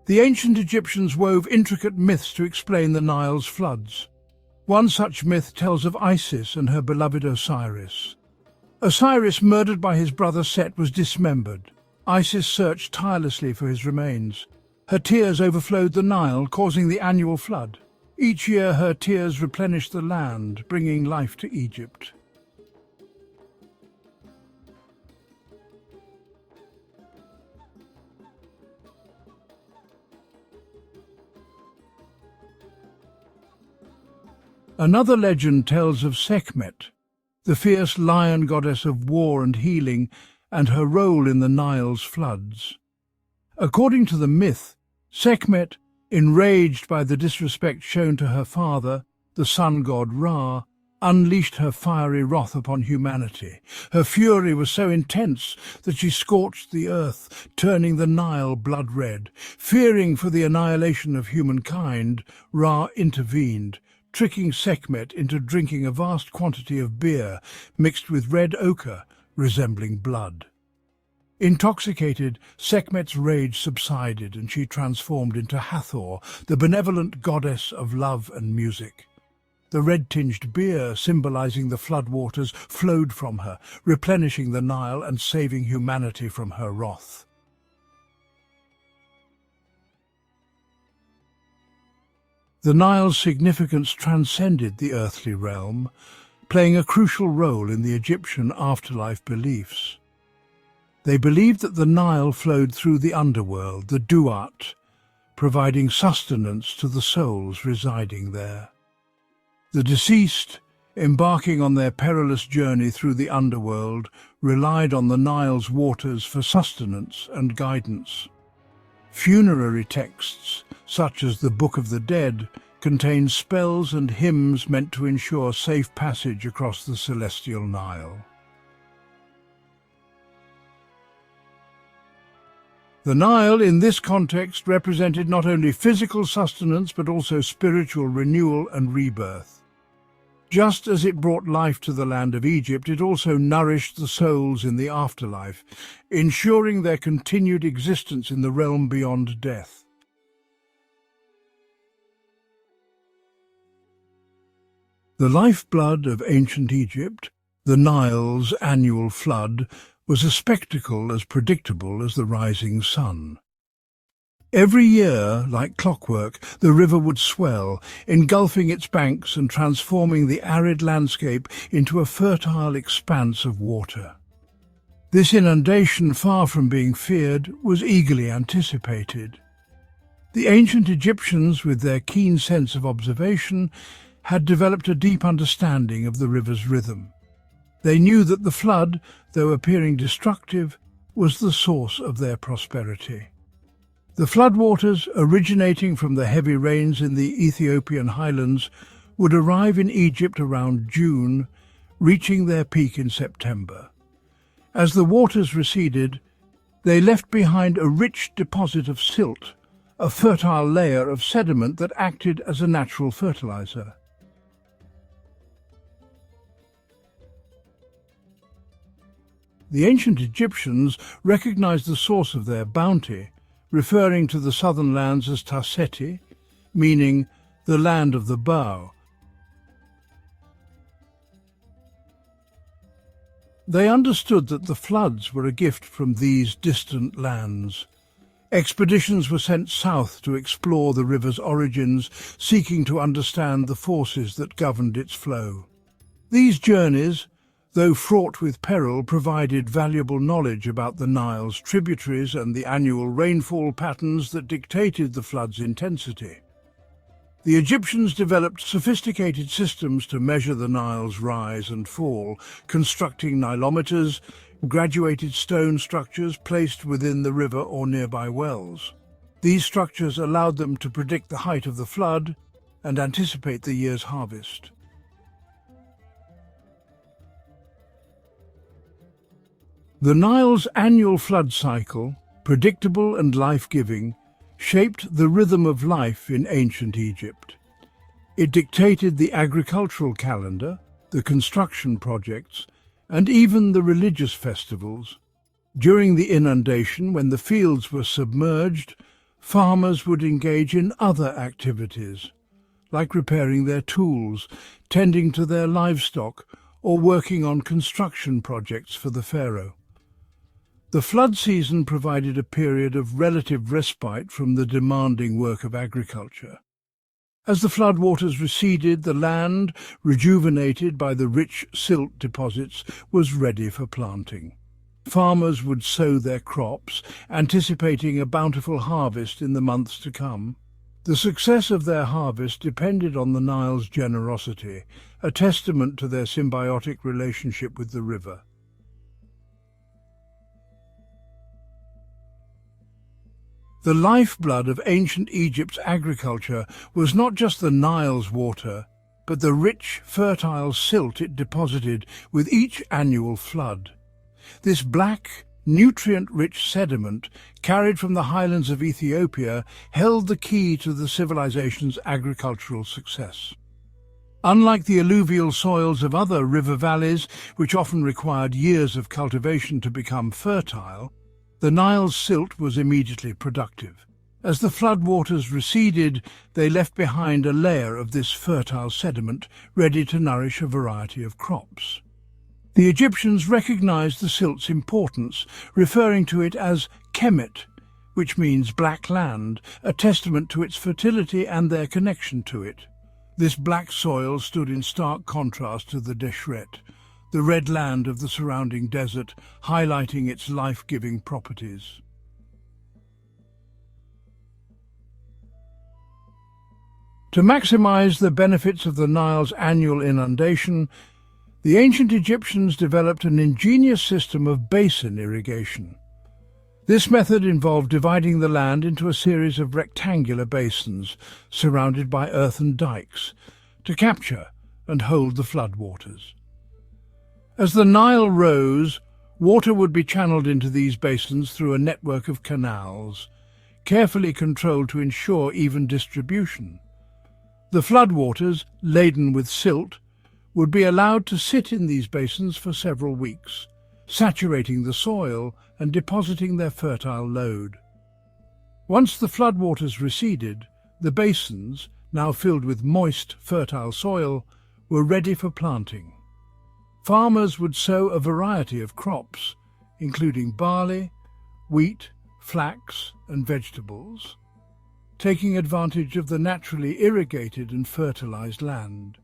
The ancient Egyptians wove intricate myths to explain the Nile's floods. One such myth tells of Isis and her beloved Osiris. Osiris, murdered by his brother Set, was dismembered. Isis searched tirelessly for his remains. Her tears overflowed the Nile, causing the annual flood. Each year her tears replenished the land, bringing life to Egypt. Another legend tells of Sekhmet, the fierce lion goddess of war and healing, and her role in the Nile's floods. According to the myth, Sekhmet, enraged by the disrespect shown to her father, the sun god Ra, unleashed her fiery wrath upon humanity. Her fury was so intense that she scorched the earth, turning the Nile blood-red. Fearing for the annihilation of humankind, Ra intervened, tricking Sekhmet into drinking a vast quantity of beer mixed with red ochre, resembling blood. Intoxicated, Sekhmet's rage subsided and she transformed into Hathor, the benevolent goddess of love and music. The red-tinged beer, symbolizing the floodwaters, flowed from her, replenishing the Nile and saving humanity from her wrath. The Nile's significance transcended the earthly realm, playing a crucial role in the Egyptian afterlife beliefs. They believed that the Nile flowed through the underworld, the Duat, providing sustenance to the souls residing there. The deceased, embarking on their perilous journey through the underworld, relied on the Nile's waters for sustenance and guidance. Funerary texts, such as the Book of the Dead, contain spells and hymns meant to ensure safe passage across the celestial Nile. The Nile, in this context, represented not only physical sustenance but also spiritual renewal and rebirth. Just as it brought life to the land of Egypt, it also nourished the souls in the afterlife, ensuring their continued existence in the realm beyond death. The lifeblood of ancient Egypt, the Nile's annual flood, was a spectacle as predictable as the rising sun. Every year, like clockwork, the river would swell, engulfing its banks and transforming the arid landscape into a fertile expanse of water. This inundation, far from being feared, was eagerly anticipated. The ancient Egyptians, with their keen sense of observation, had developed a deep understanding of the river's rhythm. They knew that the flood, though appearing destructive, was the source of their prosperity. The floodwaters, originating from the heavy rains in the Ethiopian highlands, would arrive in Egypt around June, reaching their peak in September. As the waters receded, They left behind a rich deposit of silt, a fertile layer of sediment that acted as a natural fertilizer. The ancient Egyptians recognized the source of their bounty, referring to the southern lands as Taseti, meaning the land of the bow. They understood that the floods were a gift from these distant lands. Expeditions were sent south to explore the river's origins, seeking to understand the forces that governed its flow. These journeys, though fraught with peril, provided valuable knowledge about the Nile's tributaries and the annual rainfall patterns that dictated the flood's intensity. The Egyptians developed sophisticated systems to measure the Nile's rise and fall, constructing nilometers, graduated stone structures placed within the river or nearby wells. These structures allowed them to predict the height of the flood and anticipate the year's harvest. The Nile's annual flood cycle, predictable and life-giving, shaped the rhythm of life in ancient Egypt. It dictated the agricultural calendar, the construction projects, and even the religious festivals. During the inundation, when the fields were submerged, farmers would engage in other activities, like repairing their tools, tending to their livestock, or working on construction projects for the pharaoh. The flood season provided a period of relative respite from the demanding work of agriculture. As the floodwaters receded, the land, rejuvenated by the rich silt deposits, was ready for planting. Farmers would sow their crops, anticipating a bountiful harvest in the months to come. The success of their harvest depended on the Nile's generosity, a testament to their symbiotic relationship with the river. The lifeblood of ancient Egypt's agriculture was not just the Nile's water, but the rich, fertile silt it deposited with each annual flood. This black, nutrient-rich sediment, carried from the highlands of Ethiopia, held the key to the civilization's agricultural success. Unlike the alluvial soils of other river valleys, which often required years of cultivation to become fertile, the Nile's silt was immediately productive. As the floodwaters receded, they left behind a layer of this fertile sediment ready to nourish a variety of crops. The Egyptians recognized the silt's importance, referring to it as Kemet, which means black land, a testament to its fertility and their connection to it. This black soil stood in stark contrast to the Deshret, the red land of the surrounding desert, highlighting its life-giving properties. To maximize the benefits of the Nile's annual inundation, the ancient Egyptians developed an ingenious system of basin irrigation. This method involved dividing the land into a series of rectangular basins, surrounded by earthen dikes, to capture and hold the floodwaters. As the Nile rose, water would be channeled into these basins through a network of canals, carefully controlled to ensure even distribution. The floodwaters, laden with silt, would be allowed to sit in these basins for several weeks, saturating the soil and depositing their fertile load. Once the floodwaters receded, the basins, now filled with moist, fertile soil, were ready for planting. Farmers would sow a variety of crops, including barley, wheat, flax, and vegetables, taking advantage of the naturally irrigated and fertilized land.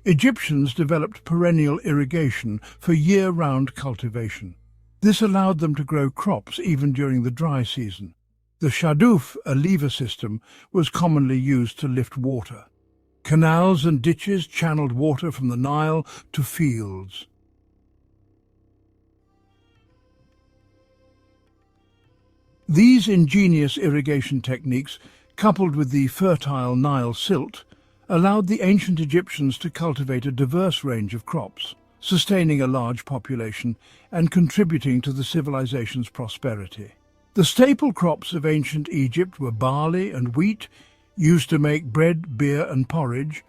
Egyptians developed perennial irrigation for year-round cultivation. This allowed them to grow crops even during the dry season. The shaduf, a lever system, was commonly used to lift water. Canals and ditches channeled water from the Nile to fields. These ingenious irrigation techniques, coupled with the fertile Nile silt, allowed the ancient Egyptians to cultivate a diverse range of crops, sustaining a large population and contributing to the civilization's prosperity. The staple crops of ancient Egypt were barley and wheat, used to make bread, beer and porridge.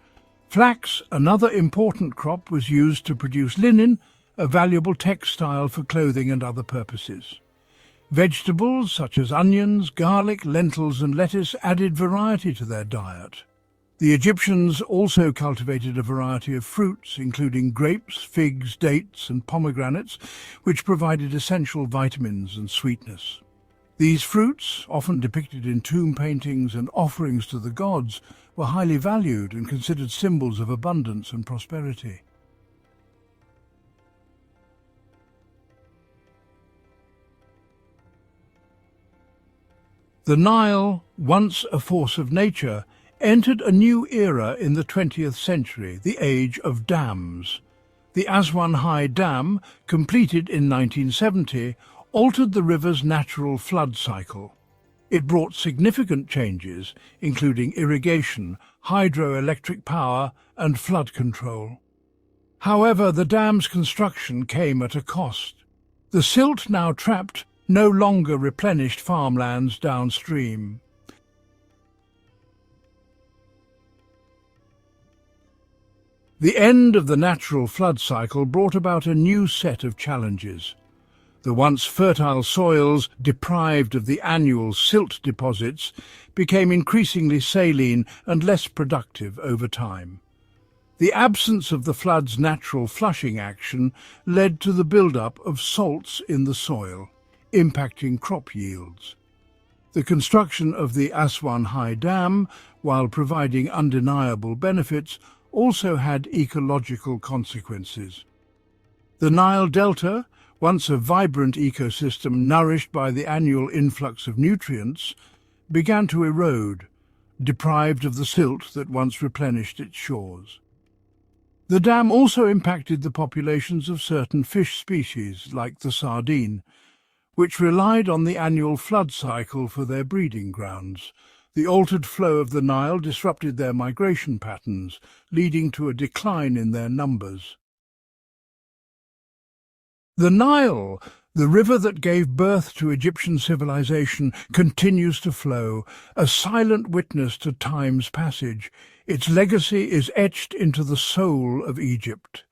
Flax, another important crop, was used to produce linen, a valuable textile for clothing and other purposes. Vegetables such as onions, garlic, lentils and lettuce added variety to their diet. The Egyptians also cultivated a variety of fruits, including grapes, figs, dates and pomegranates, which provided essential vitamins and sweetness. These fruits, often depicted in tomb paintings and offerings to the gods, were highly valued and considered symbols of abundance and prosperity. The Nile, once a force of nature, entered a new era in the 20th century, the age of dams. The Aswan High Dam, completed in 1970, altered the river's natural flood cycle. It brought significant changes, including irrigation, hydroelectric power and flood control. However, the dam's construction came at a cost. The silt now trapped no longer replenished farmlands downstream. The end of the natural flood cycle brought about a new set of challenges. The once fertile soils, deprived of the annual silt deposits, became increasingly saline and less productive over time. The absence of the flood's natural flushing action led to the build-up of salts in the soil, impacting crop yields. The construction of the Aswan High Dam, while providing undeniable benefits, also had ecological consequences. The Nile Delta, once a vibrant ecosystem nourished by the annual influx of nutrients, began to erode, deprived of the silt that once replenished its shores. The dam also impacted the populations of certain fish species, like the sardine, which relied on the annual flood cycle for their breeding grounds. The altered flow of the Nile disrupted their migration patterns, leading to a decline in their numbers. The Nile, the river that gave birth to Egyptian civilization, continues to flow, a silent witness to time's passage. Its legacy is etched into the soul of Egypt.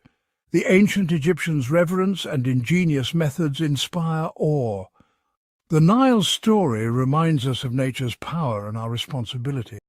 The ancient Egyptians' reverence and ingenious methods inspire awe. The Nile's story reminds us of nature's power and our responsibility.